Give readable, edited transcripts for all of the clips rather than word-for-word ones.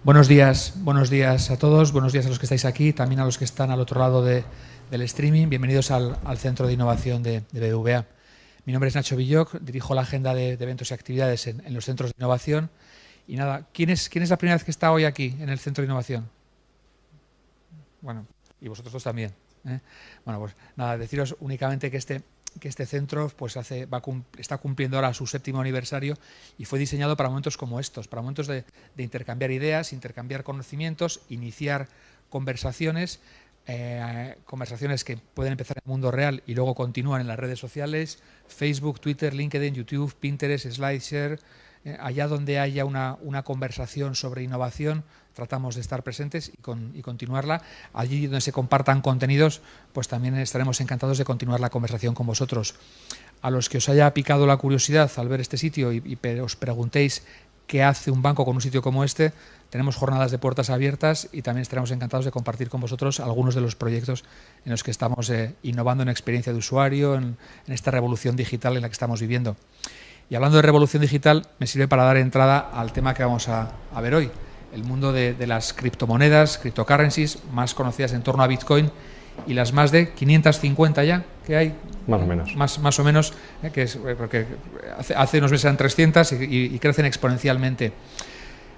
Buenos días a todos, buenos días a los que estáis aquí, también a los que están al otro lado del streaming. Bienvenidos al Centro de Innovación de BBVA. Mi nombre es Nacho Villoc, dirijo la agenda de eventos y actividades en los centros de innovación. Y nada, ¿quién es la primera vez que está hoy aquí en el Centro de Innovación? Bueno, y vosotros dos también, ¿eh? Bueno, pues nada, deciros únicamente que este centro pues está cumpliendo ahora su 7º aniversario y fue diseñado para momentos como estos, para momentos de intercambiar ideas, intercambiar conocimientos, iniciar conversaciones, conversaciones que pueden empezar en el mundo real y luego continúan en las redes sociales, Facebook, Twitter, LinkedIn, YouTube, Pinterest, SlideShare. Allá donde haya una conversación sobre innovación, tratamos de estar presentes y continuarla. Allí donde se compartan contenidos, pues también estaremos encantados de continuar la conversación con vosotros. A los que os haya picado la curiosidad al ver este sitio y os preguntéis qué hace un banco con un sitio como este, tenemos jornadas de puertas abiertas y también estaremos encantados de compartir con vosotros algunos de los proyectos en los que estamos innovando en experiencia de usuario, en esta revolución digital en la que estamos viviendo. Y hablando de revolución digital, me sirve para dar entrada al tema que vamos a ver hoy, el mundo de las criptomonedas, cryptocurrencies, más conocidas en torno a Bitcoin, y las más de 550 ya que hay. Más o menos. Más o menos, porque hace unos meses eran 300 y crecen exponencialmente.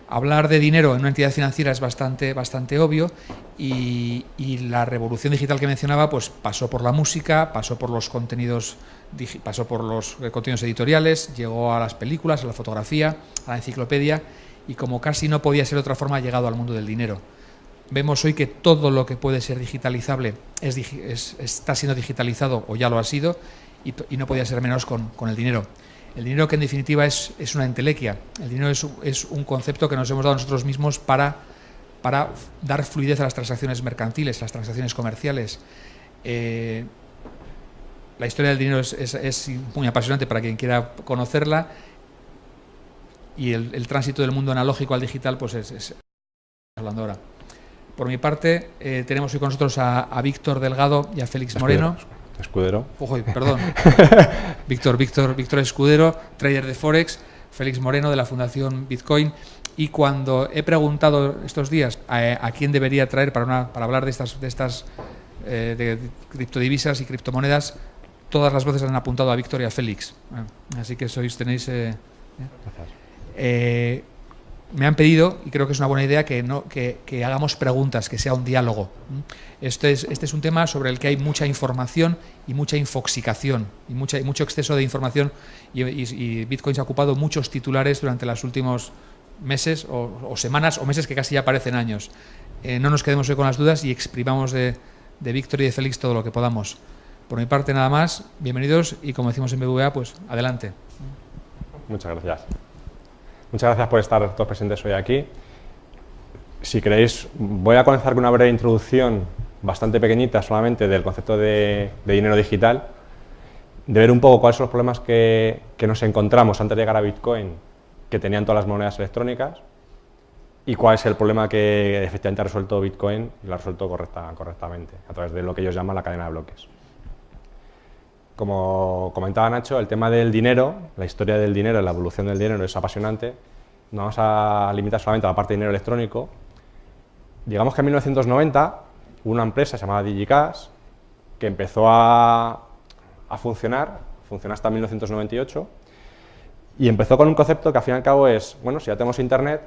Hablar de dinero en una entidad financiera es bastante obvio y la revolución digital que mencionaba pues pasó por la música, pasó por los contenidos editoriales, llegó a las películas, a la fotografía, a la enciclopedia y como casi no podía ser de otra forma ha llegado al mundo del dinero. Vemos hoy que todo lo que puede ser digitalizable está siendo digitalizado o ya lo ha sido y no podía ser menos con el dinero. El dinero que en definitiva es una entelequia. El dinero es un concepto que nos hemos dado nosotros mismos para dar fluidez a las transacciones mercantiles, a las transacciones comerciales. La historia del dinero es muy apasionante para quien quiera conocerla y el tránsito del mundo analógico al digital pues es hablando ahora. Por mi parte, tenemos hoy con nosotros a Víctor Delgado y a Félix Moreno. Escudero. Ojo, perdón. Víctor Escudero, trader de Forex, Félix Moreno de la Fundación Bitcoin. Y cuando he preguntado estos días a quién debería traer para hablar de estas criptodivisas y criptomonedas, todas las voces han apuntado a Víctor y a Félix. Así que tenéis... me han pedido, y creo que es una buena idea, que hagamos preguntas, que sea un diálogo. Este es un tema sobre el que hay mucha información y mucha infoxicación, y mucho exceso de información, y Bitcoin se ha ocupado muchos titulares durante los últimos meses, o semanas, o meses que casi ya parecen años. No nos quedemos hoy con las dudas y exprimamos de Víctor y de Félix todo lo que podamos. Por mi parte nada más, bienvenidos y como decimos en BBVA, pues adelante. Muchas gracias. Muchas gracias por estar todos presentes hoy aquí. Si queréis, voy a comenzar con una breve introducción bastante pequeñita solamente del concepto de dinero digital, de ver un poco cuáles son los problemas que nos encontramos antes de llegar a Bitcoin que tenían todas las monedas electrónicas y cuál es el problema que efectivamente ha resuelto Bitcoin y lo ha resuelto correctamente a través de lo que ellos llaman la cadena de bloques. Como comentaba Nacho, el tema del dinero, la historia del dinero, la evolución del dinero es apasionante. No vamos a limitar solamente a la parte de dinero electrónico. Digamos que en 1990 hubo una empresa llamada DigiCash que empezó a funcionó hasta 1998 y empezó con un concepto que al fin y al cabo es, bueno, si ya tenemos internet,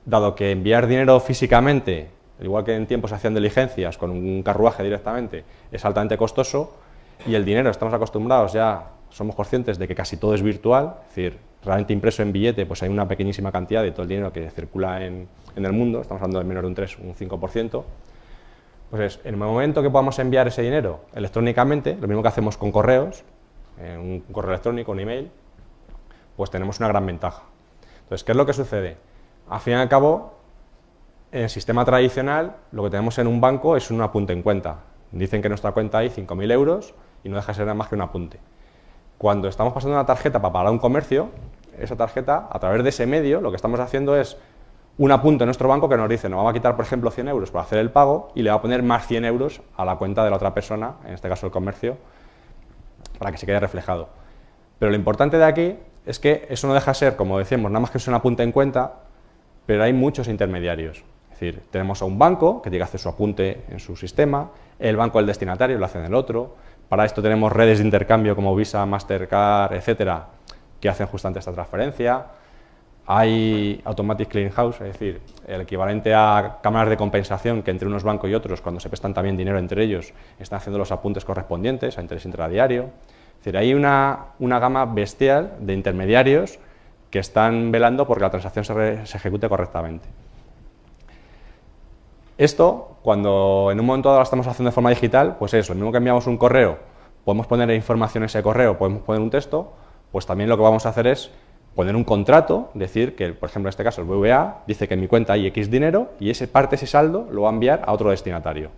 dado que enviar dinero físicamente, igual que en tiempos se hacían diligencias con un carruaje directamente, es altamente costoso, y el dinero, estamos acostumbrados ya, somos conscientes de que casi todo es virtual, es decir, realmente impreso en billete, pues hay una pequeñísima cantidad de todo el dinero que circula en el mundo, estamos hablando de menos de un 3, un 5%, pues en el momento que podamos enviar ese dinero electrónicamente, lo mismo que hacemos con correos, un correo electrónico, un email, pues tenemos una gran ventaja. Entonces, ¿qué es lo que sucede? Al fin y al cabo, en el sistema tradicional, lo que tenemos en un banco es un apunte en cuenta. Dicen que en nuestra cuenta hay 5.000 euros y no deja de ser nada más que un apunte. Cuando estamos pasando una tarjeta para pagar un comercio, esa tarjeta, a través de ese medio, lo que estamos haciendo es un apunte en nuestro banco que nos dice, nos vamos a quitar, por ejemplo, 100 euros para hacer el pago y le va a poner más 100 euros a la cuenta de la otra persona, en este caso el comercio, para que se quede reflejado. Pero lo importante de aquí es que eso no deja de ser, como decíamos, nada más que es un apunte en cuenta, pero hay muchos intermediarios. Es decir, tenemos a un banco que tiene que hacer su apunte en su sistema, el banco del destinatario lo hace en el otro. Para esto tenemos redes de intercambio como Visa, Mastercard, etcétera, que hacen justamente esta transferencia. Hay Automatic Clearing House, es decir, el equivalente a cámaras de compensación que entre unos bancos y otros, cuando se prestan también dinero entre ellos, están haciendo los apuntes correspondientes a interés intradiario. Es decir, hay una gama bestial de intermediarios que están velando porque la transacción se ejecute correctamente. Esto, cuando en un momento dado lo estamos haciendo de forma digital, pues es lo mismo que enviamos un correo, podemos poner información en ese correo, podemos poner un texto, pues también lo que vamos a hacer es poner un contrato, decir que, por ejemplo, en este caso el BBVA dice que en mi cuenta hay X dinero y ese saldo lo va a enviar a otro destinatario.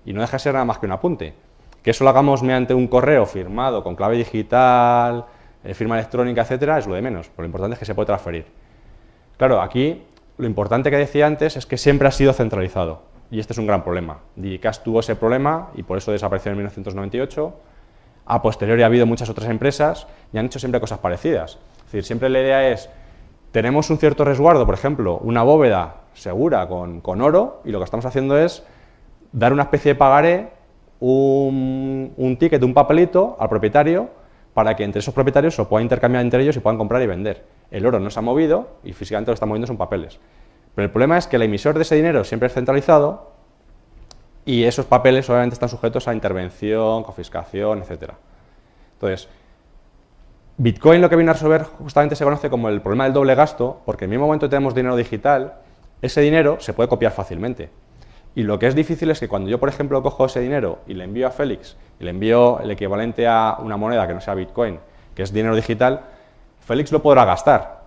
Y no deja de ser nada más que un apunte. Que eso lo hagamos mediante un correo firmado con clave digital, firma electrónica, etcétera, es lo de menos, pero lo importante es que se puede transferir. Claro, aquí lo importante que decía antes es que siempre ha sido centralizado, y este es un gran problema. Digicast tuvo ese problema y por eso desapareció en 1998. A posteriori ha habido muchas otras empresas y han hecho siempre cosas parecidas. Es decir, siempre la idea es, tenemos un cierto resguardo, por ejemplo, una bóveda segura con oro, y lo que estamos haciendo es dar una especie de pagaré, un ticket, un papelito al propietario, para que entre esos propietarios se puedan intercambiar entre ellos y puedan comprar y vender. El oro no se ha movido y físicamente lo que está moviendo son papeles. Pero el problema es que el emisor de ese dinero siempre es centralizado y esos papeles obviamente están sujetos a intervención, confiscación, etcétera. Entonces, Bitcoin lo que viene a resolver justamente se conoce como el problema del doble gasto, porque en el mismo momento que tenemos dinero digital, ese dinero se puede copiar fácilmente. Y lo que es difícil es que cuando yo, por ejemplo, cojo ese dinero y le envío a Félix, y le envío el equivalente a una moneda que no sea Bitcoin, que es dinero digital, Félix lo podrá gastar.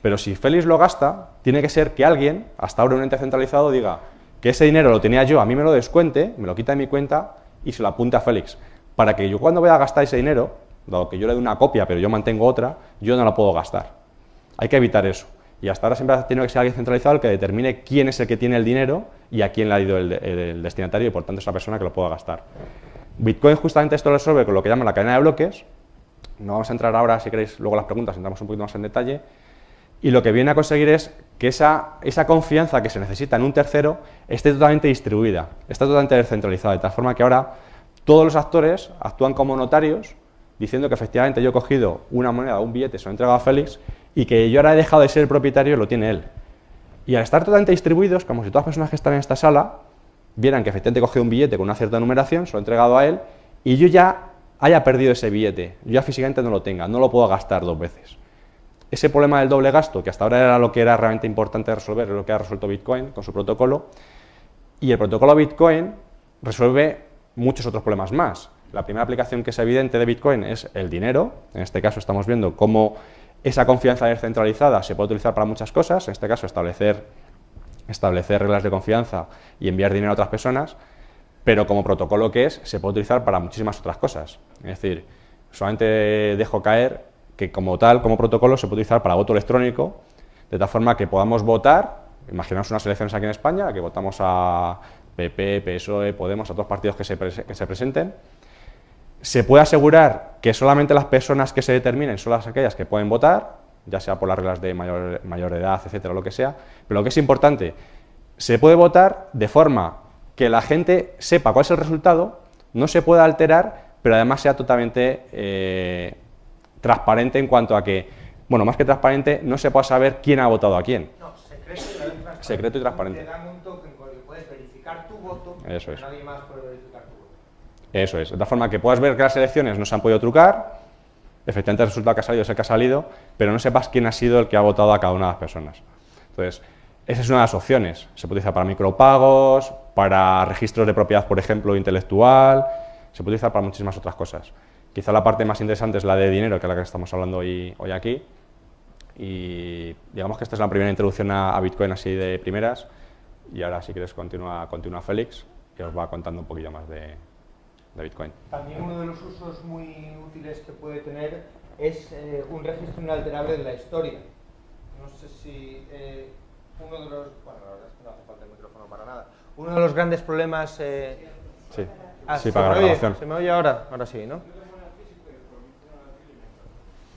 Pero si Félix lo gasta, tiene que ser que alguien, hasta ahora un ente centralizado, diga que ese dinero lo tenía yo, a mí me lo descuente, me lo quita de mi cuenta y se lo apunte a Félix. Para que yo cuando voy a gastar ese dinero, dado que yo le doy una copia pero yo mantengo otra, yo no la puedo gastar. Hay que evitar eso. Y hasta ahora siempre ha tenido que ser alguien centralizado el que determine quién es el que tiene el dinero y a quién le ha ido el destinatario y por tanto es la persona que lo pueda gastar. Bitcoin justamente esto lo resuelve con lo que llaman la cadena de bloques. No vamos a entrar ahora, si queréis, luego las preguntas, entramos un poquito más en detalle. Y lo que viene a conseguir es que esa confianza que se necesita en un tercero esté totalmente distribuida, esté totalmente descentralizada, de tal forma que ahora todos los actores actúan como notarios, diciendo que efectivamente yo he cogido una moneda o un billete, se lo he entregado a Félix, y que yo ahora he dejado de ser el propietario y lo tiene él. Y al estar totalmente distribuidos, como si todas las personas que están en esta sala vieran que efectivamente he cogido un billete con una cierta numeración, se lo he entregado a él, y yo ya haya perdido ese billete, yo ya físicamente no lo tenga, no lo puedo gastar dos veces. Ese problema del doble gasto, que hasta ahora era lo que era realmente importante resolver, es lo que ha resuelto Bitcoin con su protocolo, y el protocolo Bitcoin resuelve muchos otros problemas más. La primera aplicación que es evidente de Bitcoin es el dinero. En este caso estamos viendo cómo esa confianza descentralizada se puede utilizar para muchas cosas, en este caso establecer reglas de confianza y enviar dinero a otras personas, pero como protocolo que es, se puede utilizar para muchísimas otras cosas. Es decir, solamente dejo caer que como tal, como protocolo, se puede utilizar para voto electrónico, de tal forma que podamos votar, imaginaos unas elecciones aquí en España, que votamos a PP, PSOE, Podemos, a todos los partidos que se presenten, se puede asegurar que solamente las personas que se determinen son las aquellas que pueden votar, ya sea por las reglas de mayor edad, etcétera, lo que sea, pero lo que es importante, se puede votar de forma que la gente sepa cuál es el resultado, no se pueda alterar, pero además sea totalmente transparente en cuanto a que, bueno, más que transparente, no se pueda saber quién ha votado a quién. No, secreto Secreto y transparente. Te dan un token con el que puedes verificar tu voto, Eso es. nadie más puede verificar tu voto. Eso es, de tal forma que puedas ver que las elecciones no se han podido trucar, efectivamente el resultado que ha salido es el que ha salido, pero no sepas quién ha sido el que ha votado a cada una de las personas. Entonces, esa es una de las opciones. Se puede utilizar para micropagos, para registros de propiedad, por ejemplo, intelectual, se puede utilizar para muchísimas otras cosas. Quizá la parte más interesante es la de dinero, que es la que estamos hablando hoy aquí, y digamos que esta es la primera introducción a Bitcoin así de primeras, y ahora si quieres continúa Félix, que os va contando un poquillo más de Bitcoin. También uno de los usos muy útiles que puede tener es un registro inalterable de la historia. No sé si uno de los... Bueno, la verdad es que no hace falta el micrófono para nada. Uno de los grandes problemas... Sí, sí, para la grabación. ¿Se me oye ahora? Ahora sí, ¿no?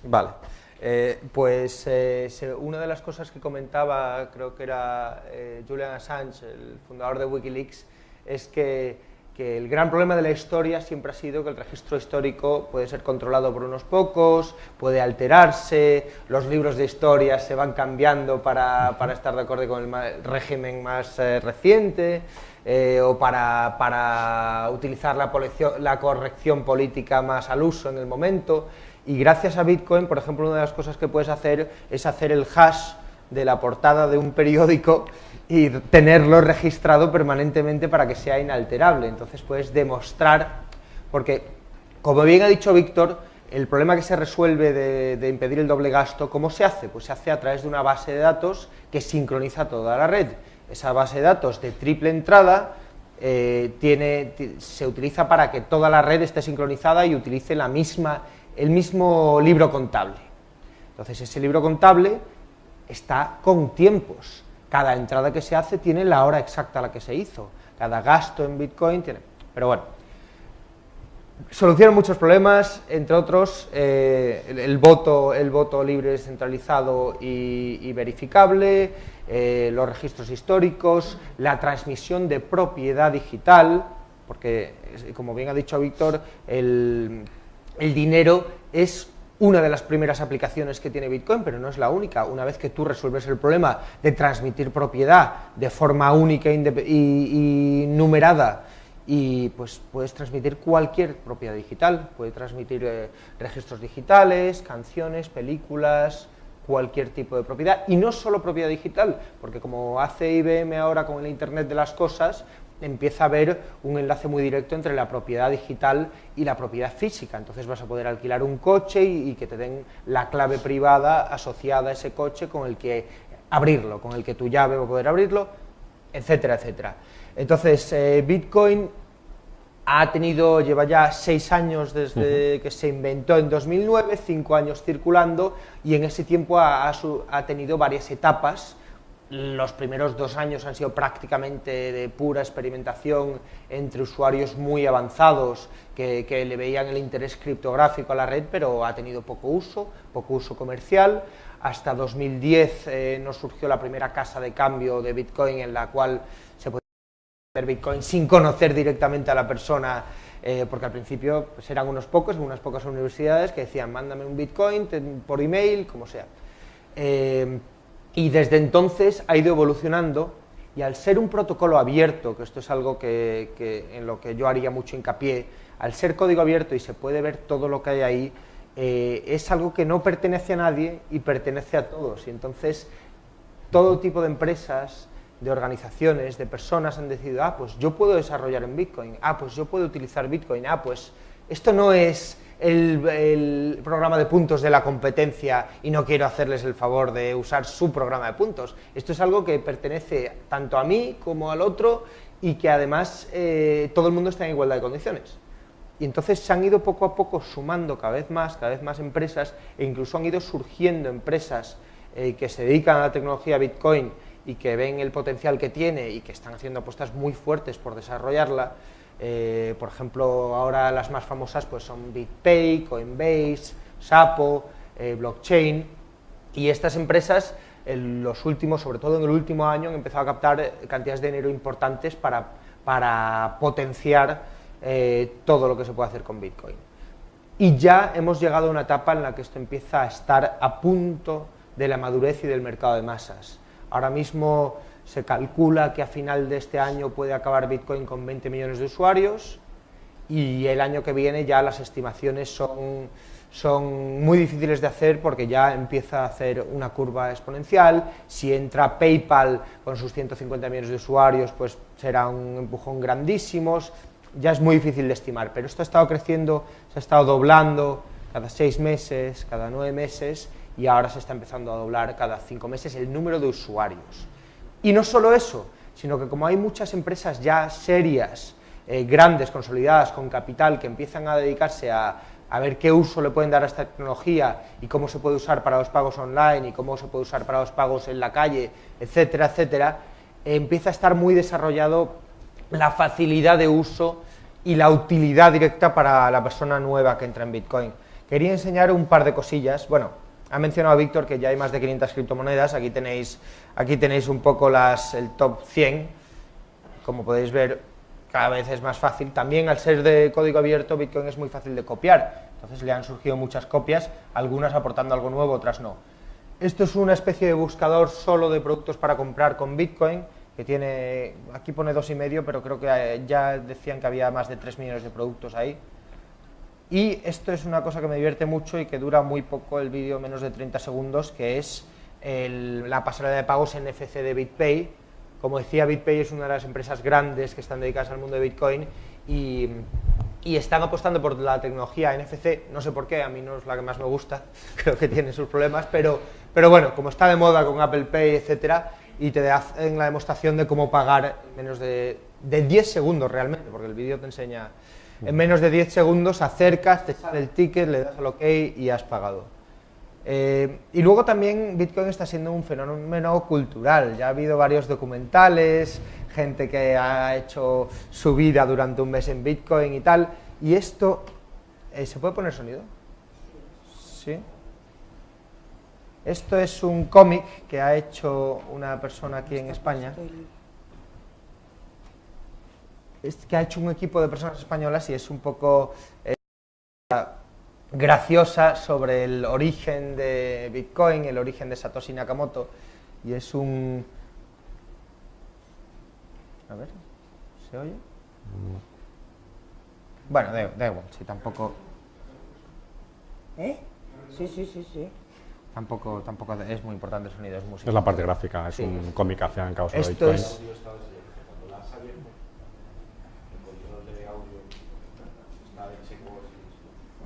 Vale. Una de las cosas que comentaba, creo que era Julian Assange, el fundador de Wikileaks, es que el gran problema de la historia siempre ha sido que el registro histórico puede ser controlado por unos pocos, puede alterarse, los libros de historia se van cambiando para estar de acuerdo con el régimen más reciente, o para utilizar la corrección política más al uso en el momento. Y gracias a Bitcoin, por ejemplo, una de las cosas que puedes hacer es hacer el hash de la portada de un periódico y tenerlo registrado permanentemente para que sea inalterable. Entonces puedes demostrar, porque como bien ha dicho Víctor, el problema que se resuelve de impedir el doble gasto, ¿cómo se hace? Pues se hace a través de una base de datos que sincroniza toda la red. Esa base de datos de triple entrada se utiliza para que toda la red esté sincronizada y utilice el mismo libro contable. Entonces ese libro contable está con tiempos. Cada entrada que se hace tiene la hora exacta a la que se hizo. Cada gasto en Bitcoin tiene... Pero bueno, soluciona muchos problemas, entre otros el voto libre, descentralizado y verificable, los registros históricos, la transmisión de propiedad digital, porque como bien ha dicho Víctor, el dinero es una de las primeras aplicaciones que tiene Bitcoin, pero no es la única. Una vez que tú resuelves el problema de transmitir propiedad de forma única y numerada, y pues puedes transmitir cualquier propiedad digital, puedes transmitir registros digitales, canciones, películas, cualquier tipo de propiedad, y no solo propiedad digital, porque como hace IBM ahora con el Internet de las cosas, empieza a haber un enlace muy directo entre la propiedad digital y la propiedad física. Entonces vas a poder alquilar un coche y que te den la clave privada asociada a ese coche con el que abrirlo, con el que tu llave va a poder abrirlo, etcétera, etcétera. Entonces, Bitcoin lleva ya 6 años desde que se inventó en 2009, 5 años circulando, y en ese tiempo ha tenido varias etapas. Los primeros 2 años han sido prácticamente de pura experimentación entre usuarios muy avanzados que le veían el interés criptográfico a la red, pero ha tenido poco uso comercial. Hasta 2010 nos surgió la primera casa de cambio de Bitcoin, en la cual se podía vender Bitcoin sin conocer directamente a la persona, porque al principio pues, eran unas pocas universidades que decían mándame un Bitcoin por email, como sea. Y desde entonces ha ido evolucionando, y al ser un protocolo abierto, que esto es algo en lo que yo haría mucho hincapié, al ser código abierto y se puede ver todo lo que hay ahí, es algo que no pertenece a nadie y pertenece a todos. Y entonces todo tipo de empresas, de organizaciones, de personas han decidido, pues yo puedo desarrollar en Bitcoin, pues yo puedo utilizar Bitcoin, pues esto no es el programa de puntos de la competencia y no quiero hacerles el favor de usar su programa de puntos. Esto es algo que pertenece tanto a mí como al otro, y que además todo el mundo está en igualdad de condiciones. Y entonces se han ido poco a poco sumando cada vez más empresas, e incluso han ido surgiendo empresas que se dedican a la tecnología Bitcoin y que ven el potencial que tiene y que están haciendo apuestas muy fuertes por desarrollarla. Por ejemplo, ahora las más famosas pues son BitPay, Coinbase, Xapo, Blockchain, y estas empresas sobre todo en el último año, han empezado a captar cantidades de dinero importantes para potenciar todo lo que se puede hacer con Bitcoin. Y ya hemos llegado a una etapa en la que esto empieza a estar a punto de la madurez y del mercado de masas. Ahora mismo se calcula que a final de este año puede acabar Bitcoin con 20 millones de usuarios, y el año que viene ya las estimaciones son muy difíciles de hacer, porque ya empieza a hacer una curva exponencial. Si entra PayPal con sus 150 millones de usuarios, pues será un empujón grandísimo. Ya es muy difícil de estimar, pero esto ha estado creciendo, se ha estado doblando cada 6 meses, cada 9 meses, y ahora se está empezando a doblar cada 5 meses el número de usuarios. Y no solo eso, sino que como hay muchas empresas ya serias, grandes, consolidadas, con capital, que empiezan a dedicarse a ver qué uso le pueden dar a esta tecnología y cómo se puede usar para los pagos online y cómo se puede usar para los pagos en la calle, etcétera, etcétera, empieza a estar muy desarrollado la facilidad de uso y la utilidad directa para la persona nueva que entra en Bitcoin. Quería enseñar un par de cosillas. Bueno, Ha mencionado Víctor que ya hay más de 500 criptomonedas, aquí tenéis un poco el top 100, como podéis ver cada vez es más fácil. También al ser de código abierto, Bitcoin es muy fácil de copiar, entonces le han surgido muchas copias, algunas aportando algo nuevo, otras no. Esto es una especie de buscador solo de productos para comprar con Bitcoin, que tiene, aquí pone 2,5, pero creo que ya decían que había más de 3 millones de productos ahí. Y esto es una cosa que me divierte mucho y que dura muy poco el vídeo, menos de 30 segundos, que es la pasarela de pagos NFC de BitPay. Como decía, BitPay es una de las empresas grandes que están dedicadas al mundo de Bitcoin y están apostando por la tecnología NFC, no sé por qué, a mí no es la que más me gusta, creo que tiene sus problemas, pero bueno, como está de moda con Apple Pay, etcétera, y te hacen la demostración de cómo pagar en menos de 10 segundos realmente, porque el vídeo te enseña, en menos de 10 segundos acercas, te sale el ticket, le das al OK y has pagado. Y luego también Bitcoin está siendo un fenómeno cultural, ya ha habido varios documentales, gente que ha hecho su vida durante un mes en Bitcoin y tal, y esto, ¿se puede poner sonido? Sí. Esto es un cómic que ha hecho una persona aquí en España, que ha hecho un equipo de personas españolas y es un poco graciosa sobre el origen de Bitcoin, el origen de Satoshi Nakamoto, y es un... A ver, ¿se oye? Bueno, da igual, si tampoco... Sí. Tampoco es muy importante el sonido, es música. Es la parte gráfica, es sí. Un cómic hacia en causa de Esto Bitcoin. es...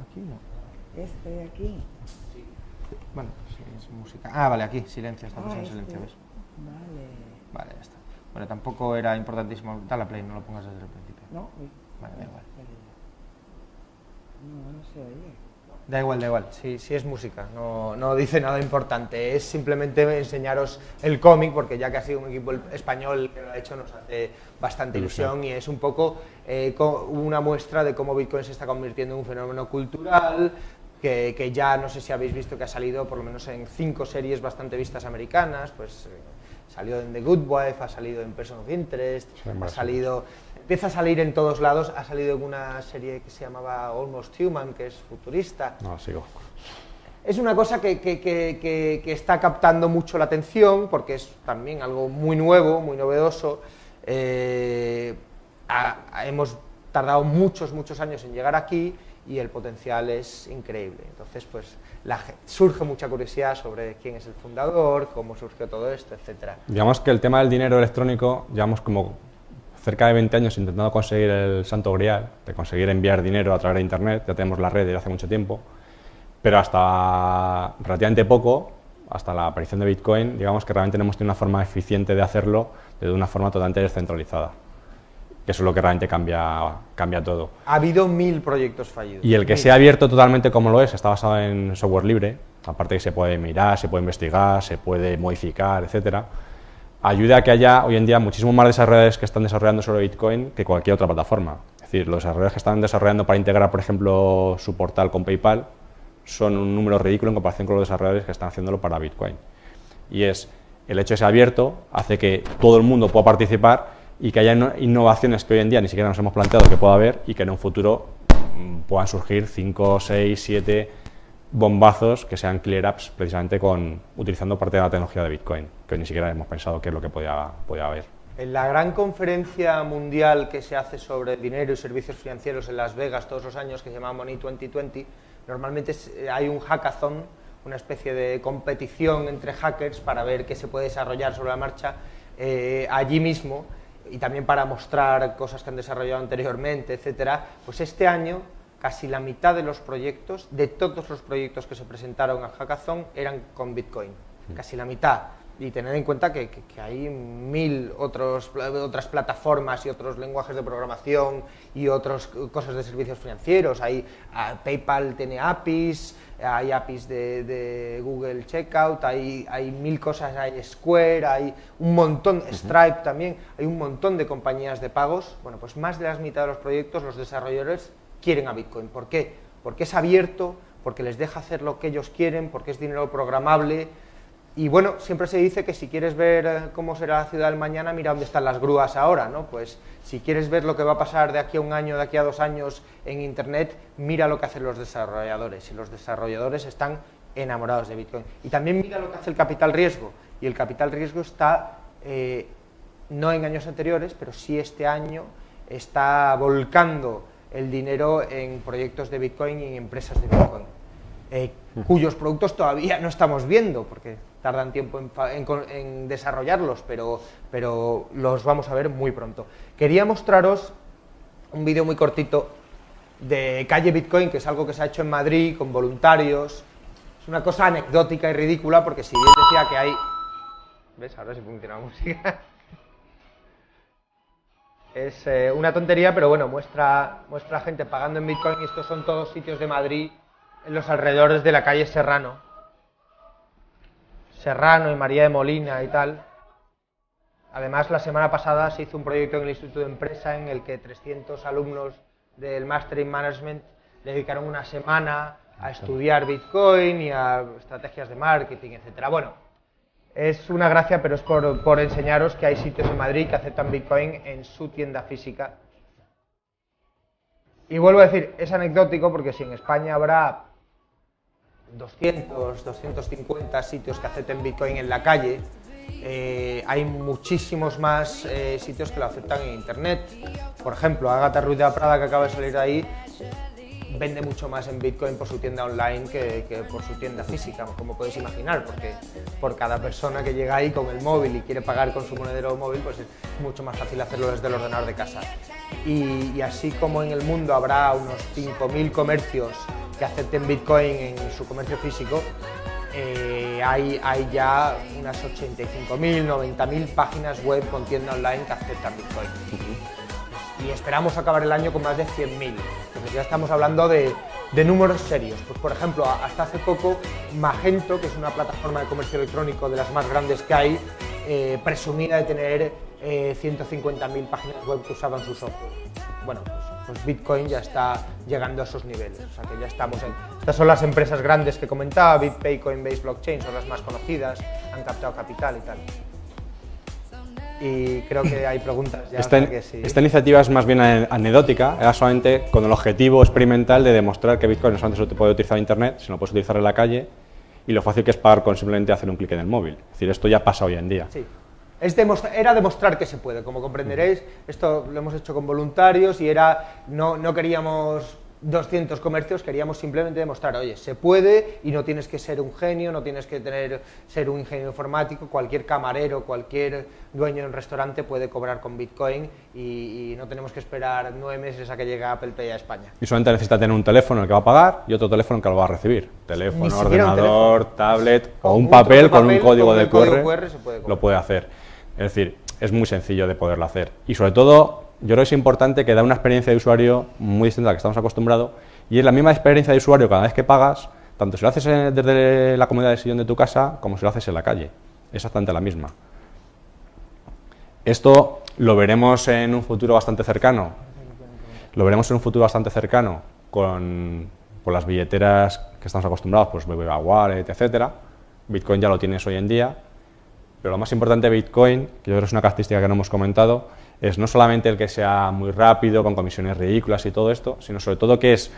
Aquí no. Este de aquí. Bueno, sí, es música. Ah, vale, aquí, silencio, está puesto en silencio, ¿ves? Vale. Vale, ya está. Bueno, tampoco era importantísimo. Dale a play, no lo pongas desde el principio. No. Vale, da igual. No se oye. Da igual, sí es música, no dice nada importante, es simplemente enseñaros el cómic, porque ya que ha sido un equipo español que lo ha hecho nos hace bastante ilusión y es un poco una muestra de cómo Bitcoin se está convirtiendo en un fenómeno cultural, que ya no sé si habéis visto que ha salido por lo menos en 5 series bastante vistas americanas, pues salió en The Good Wife, ha salido en Person of Interest, ha salido... Empieza a salir en todos lados, ha salido en una serie que se llamaba Almost Human, que es futurista. No, sigo. Es una cosa que está captando mucho la atención, porque es también algo muy nuevo, muy novedoso. Hemos tardado muchos años en llegar aquí y el potencial es increíble. Entonces, pues, surge mucha curiosidad sobre quién es el fundador, cómo surgió todo esto, etcétera. Digamos que el tema del dinero electrónico, llevamos como cerca de 20 años intentando conseguir el santo grial, de conseguir enviar dinero a través de Internet, ya tenemos la red desde hace mucho tiempo, pero hasta relativamente poco, hasta la aparición de Bitcoin, digamos que realmente no hemos tenido una forma eficiente de hacerlo de una forma totalmente descentralizada, que eso es lo que realmente cambia todo. Ha habido 1000 proyectos fallidos. Y el que sea abierto totalmente como lo es, está basado en software libre, aparte que se puede mirar, se puede investigar, se puede modificar, etcétera, ayuda a que haya hoy en día muchísimos más desarrolladores que están desarrollando sobre Bitcoin que cualquier otra plataforma. Es decir, los desarrolladores que están desarrollando para integrar, por ejemplo, su portal con PayPal son un número ridículo en comparación con los desarrolladores que están haciéndolo para Bitcoin. Y es el hecho de ser abierto hace que todo el mundo pueda participar y que haya innovaciones que hoy en día ni siquiera nos hemos planteado que pueda haber y que en un futuro puedan surgir 5, 6, 7 bombazos que sean clear ups precisamente utilizando parte de la tecnología de Bitcoin, que ni siquiera hemos pensado qué es lo que podía haber. En la gran conferencia mundial que se hace sobre dinero y servicios financieros en Las Vegas todos los años, que se llama Money 2020, normalmente hay un hackathon, una especie de competición entre hackers para ver qué se puede desarrollar sobre la marcha allí mismo y también para mostrar cosas que han desarrollado anteriormente, etcétera. Pues este año casi la mitad de los proyectos, de todos los proyectos que se presentaron al hackathon, eran con Bitcoin, casi la mitad. Y tened en cuenta que hay 1000 otras plataformas y otros lenguajes de programación y otras cosas de servicios financieros. PayPal tiene APIs, hay APIs de Google Checkout, hay 1000 cosas, hay Square, hay un montón, Stripe también, hay un montón de compañías de pagos. Bueno, pues más de la mitad de los proyectos, los desarrolladores quieren a Bitcoin. ¿Por qué? Porque es abierto, porque les deja hacer lo que ellos quieren, porque es dinero programable. Y bueno, siempre se dice que si quieres ver cómo será la ciudad del mañana, mira dónde están las grúas ahora, ¿no? Pues si quieres ver lo que va a pasar de aquí a un año, de aquí a 2 años en Internet, mira lo que hacen los desarrolladores, y los desarrolladores están enamorados de Bitcoin. Y también mira lo que hace el capital riesgo, y el capital riesgo está, no en años anteriores, pero sí este año, está volcando el dinero en proyectos de Bitcoin y en empresas de Bitcoin, cuyos productos todavía no estamos viendo, porque tardan tiempo en desarrollarlos, pero los vamos a ver muy pronto. Quería mostraros un vídeo muy cortito de Calle Bitcoin, que es algo que se ha hecho en Madrid con voluntarios. Es una cosa anecdótica y ridícula, porque si bien decía que hay... ¿Ves? Ahora sí funciona la música. Es una tontería, pero bueno, muestra gente pagando en Bitcoin, y estos son todos sitios de Madrid en los alrededores de la calle Serrano y María de Molina y tal. Además, la semana pasada se hizo un proyecto en el Instituto de Empresa en el que 300 alumnos del Master in Management le dedicaron una semana a estudiar Bitcoin y a estrategias de marketing, etcétera. Bueno, es una gracia, pero es por enseñaros que hay sitios en Madrid que aceptan Bitcoin en su tienda física. Y vuelvo a decir, es anecdótico porque si en España habrá 200, 250 sitios que acepten Bitcoin en la calle, hay muchísimos más sitios que lo aceptan en Internet. Por ejemplo, Ágata Ruiz de la Prada, que acaba de salir de ahí, vende mucho más en Bitcoin por su tienda online que por su tienda física, como podéis imaginar, porque por cada persona que llega ahí con el móvil y quiere pagar con su monedero móvil, pues es mucho más fácil hacerlo desde el ordenador de casa. Y así como en el mundo habrá unos 5.000 comercios que acepten Bitcoin en su comercio físico, hay ya unas 85.000, 90.000 páginas web con tienda online que aceptan Bitcoin. Y esperamos acabar el año con más de 100.000. Entonces ya estamos hablando de números serios. Pues por ejemplo, hasta hace poco, Magento, que es una plataforma de comercio electrónico de las más grandes que hay, presumía de tener 150.000 páginas web que usaban su software. Bueno, pues Bitcoin ya está llegando a esos niveles. O sea que ya estamos en... Estas son las empresas grandes que comentaba, BitPay, Coinbase, Blockchain, son las más conocidas, han captado capital y tal. Y creo que hay preguntas ya. Esta iniciativa es más bien anecdótica, era solamente con el objetivo experimental de demostrar que Bitcoin no solamente se puede utilizar en Internet, sino puedes utilizar en la calle, y lo fácil que es pagar con simplemente hacer un clic en el móvil. Es decir, esto ya pasa hoy en día. Sí. Era demostrar que se puede, como comprenderéis. Esto lo hemos hecho con voluntarios y no queríamos 200 comercios, queríamos simplemente demostrar, oye, se puede y no tienes que ser un genio, no tienes que ser un ingeniero informático, cualquier camarero, cualquier dueño de un restaurante puede cobrar con Bitcoin y no tenemos que esperar 9 meses a que llegue Apple Pay a España. Y solamente necesita tener un teléfono en el que va a pagar y otro teléfono en el que lo va a recibir. Teléfono, ordenador, tablet o un papel con un código de QR, lo puede hacer. Es decir, es muy sencillo de poderlo hacer. Y sobre todo, yo creo que es importante que da una experiencia de usuario muy distinta a la que estamos acostumbrados, y es la misma experiencia de usuario cada vez que pagas, tanto si lo haces desde la comodidad del sillón de tu casa como si lo haces en la calle. Exactamente la misma. Esto lo veremos en un futuro bastante cercano. Lo veremos en un futuro bastante cercano con las billeteras que estamos acostumbrados, pues BBVA Wallet, etcétera. Bitcoin ya lo tienes hoy en día, pero lo más importante de Bitcoin, que yo creo que es una característica que no hemos comentado, es no solamente el que sea muy rápido, con comisiones ridículas y todo esto, sino sobre todo que es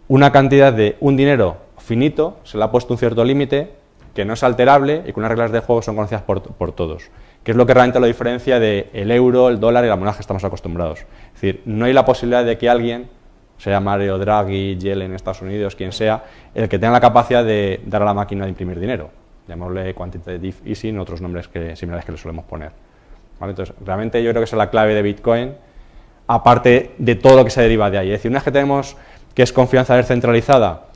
una cantidad de un dinero finito, se le ha puesto un cierto límite, que no es alterable y que unas reglas de juego son conocidas por todos, que es lo que realmente lo diferencia del euro, el dólar y la moneda que estamos acostumbrados. Es decir, no hay la posibilidad de que alguien, sea Mario Draghi, Yellen en Estados Unidos, quien sea, el que tenga la capacidad de dar a la máquina de imprimir dinero. Llamémosle quantitative easing, otros nombres similares que le solemos poner. ¿Vale? Entonces, realmente yo creo que esa es la clave de Bitcoin, aparte de todo lo que se deriva de ahí. Es decir, una vez que tenemos que es confianza descentralizada,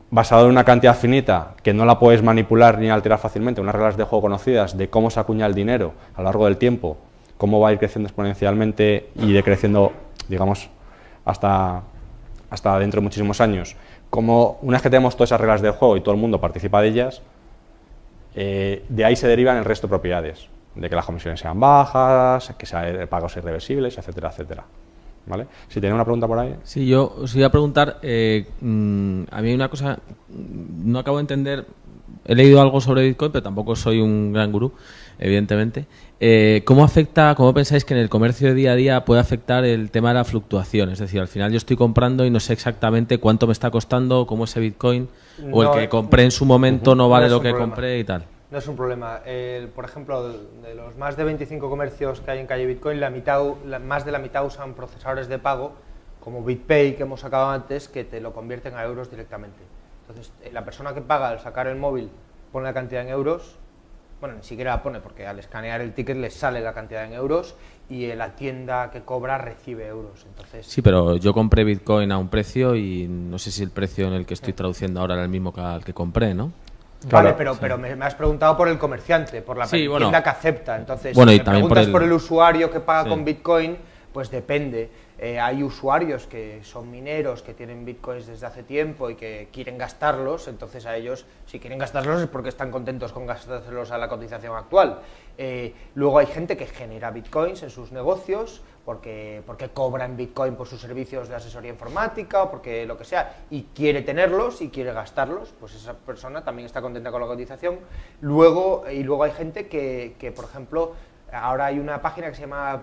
basada en una cantidad finita, que no la puedes manipular ni alterar fácilmente, unas reglas de juego conocidas de cómo se acuña el dinero a lo largo del tiempo, cómo va a ir creciendo exponencialmente y decreciendo, digamos, hasta dentro de muchísimos años. Como una vez que tenemos todas esas reglas del juego y todo el mundo participa de ellas, de ahí se derivan el resto de propiedades, de que las comisiones sean bajas, que sean pagos irreversibles, etcétera, etcétera. ¿vale? Si tiene una pregunta por ahí. Sí, yo os iba a preguntar, a mí hay una cosa, no acabo de entender, he leído algo sobre Bitcoin, pero tampoco soy un gran gurú, evidentemente. ¿Cómo pensáis que en el comercio de día a día puede afectar el tema de la fluctuación? Es decir, al final yo estoy comprando y no sé exactamente cuánto me está costando, cómo ese Bitcoin, o el que compré en su momento no vale lo que compré y tal. No es un problema. Por ejemplo, de los más de 25 comercios que hay en Calle Bitcoin, más de la mitad usan procesadores de pago, como BitPay, que hemos sacado antes, que te lo convierten a euros directamente. Entonces, la persona que paga al sacar el móvil pone la cantidad en euros, bueno, ni siquiera la pone, porque al escanear el ticket le sale la cantidad en euros y la tienda que cobra recibe euros. Entonces, sí, pero yo compré Bitcoin a un precio y no sé si el precio en el que estoy traduciendo ahora era el mismo que al que compré, ¿no? Vale, Claro, pero me has preguntado por el comerciante, por la tienda que acepta. Entonces, bueno, si y me también preguntas por el usuario que paga sí. con Bitcoin, pues depende. Hay usuarios que son mineros, que tienen Bitcoins desde hace tiempo y que quieren gastarlos, entonces a ellos, si quieren gastarlos es porque están contentos con gastárselos a la cotización actual. Luego hay gente que genera Bitcoins en sus negocios porque cobra en Bitcoin por sus servicios de asesoría informática o porque lo que sea, y quiere tenerlos y quiere gastarlos, pues esa persona también está contenta con la cotización. Luego hay gente que, por ejemplo, ahora hay una página que se llama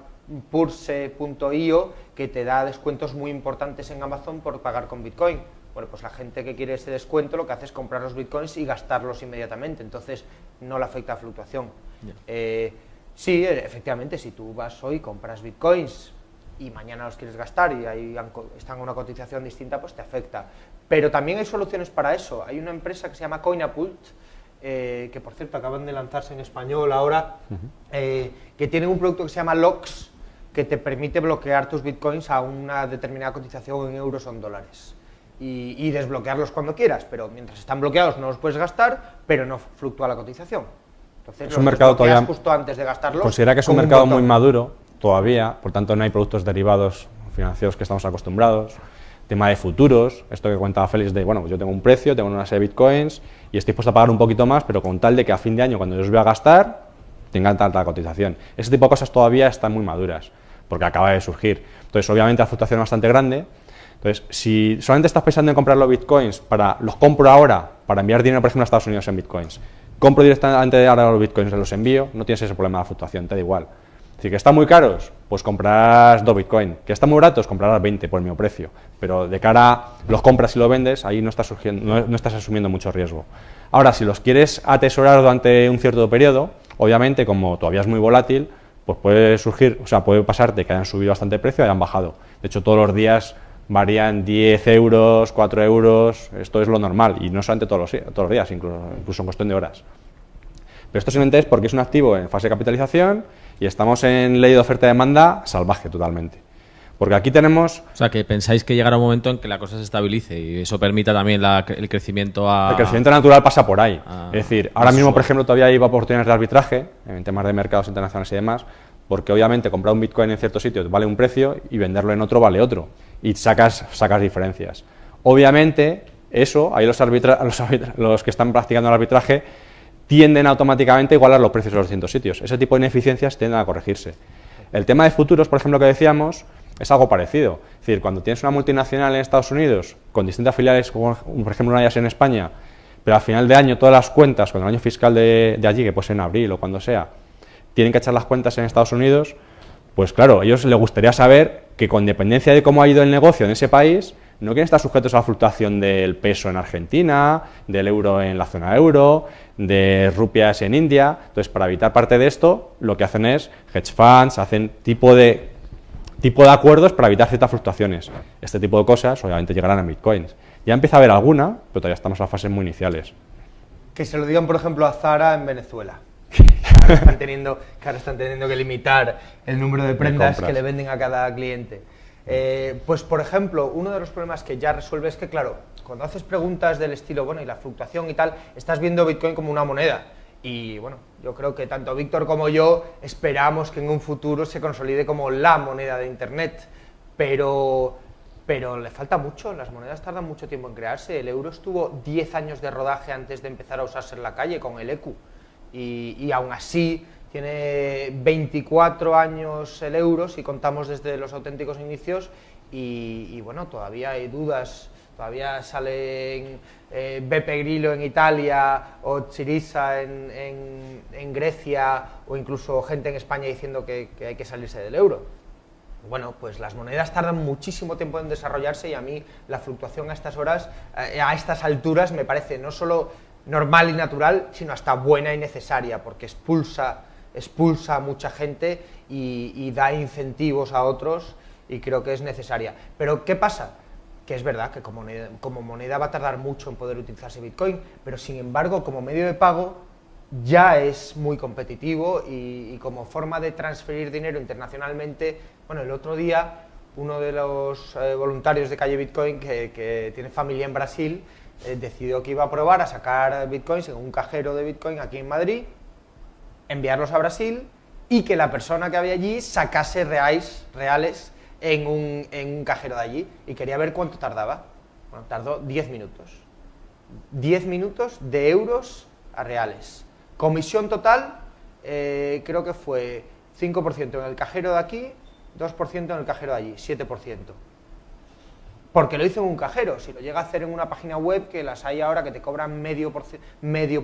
Purse.io que te da descuentos muy importantes en Amazon por pagar con Bitcoin. Bueno, pues la gente que quiere ese descuento lo que hace es comprar los Bitcoins y gastarlos inmediatamente, entonces no le afecta a fluctuación. Sí, efectivamente, si tú vas hoy, compras Bitcoins y mañana los quieres gastar y ahí están a una cotización distinta, pues te afecta. Pero también hay soluciones para eso. Hay una empresa que se llama Coinapult, que por cierto acaban de lanzarse en español ahora, que tienen un producto que se llama LOX, que te permite bloquear tus Bitcoins a una determinada cotización en euros o en dólares. Y desbloquearlos cuando quieras, pero mientras están bloqueados no los puedes gastar, pero no fluctúa la cotización. Entonces, es un mercado todavía, justo antes de gastarlos. considera que es un mercado muy maduro todavía, por tanto no hay productos derivados financieros que estamos acostumbrados. Tema de futuros, esto que contaba Félix de, bueno, pues yo tengo un precio, tengo una serie de Bitcoins y estoy dispuesto a pagar un poquito más, pero con tal de que a fin de año, cuando yo los voy a gastar, tengan tanta cotización. Ese tipo de cosas todavía están muy maduras, porque acaba de surgir. Entonces, obviamente, la fluctuación es bastante grande. Entonces, si solamente estás pensando en comprar los Bitcoins, los compro ahora para enviar dinero, por ejemplo, a Estados Unidos en Bitcoins, compro directamente ahora los Bitcoins y los envío, no tienes ese problema de fluctuación, te da igual. Es decir, que están muy caros, pues comprarás 2 Bitcoin. Que están muy baratos, comprarás 20 por el mismo precio. Pero de cara a los compras y los vendes, ahí no estás asumiendo mucho riesgo. Ahora, si los quieres atesorar durante un cierto periodo, obviamente, como todavía es muy volátil, pues puede surgir, o sea, puede pasarte que hayan subido bastante el precio y hayan bajado. De hecho, todos los días varían 10 euros, 4 euros, esto es lo normal, y no solamente todos los días, incluso en cuestión de horas. Pero esto simplemente es porque es un activo en fase de capitalización y estamos en ley de oferta y demanda salvaje totalmente. Porque aquí tenemos... O sea, que pensáis que llegará un momento en que la cosa se estabilice y eso permita también el crecimiento El crecimiento natural pasa por ahí. Es decir, ahora mismo, suave. por ejemplo, todavía hay oportunidades de arbitraje en temas de mercados internacionales y demás, porque obviamente comprar un Bitcoin en cierto sitio vale un precio y venderlo en otro vale otro. Y sacas diferencias. Obviamente, eso, ahí los que están practicando el arbitraje tienden automáticamente a igualar los precios de los distintos sitios. Ese tipo de ineficiencias tienden a corregirse. El tema de futuros, por ejemplo, que decíamos, es algo parecido. Es decir, cuando tienes una multinacional en Estados Unidos, con distintas filiales, como por ejemplo una de ellas en España, pero al final de año todas las cuentas, con el año fiscal de allí, que puede ser en abril o cuando sea, tienen que echar las cuentas en Estados Unidos, pues claro, a ellos les gustaría saber que con dependencia de cómo ha ido el negocio en ese país, no quieren estar sujetos a la fluctuación del peso en Argentina, del euro en la zona euro, de rupias en India. Entonces, para evitar parte de esto, lo que hacen es hedge funds, hacen tipo de acuerdos para evitar ciertas fluctuaciones. Este tipo de cosas, obviamente, llegarán a Bitcoins. Ya empieza a haber alguna, pero todavía estamos en fases muy iniciales. Que se lo digan, por ejemplo, a Zara en Venezuela. Que ahora están teniendo que limitar el número de prendas que le venden a cada cliente. Pues, por ejemplo, uno de los problemas que ya resuelve es que, claro, cuando haces preguntas del estilo, bueno, y la fluctuación y tal, estás viendo Bitcoin como una moneda. Y, bueno, yo creo que tanto Víctor como yo esperamos que en un futuro se consolide como la moneda de Internet. Pero le falta mucho, las monedas tardan mucho tiempo en crearse. El euro estuvo 10 años de rodaje antes de empezar a usarse en la calle con el ECU. Y aún así Tiene 24 años el euro, si contamos desde los auténticos inicios, y bueno, todavía hay dudas, todavía salen Beppe Grillo en Italia, o Syriza en Grecia, o incluso gente en España diciendo que hay que salirse del euro. Bueno, pues las monedas tardan muchísimo tiempo en desarrollarse, y a mí la fluctuación a estas horas, a estas alturas, me parece no solo normal y natural, sino hasta buena y necesaria, porque expulsa a mucha gente y da incentivos a otros, y creo que es necesaria. Pero ¿qué pasa? Que es verdad que como moneda va a tardar mucho en poder utilizarse Bitcoin, pero sin embargo como medio de pago ya es muy competitivo, y como forma de transferir dinero internacionalmente. Bueno, el otro día uno de los voluntarios de Calle Bitcoin, que tiene familia en Brasil, decidió que iba a probar a sacar Bitcoins en un cajero de Bitcoin aquí en Madrid, enviarlos a Brasil, y que la persona que había allí sacase reales en un cajero de allí, y quería ver cuánto tardaba. Bueno, tardó 10 minutos. 10 minutos de euros a reales. Comisión total, creo que fue 5% en el cajero de aquí, 2% en el cajero de allí, 7%. Porque lo hizo en un cajero. Si lo llega a hacer en una página web, que las hay ahora que te cobran medio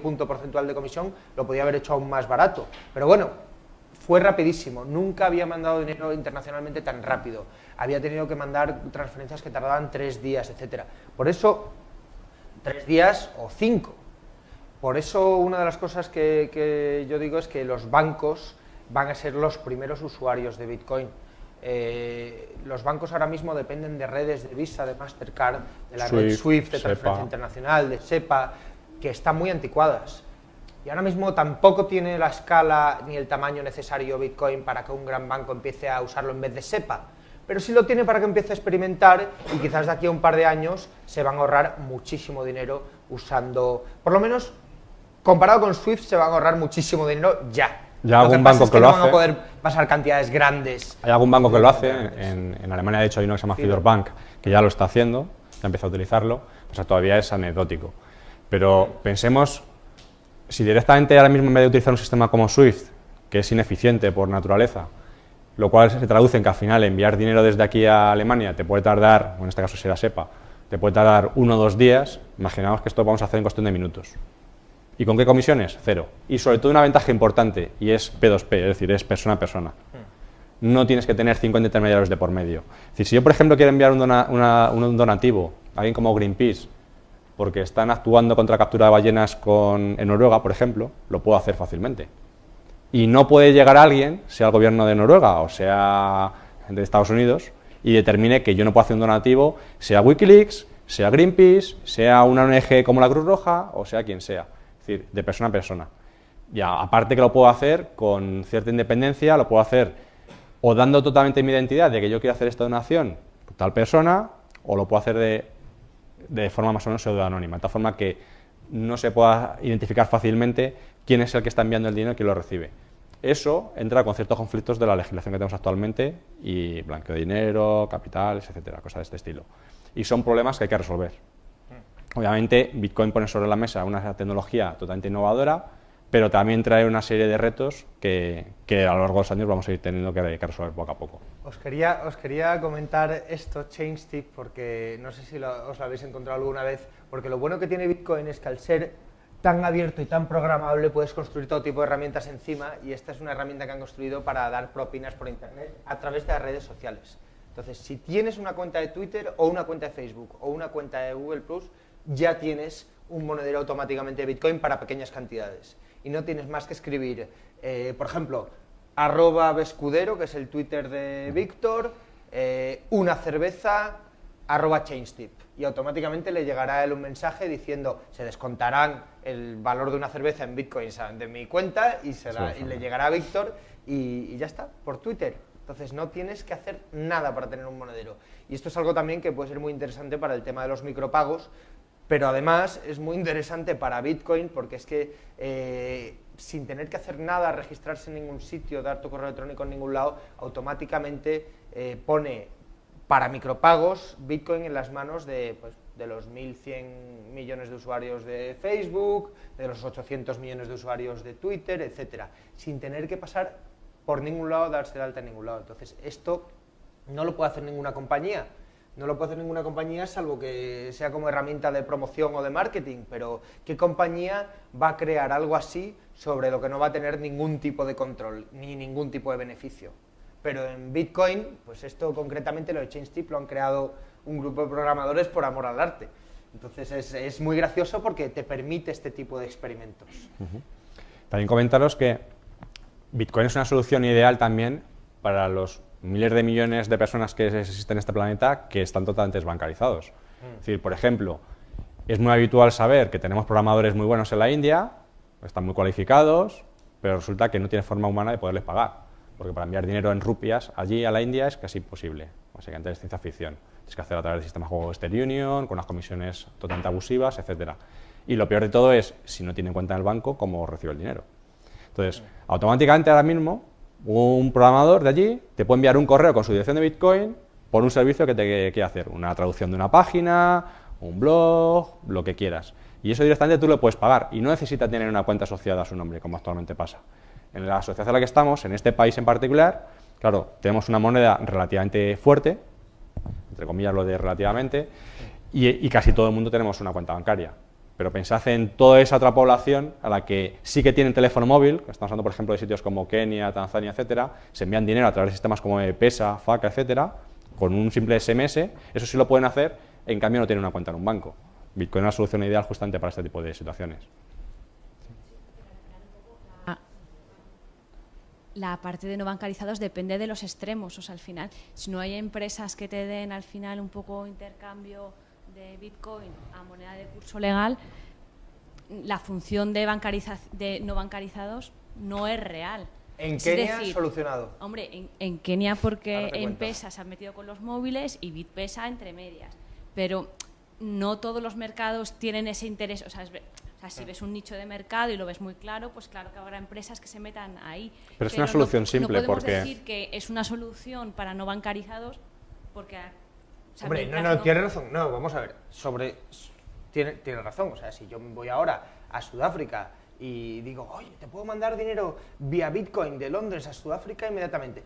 punto porcentual de comisión, lo podía haber hecho aún más barato. Pero bueno, fue rapidísimo. Nunca había mandado dinero internacionalmente tan rápido. Había tenido que mandar transferencias que tardaban 3 días, etcétera. Por eso, 3 días o 5. Por eso una de las cosas que yo digo es que los bancos van a ser los primeros usuarios de Bitcoin. Los bancos ahora mismo dependen de redes de Visa, de Mastercard, de la red SWIFT, de transferencia internacional, de SEPA, que están muy anticuadas. Y ahora mismo tampoco tiene la escala ni el tamaño necesario Bitcoin para que un gran banco empiece a usarlo en vez de SEPA. Pero sí lo tiene para que empiece a experimentar, y quizás de aquí a un par de años se van a ahorrar muchísimo dinero usando, por lo menos comparado con SWIFT, se van a ahorrar muchísimo dinero ya. Ya algún banco que lo hace. No van a poder pasar cantidades grandes. Hay algún banco que lo hace. En Alemania, de hecho, hay uno que se llama Fidor Bank, que ya lo está haciendo, ya empieza a utilizarlo. O sea, todavía es anecdótico. Pero pensemos, si directamente ahora mismo, en vez de utilizar un sistema como SWIFT, que es ineficiente por naturaleza, lo cual se traduce en que al final enviar dinero desde aquí a Alemania te puede tardar, o en este caso será SEPA, te puede tardar 1 o 2 días, imaginamos que esto lo vamos a hacer en cuestión de minutos. ¿Y con qué comisiones? 0. Y sobre todo una ventaja importante, y es P2P, es decir, es persona a persona. No tienes que tener 50 intermediarios de por medio. Es decir, si yo, por ejemplo, quiero enviar un donativo a alguien como Greenpeace, porque están actuando contra la captura de ballenas en Noruega, por ejemplo, lo puedo hacer fácilmente. Y no puede llegar alguien, sea el gobierno de Noruega o sea de Estados Unidos, y determine que yo no puedo hacer un donativo, sea Wikileaks, sea Greenpeace, sea una ONG como la Cruz Roja, o sea quien sea. Es decir, de persona a persona. Y aparte que lo puedo hacer con cierta independencia, lo puedo hacer o dando totalmente mi identidad de que yo quiero hacer esta donación con tal persona, o lo puedo hacer de forma más o menos pseudoanónima, de tal forma que no se pueda identificar fácilmente quién es el que está enviando el dinero y quién lo recibe. Eso entra con ciertos conflictos de la legislación que tenemos actualmente, y blanqueo de dinero, capitales, etcétera, cosas de este estilo. Y son problemas que hay que resolver. Obviamente, Bitcoin pone sobre la mesa una tecnología totalmente innovadora, pero también trae una serie de retos que a lo largo de los años vamos a ir teniendo que resolver poco a poco. Os quería comentar esto, ChainStip, porque no sé si os lo habéis encontrado alguna vez, porque lo bueno que tiene Bitcoin es que al ser tan abierto y tan programable puedes construir todo tipo de herramientas encima, y esta es una herramienta que han construido para dar propinas por internet a través de las redes sociales. Entonces, si tienes una cuenta de Twitter o una cuenta de Facebook o una cuenta de Google+, ya tienes un monedero automáticamente de Bitcoin para pequeñas cantidades. Y no tienes más que escribir, por ejemplo, @bescudero, que es el Twitter de Víctor, una cerveza, @ChainStip. Y automáticamente le llegará un mensaje diciendo, se descontarán el valor de una cerveza en Bitcoins de mi cuenta, y le llegará a Víctor, y ya está, por Twitter. Entonces no tienes que hacer nada para tener un monedero. Y esto es algo también que puede ser muy interesante para el tema de los micropagos, pero además es muy interesante para Bitcoin, porque es que sin tener que hacer nada, registrarse en ningún sitio, dar tu correo electrónico en ningún lado, automáticamente pone para micropagos Bitcoin en las manos de de los 1.100 millones de usuarios de Facebook, de los 800 millones de usuarios de Twitter, etcétera, sin tener que pasar por ningún lado, darse de alta en ningún lado. Entonces, esto no lo puede hacer ninguna compañía. No lo puede hacer ninguna compañía salvo que sea como herramienta de promoción o de marketing, pero ¿qué compañía va a crear algo así sobre lo que no va a tener ningún tipo de control ni ningún tipo de beneficio? Pero en Bitcoin, pues esto concretamente lo de ChangeTip lo han creado un grupo de programadores por amor al arte. Entonces es muy gracioso porque te permite este tipo de experimentos. También comentaros que Bitcoin es una solución ideal también para los miles de millones de personas que existen en este planeta que están totalmente desbancarizados. Es decir, por ejemplo, es muy habitual saber que tenemos programadores muy buenos en la India, están muy cualificados, pero resulta que no tiene forma humana de poderles pagar, porque para enviar dinero en rupias allí a la India es casi imposible, básicamente es ciencia ficción. Tienes que hacer a través del sistema de juego Western Union, con unas comisiones totalmente abusivas, etcétera. Y lo peor de todo es, si no tiene en cuenta en el banco, cómo recibe el dinero. Entonces, automáticamente ahora mismo, un programador de allí te puede enviar un correo con su dirección de Bitcoin por un servicio que te quiere hacer, una traducción de una página, un blog, lo que quieras. Y eso directamente tú lo puedes pagar y no necesita tener una cuenta asociada a su nombre, como actualmente pasa. En la asociación en la que estamos, en este país en particular, claro, tenemos una moneda relativamente fuerte, entre comillas lo de relativamente, y casi todo el mundo tenemos una cuenta bancaria. Pero pensad en toda esa otra población a la que sí que tienen teléfono móvil, estamos hablando por ejemplo de sitios como Kenia, Tanzania, etcétera, se envían dinero a través de sistemas como Pesa, Faca, etcétera, con un simple SMS, eso sí lo pueden hacer, en cambio no tienen una cuenta en un banco. Bitcoin es una solución ideal justamente para este tipo de situaciones. La parte de no bancarizados depende de los extremos, o sea, al final, si no hay empresas que te den al final un poco intercambio de Bitcoin a moneda de curso legal, la función de no bancarizados no es real. En Es Kenia decir, solucionado. Hombre, en Kenia porque Ahora te cuento. M-Pesa se han metido con los móviles y BitPesa entre medias, pero no todos los mercados tienen ese interés, o sea, si ves un nicho de mercado y lo ves muy claro, pues claro que habrá empresas que se metan ahí. Pero es una solución simple, no podemos porque decir que es una solución para no bancarizados porque... o sea, Hombre, mientras tienes razón. No, vamos a ver. Tiene razón. O sea, si yo voy ahora a Sudáfrica y digo, oye, te puedo mandar dinero vía Bitcoin de Londres a Sudáfrica inmediatamente.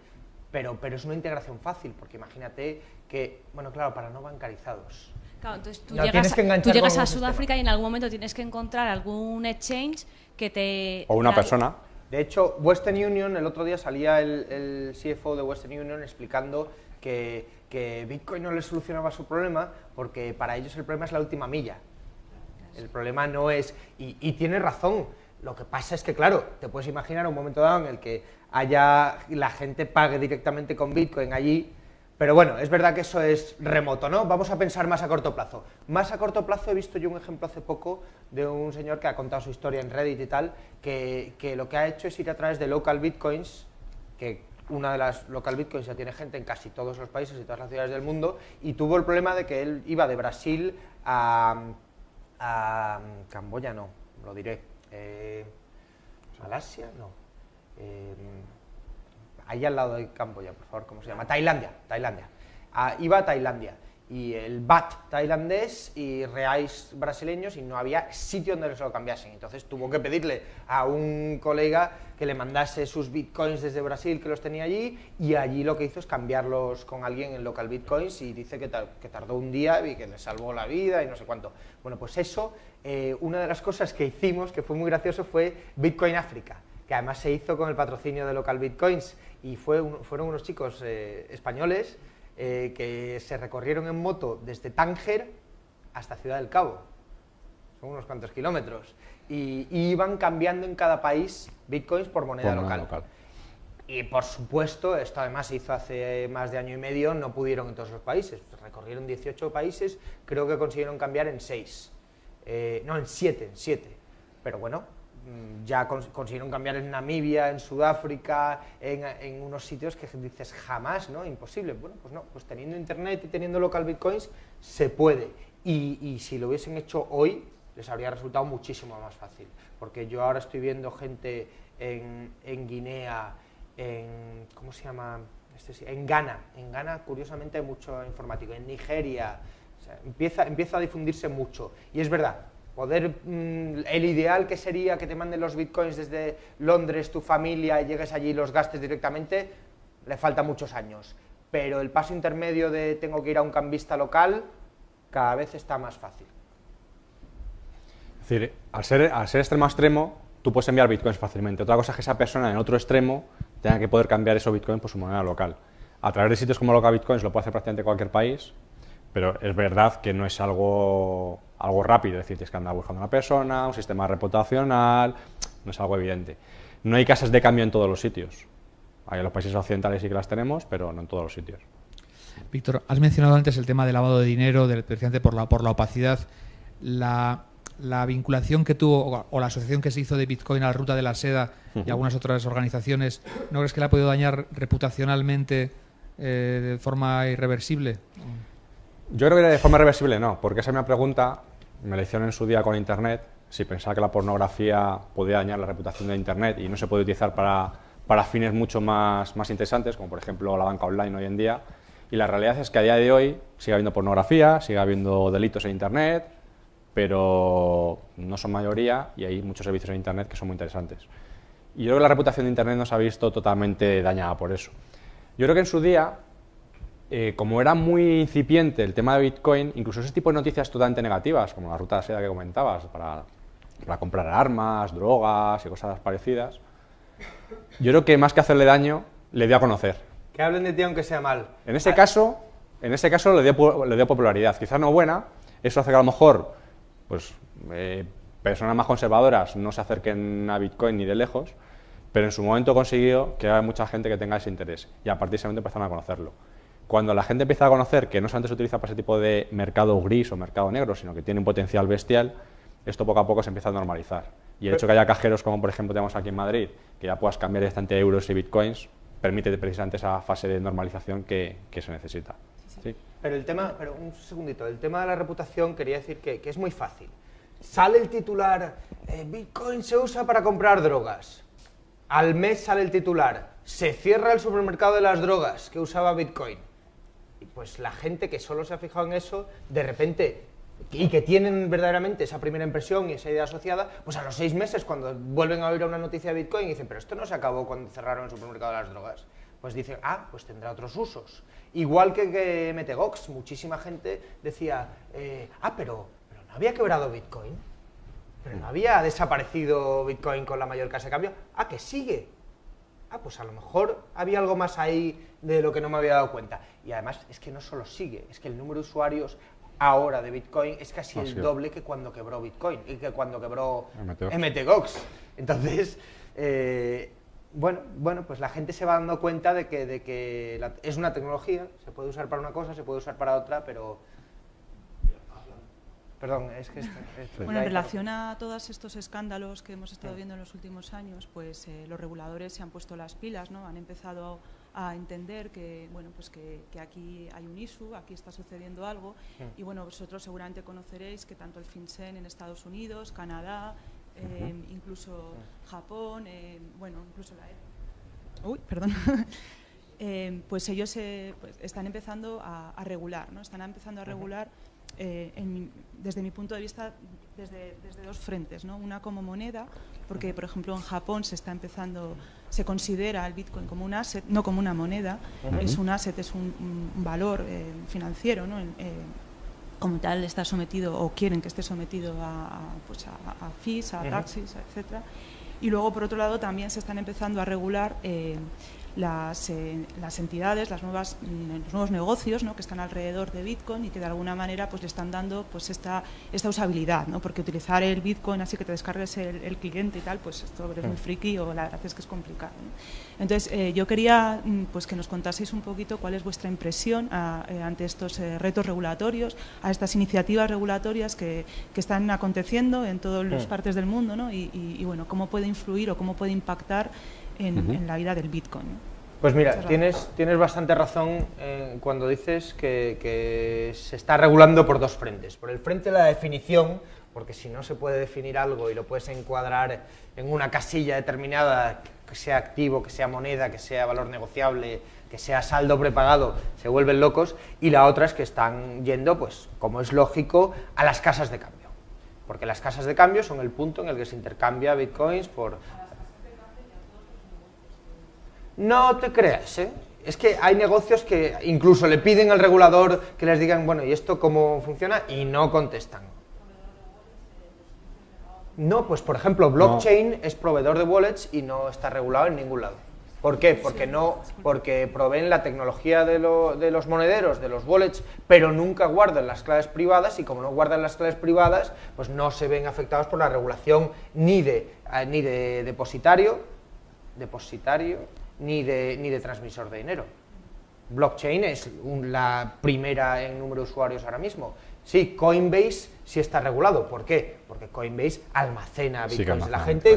Pero es una integración fácil, porque imagínate que, bueno, claro, para no bancarizados. Claro, entonces tú No, tienes que enganchar llegas con a un Sudáfrica sistema. y en algún momento tienes que encontrar algún exchange que te... o una persona. De hecho, Western Union, el otro día salía el CFO de Western Union explicando que Bitcoin no les solucionaba su problema porque para ellos el problema es la última milla. El problema no es... Y tiene razón. Lo que pasa es que, claro, te puedes imaginar un momento dado en el que la gente pague directamente con Bitcoin allí, pero bueno, es verdad que eso es remoto, ¿no? Vamos a pensar más a corto plazo. Más a corto plazo he visto yo un ejemplo hace poco de un señor que ha contado su historia en Reddit y tal, que lo que ha hecho es ir a través de local bitcoins, que una de las local bitcoins ya tiene gente en casi todos los países y todas las ciudades del mundo, y tuvo el problema de que él iba de Brasil a Camboya, no, lo diré, Malasia, no, ahí al lado de Camboya, por favor, ¿cómo se llama? Tailandia. Iba a Tailandia, y el baht tailandés y reais brasileños, y no había sitio donde se lo cambiasen. Entonces tuvo que pedirle a un colega que le mandase sus bitcoins desde Brasil, que los tenía allí, y allí lo que hizo es cambiarlos con alguien en local bitcoins, y dice que tardó un día y que le salvó la vida y no sé cuánto. Bueno, pues eso, una de las cosas que hicimos, que fue muy gracioso, fue Bitcoin África, que además se hizo con el patrocinio de local bitcoins, y fueron unos chicos españoles que se recorrieron en moto desde Tánger hasta Ciudad del Cabo. Son unos cuantos kilómetros. Y iban cambiando en cada país bitcoins por moneda local. Y por supuesto, esto además se hizo hace más de año y medio, no pudieron en todos los países. Recorrieron 18 países, creo que consiguieron cambiar en 6. No, en 7. Pero bueno, ya consiguieron cambiar en Namibia, en Sudáfrica, en unos sitios que dices jamás, ¿no? Imposible. Bueno, pues no, pues teniendo internet y teniendo local bitcoins se puede. Y si lo hubiesen hecho hoy, les habría resultado muchísimo más fácil. Porque yo ahora estoy viendo gente en Guinea, ¿cómo se llama? En Ghana, curiosamente hay mucho informático, en Nigeria, O sea, empieza a difundirse mucho. Y es verdad, el ideal que sería que te manden los bitcoins desde Londres, tu familia, y llegues allí y los gastes directamente, le falta muchos años. Pero el paso intermedio de tengo que ir a un cambista local, cada vez está más fácil. Es decir, al ser extremo a extremo, tú puedes enviar bitcoins fácilmente. Otra cosa es que esa persona en otro extremo tenga que poder cambiar esos bitcoins por su moneda local. A través de sitios como Local Bitcoins lo puede hacer prácticamente cualquier país, pero es verdad que no es algo rápido. Es decir, tienes que andar buscando una persona, un sistema reputacional, no es algo evidente. No hay casas de cambio en todos los sitios. En los países occidentales sí que las tenemos, pero no en todos los sitios. Víctor, has mencionado antes el tema del lavado de dinero, precisamente por la opacidad. La vinculación que tuvo o la asociación que se hizo de Bitcoin a la Ruta de la Seda y algunas otras organizaciones, ¿no crees que le ha podido dañar reputacionalmente de forma irreversible? Yo creo que de forma irreversible no, porque esa misma pregunta me la hicieron en su día con Internet, si pensaba que la pornografía podía dañar la reputación de Internet y no se puede utilizar para fines mucho más interesantes, como por ejemplo la banca online hoy en día. Y la realidad es que a día de hoy sigue habiendo pornografía, sigue habiendo delitos en Internet, pero no son mayoría y hay muchos servicios en Internet que son muy interesantes. Y yo creo que la reputación de Internet no se ha visto totalmente dañada por eso. Yo creo que en su día, como era muy incipiente el tema de Bitcoin, incluso ese tipo de noticias totalmente negativas, como la ruta de la seda que comentabas, para comprar armas, drogas y cosas parecidas, yo creo que más que hacerle daño, le dio a conocer. Que hablen de ti aunque sea mal. En ese caso le dio popularidad, quizás no buena. Eso hace que a lo mejor pues, personas más conservadoras no se acerquen a Bitcoin ni de lejos, pero en su momento consiguió que haya mucha gente que tenga ese interés y a partir de ese momento empezaron a conocerlo. Cuando la gente empieza a conocer que no solamente se utiliza para ese tipo de mercado gris o mercado negro, sino que tiene un potencial bestial, esto poco a poco se empieza a normalizar. Y el hecho de que haya cajeros como por ejemplo tenemos aquí en Madrid, que ya puedas cambiar directamente euros y bitcoins, permite precisamente esa fase de normalización que se necesita. ¿Sí? Pero un segundito, el tema de la reputación quería decir que es muy fácil. Sale el titular, Bitcoin se usa para comprar drogas. Al mes sale el titular, se cierra el supermercado de las drogas que usaba Bitcoin. Y pues la gente que solo se ha fijado en eso, de repente, y que tienen verdaderamente esa primera impresión y esa idea asociada, pues a los 6 meses, cuando vuelven a oír una noticia de Bitcoin, dicen, pero esto no se acabó cuando cerraron el supermercado de las drogas. Pues dicen, pues tendrá otros usos. Igual que MTGOX, muchísima gente decía, pero no había quebrado Bitcoin, pero no había desaparecido Bitcoin con la mayor casa de cambio, que sigue. Pues a lo mejor había algo más ahí de lo que no me había dado cuenta. Y además es que no solo sigue, es que el número de usuarios ahora de Bitcoin es casi el doble que cuando quebró Bitcoin y que cuando quebró MTGOX. Entonces, bueno, pues la gente se va dando cuenta de que es una tecnología, se puede usar para una cosa, se puede usar para otra, pero... Perdón, es que... Bueno, en relación a todos estos escándalos que hemos estado viendo en los últimos años, pues los reguladores se han puesto las pilas, ¿no? Han empezado a entender que, bueno, pues que aquí hay un issue, aquí está sucediendo algo, y bueno, vosotros seguramente conoceréis que tanto el FinCEN en Estados Unidos, Canadá, incluso Japón, bueno, incluso pues ellos pues están empezando a regular, ¿no? Están empezando a regular desde mi punto de vista desde 2 frentes, ¿no? Una como moneda, porque por ejemplo en Japón se considera el Bitcoin como un asset, no como una moneda. Es un asset, es un valor financiero, ¿no? Como tal está sometido, o quieren que esté sometido a fees, a taxes, etcétera. Y luego por otro lado también se están empezando a regular las entidades, los nuevos negocios, ¿no? Que están alrededor de Bitcoin y que de alguna manera pues le están dando pues esta usabilidad, ¿no? Porque utilizar el Bitcoin así que te descargues el cliente y tal, pues esto eres muy friki o la verdad es que es complicado, ¿no? Entonces yo quería pues que nos contaseis un poquito cuál es vuestra impresión ante estos retos regulatorios, a estas iniciativas regulatorias que están aconteciendo en todas las partes del mundo, ¿no? Y bueno, cómo puede influir o cómo puede impactar en la vida del Bitcoin, ¿no? Pues mira, tienes bastante razón cuando dices que se está regulando por 2 frentes. Por el frente de la definición, porque si no se puede definir algo y lo puedes encuadrar en una casilla determinada, que sea activo, que sea moneda, que sea valor negociable, que sea saldo prepagado, se vuelven locos, y la otra es que están yendo, pues, como es lógico, a las casas de cambio, porque las casas de cambio son el punto en el que se intercambia bitcoins por... No te creas, ¿eh? Es que hay negocios que incluso le piden al regulador que les digan, bueno, ¿y esto cómo funciona? Y no contestan. No, pues por ejemplo, blockchain es proveedor de wallets y no está regulado en ningún lado. ¿Por qué? Porque proveen la tecnología de los monederos, de los wallets, pero nunca guardan las claves privadas, y como no guardan las claves privadas, pues no se ven afectados por la regulación ni de depositario, ni de transmisor de dinero. Blockchain es la primera en número de usuarios ahora mismo. Sí, Coinbase sí está regulado. ¿Por qué? Porque Coinbase almacena bitcoins de la gente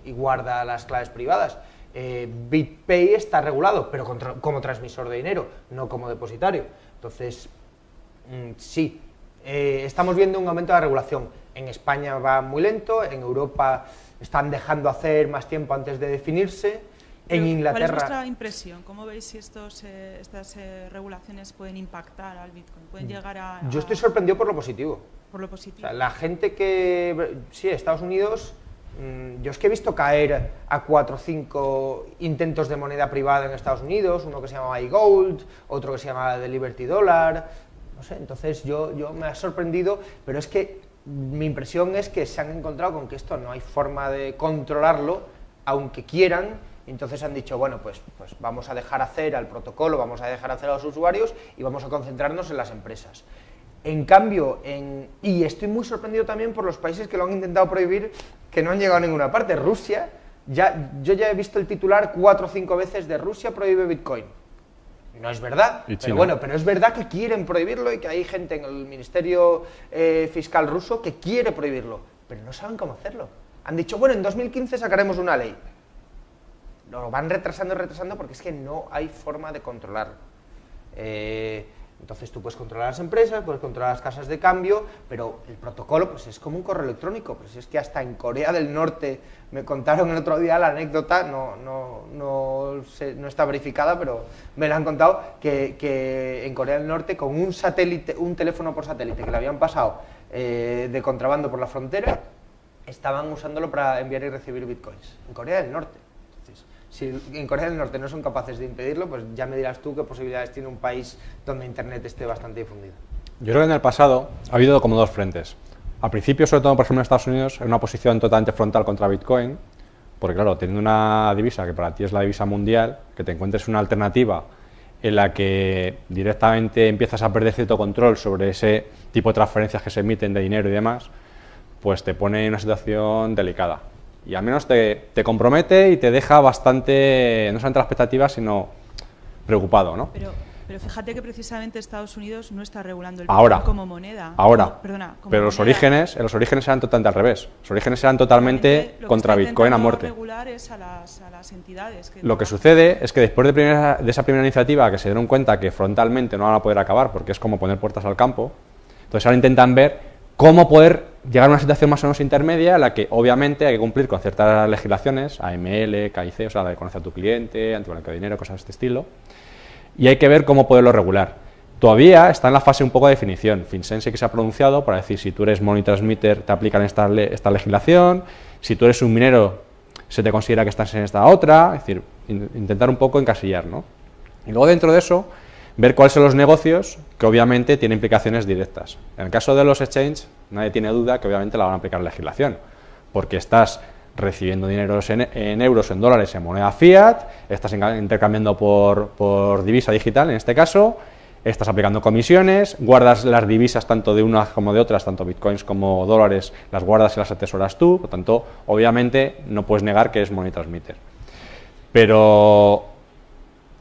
y guarda las claves privadas. BitPay está regulado, pero como transmisor de dinero, no como depositario. Entonces, sí, estamos viendo un aumento de la regulación. En España va muy lento, en Europa están dejando hacer más tiempo antes de definirse. En Inglaterra... ¿Cuál es vuestra impresión? ¿Cómo veis si estas regulaciones pueden impactar al Bitcoin? ¿Pueden llegar a...? Yo estoy sorprendido por lo positivo. Por lo positivo. O sea, la gente que... Sí, Estados Unidos... Yo es que he visto caer a 4 o 5 intentos de moneda privada en Estados Unidos, uno que se llamaba iGold, otro que se llamaba The Liberty Dollar, no sé, entonces yo me ha sorprendido, pero es que mi impresión es que se han encontrado con que esto no hay forma de controlarlo, aunque quieran, y entonces han dicho, bueno, pues vamos a dejar hacer al protocolo, vamos a dejar hacer a los usuarios y vamos a concentrarnos en las empresas. En cambio, y estoy muy sorprendido también por los países que lo han intentado prohibir, que no han llegado a ninguna parte. Rusia, yo ya he visto el titular 4 o 5 veces de Rusia prohíbe Bitcoin. No es verdad, pero bueno, pero es verdad que quieren prohibirlo y que hay gente en el Ministerio Fiscal ruso que quiere prohibirlo, pero no saben cómo hacerlo. Han dicho, bueno, en 2015 sacaremos una ley. Lo van retrasando porque es que no hay forma de controlarlo. Entonces tú puedes controlar las empresas, puedes controlar las casas de cambio, pero el protocolo pues es como un correo electrónico. Pues es que hasta en Corea del Norte, me contaron el otro día la anécdota, no está verificada, pero me la han contado, que en Corea del Norte con un teléfono por satélite que le habían pasado de contrabando por la frontera, estaban usándolo para enviar y recibir bitcoins. En Corea del Norte. Si en Corea del Norte no son capaces de impedirlo, pues ya me dirás tú qué posibilidades tiene un país donde Internet esté bastante difundido. Yo creo que en el pasado ha habido como dos frentes. Al principio, sobre todo, por ejemplo, en Estados Unidos, en una posición totalmente frontal contra Bitcoin, porque claro, teniendo una divisa que para ti es la divisa mundial, que te encuentres una alternativa en la que directamente empiezas a perder cierto control sobre ese tipo de transferencias que se emiten de dinero y demás, pues te pone en una situación delicada. Y al menos te compromete y te deja bastante, no solamente las expectativas, sino preocupado, ¿no? Pero fíjate que precisamente Estados Unidos no está regulando el Bitcoin como moneda. Pero los orígenes eran totalmente al revés. Los orígenes eran totalmente contra Bitcoin a muerte. Regular es a las entidades. Lo que sucede es que después de esa primera iniciativa, que se dieron cuenta que frontalmente no van a poder acabar, porque es como poner puertas al campo, entonces ahora intentan ver cómo poder llegar a una situación más o menos intermedia en la que obviamente hay que cumplir con ciertas legislaciones, AML, KIC, o sea, la de conocer a tu cliente, antiblanqueo de dinero, cosas de este estilo, y hay que ver cómo poderlo regular. Todavía está en la fase un poco de definición. FinCEN sí que se ha pronunciado para decir si tú eres money transmitter te aplican esta legislación, si tú eres un minero se te considera que estás en esta otra, es decir, intentar un poco encasillar, ¿no? Y luego dentro de eso, ver cuáles son los negocios que obviamente tienen implicaciones directas. En el caso de los exchanges, nadie tiene duda que obviamente la van a aplicar la legislación, porque estás recibiendo dinero en euros, en dólares, en moneda fiat, estás intercambiando por divisa digital, en este caso, estás aplicando comisiones, guardas las divisas tanto de unas como de otras, tanto bitcoins como dólares, las guardas y las atesoras tú, por tanto, obviamente no puedes negar que es money transmitter. Pero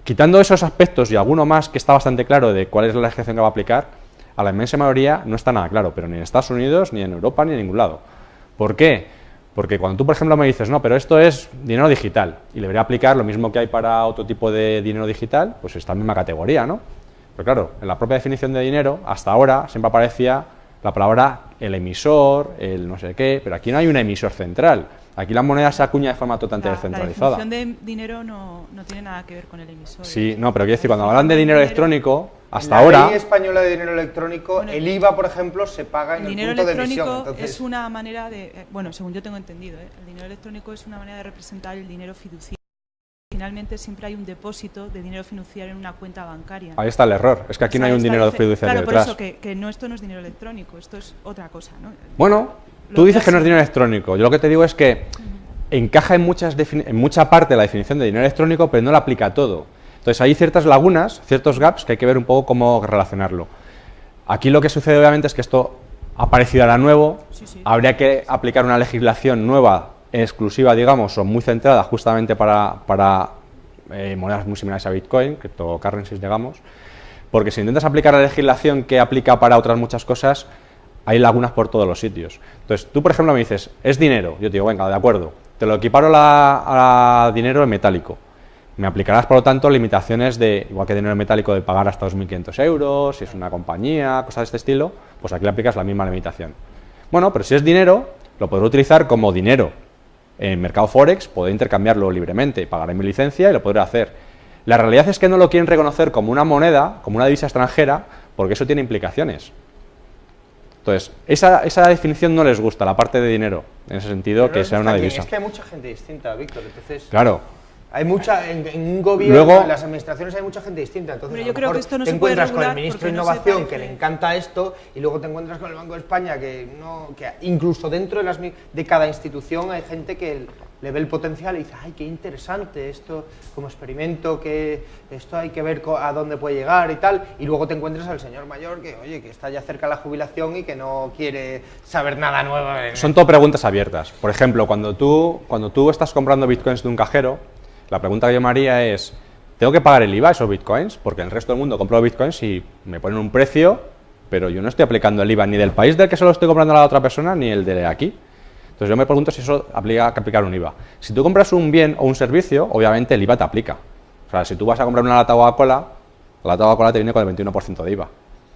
quitando esos aspectos y alguno más que está bastante claro de cuál es la legislación que va a aplicar, a la inmensa mayoría no está nada claro, pero ni en Estados Unidos, ni en Europa, ni en ningún lado. ¿Por qué? Porque cuando tú, por ejemplo, me dices, no, pero esto es dinero digital, y le debería aplicar lo mismo que hay para otro tipo de dinero digital, pues está en la misma categoría, ¿no? Pero claro, en la propia definición de dinero, hasta ahora siempre aparecía la palabra el emisor, el no sé qué, pero aquí no hay un emisor central. Aquí la moneda se acuña de forma totalmente La descentralizada. definición de dinero no tiene nada que ver con el emisor. Sí, no, pero quiero decir, cuando hablan de dinero electrónico, hasta en la ahora... ley española de dinero electrónico, Bueno, el IVA, por ejemplo, se paga en El el dinero punto de emisión. electrónico Entonces, es una manera de, bueno, según yo tengo entendido, el dinero electrónico es una manera de representar el dinero fiduciario. Finalmente siempre hay un depósito de dinero fiduciario en una cuenta bancaria. Ahí está el error, es que aquí O sea, no hay un esta dinero dice- fiduciario Claro, por detrás. eso que no, esto no es dinero electrónico, esto es otra cosa, ¿no? Bueno, Lo tú dices que no es clásico. dinero electrónico. Yo lo que te digo es que encaja en mucha parte de la definición de dinero electrónico, pero no la aplica a todo. Entonces hay ciertas lagunas, ciertos gaps que hay que ver un poco cómo relacionarlo. Aquí lo que sucede obviamente es que esto ha aparecido ahora nuevo, Sí. habría que aplicar una legislación nueva, exclusiva, digamos, o muy centrada justamente para monedas muy similares a Bitcoin, cryptocurrencies, digamos, porque si intentas aplicar la legislación que aplica para otras muchas cosas, hay lagunas por todos los sitios. Entonces, tú, por ejemplo, me dices, es dinero. Yo te digo, venga, de acuerdo, te lo equiparo a dinero en metálico. Me aplicarás, por lo tanto, limitaciones de, igual que dinero en metálico, de pagar hasta 2.500 euros, si es una compañía, cosas de este estilo, pues aquí le aplicas la misma limitación. Bueno, pero si es dinero, lo podré utilizar como dinero. En mercado Forex podré intercambiarlo libremente, pagaré mi licencia y lo podré hacer. La realidad es que no lo quieren reconocer como una moneda, como una divisa extranjera, porque eso tiene implicaciones. Entonces, esa definición no les gusta, la parte de dinero, en ese sentido, pero que no sea está una aquí. divisa. Es que hay mucha gente distinta, Víctor. Entonces, Claro. hay mucha, en un gobierno, Luego- en las administraciones hay mucha gente distinta. Entonces, Hombre, a yo lo creo mejor que esto no te se puede encuentras con el regular ministro de porque no se Innovación, que parece- le encanta esto, y luego te encuentras con el Banco de España, que incluso dentro de cada institución hay gente que le ve el potencial y dice, ay, qué interesante esto como experimento, que esto hay que ver a dónde puede llegar y tal, y luego te encuentras al señor mayor que, oye, que está ya cerca de la jubilación y que no quiere saber nada nuevo. Son todo preguntas abiertas. Por ejemplo, cuando tú estás comprando bitcoins de un cajero, la pregunta que yo me haría es, ¿tengo que pagar el IVA a esos bitcoins? Porque en el resto del mundo compro bitcoins y me ponen un precio, pero yo no estoy aplicando el IVA ni del país del que se lo estoy comprando a la otra persona, ni el de aquí. Entonces yo me pregunto si eso aplica que aplicar un IVA. Si tú compras un bien o un servicio, obviamente el IVA te aplica. O sea, si tú vas a comprar una lata de Coca-Cola, la lata de Coca-Cola te viene con el 21% de IVA.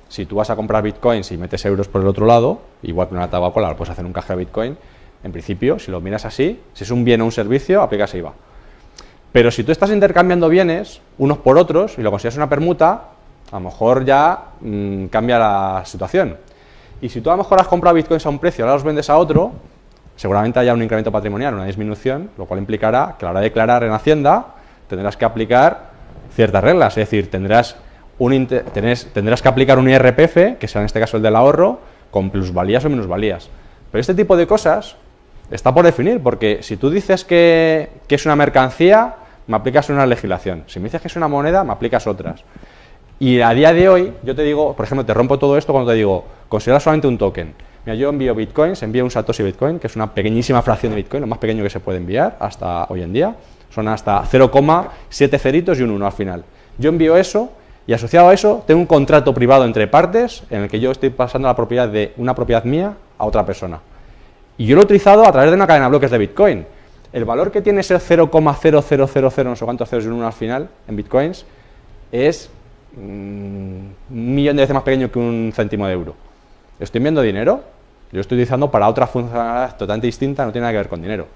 Si tú vas a comprar bitcoins y metes euros por el otro lado, igual que una lata de Coca-Cola, lo puedes hacer en un cajero de bitcoin, en principio, si lo miras así, si es un bien o un servicio, aplicas IVA. Pero si tú estás intercambiando bienes unos por otros y lo consideras una permuta, a lo mejor ya cambia la situación. Y si tú a lo mejor has comprado bitcoins a un precio y ahora los vendes a otro, seguramente haya un incremento patrimonial, una disminución, lo cual implicará que a la hora de declarar en Hacienda tendrás que aplicar ciertas reglas, es decir, tendrás que aplicar un IRPF, que será en este caso el del ahorro, con plusvalías o minusvalías. Pero este tipo de cosas está por definir, porque si tú dices que es una mercancía, me aplicas una legislación. Si me dices que es una moneda, me aplicas otras. Y a día de hoy, yo te digo, por ejemplo, te rompo todo esto cuando te digo, considera solamente un token. Mira, yo envío bitcoins, envío un Satoshi Bitcoin, que es una pequeñísima fracción de Bitcoin, lo más pequeño que se puede enviar hasta hoy en día. Son hasta 0,7 ceritos y un 1 al final. Yo envío eso y asociado a eso tengo un contrato privado entre partes en el que yo estoy pasando la propiedad de una propiedad mía a otra persona. Y yo lo he utilizado a través de una cadena de bloques de Bitcoin. El valor que tiene ese 0,0000 no sé cuántos ceros y un 1 al final en Bitcoins es un millón de veces más pequeño que un céntimo de euro. ¿Estoy enviando dinero? Yo lo estoy utilizando para otra funcionalidad totalmente distinta, no tiene nada que ver con dinero.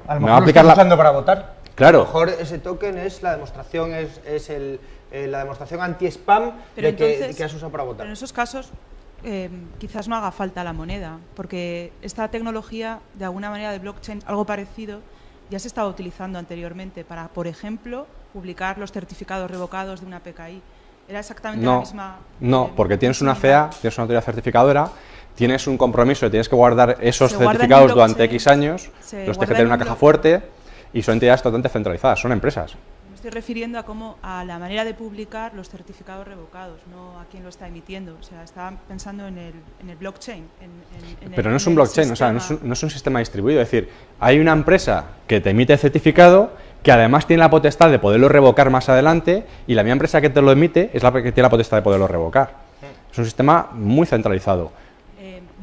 A lo Me mejor va a lo aplicar estás la... usando para votar. Claro. A lo mejor ese token es la demostración, la demostración anti-spam Pero de entonces, que has usado para votar. Pero en esos casos quizás no haga falta la moneda, porque esta tecnología, de alguna manera de blockchain, algo parecido, ya se estaba utilizando anteriormente para, por ejemplo, publicar los certificados revocados de una PKI. Era exactamente la misma... No, porque tienes una CEA, tienes una autoridad certificadora, tienes un compromiso y tienes que guardar esos Se guarda en certificados un durante blockchain, X años, se los tienes guarda que tener en en una un caja blockchain. fuerte y son entidades totalmente centralizadas, son empresas. Me estoy refiriendo a la manera de publicar los certificados revocados, no a quién lo está emitiendo. O sea, estaba pensando en el blockchain. Pero no es un blockchain, o sea, no es un sistema distribuido. Es decir, hay una empresa que te emite el certificado, que además tiene la potestad de poderlo revocar más adelante, y la misma empresa que te lo emite es la que tiene la potestad de poderlo revocar. Es un sistema muy centralizado.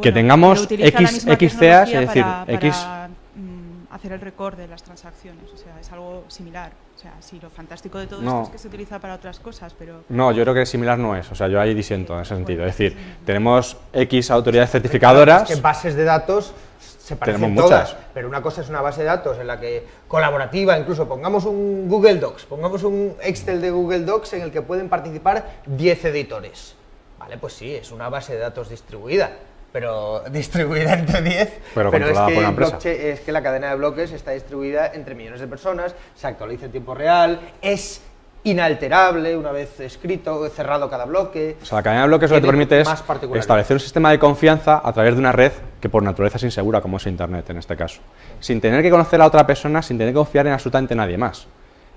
Que tengamos pero utiliza la misma X CEAs, es decir, tecnología para hacer el record de las transacciones. O sea, es algo similar. O sea, sí, lo fantástico de todo No. esto es que se utiliza para otras cosas, pero... No, yo creo que similar no es. O sea, yo ahí disiento en ese sentido. Es decir, tenemos X autoridades certificadoras. Es que bases de datos se parecen Tenemos todas, muchas. pero una cosa es una base de datos en la que colaborativa, incluso pongamos un Google Docs, pongamos un Excel de Google Docs en el que pueden participar 10 editores. Vale, pues sí, es una base de datos distribuida, pero distribuida entre 10, Pero es controlada que por una empresa. blockchain, es que la cadena de bloques está distribuida entre millones de personas, se actualiza en tiempo real, es inalterable una vez escrito, cerrado cada bloque. O sea, la cadena de bloques lo que te Tiene permite es más particularidades. establecer un sistema de confianza a través de una red que por naturaleza es insegura, como es Internet en este caso. Sin tener que conocer a otra persona, sin tener que confiar en absolutamente nadie más.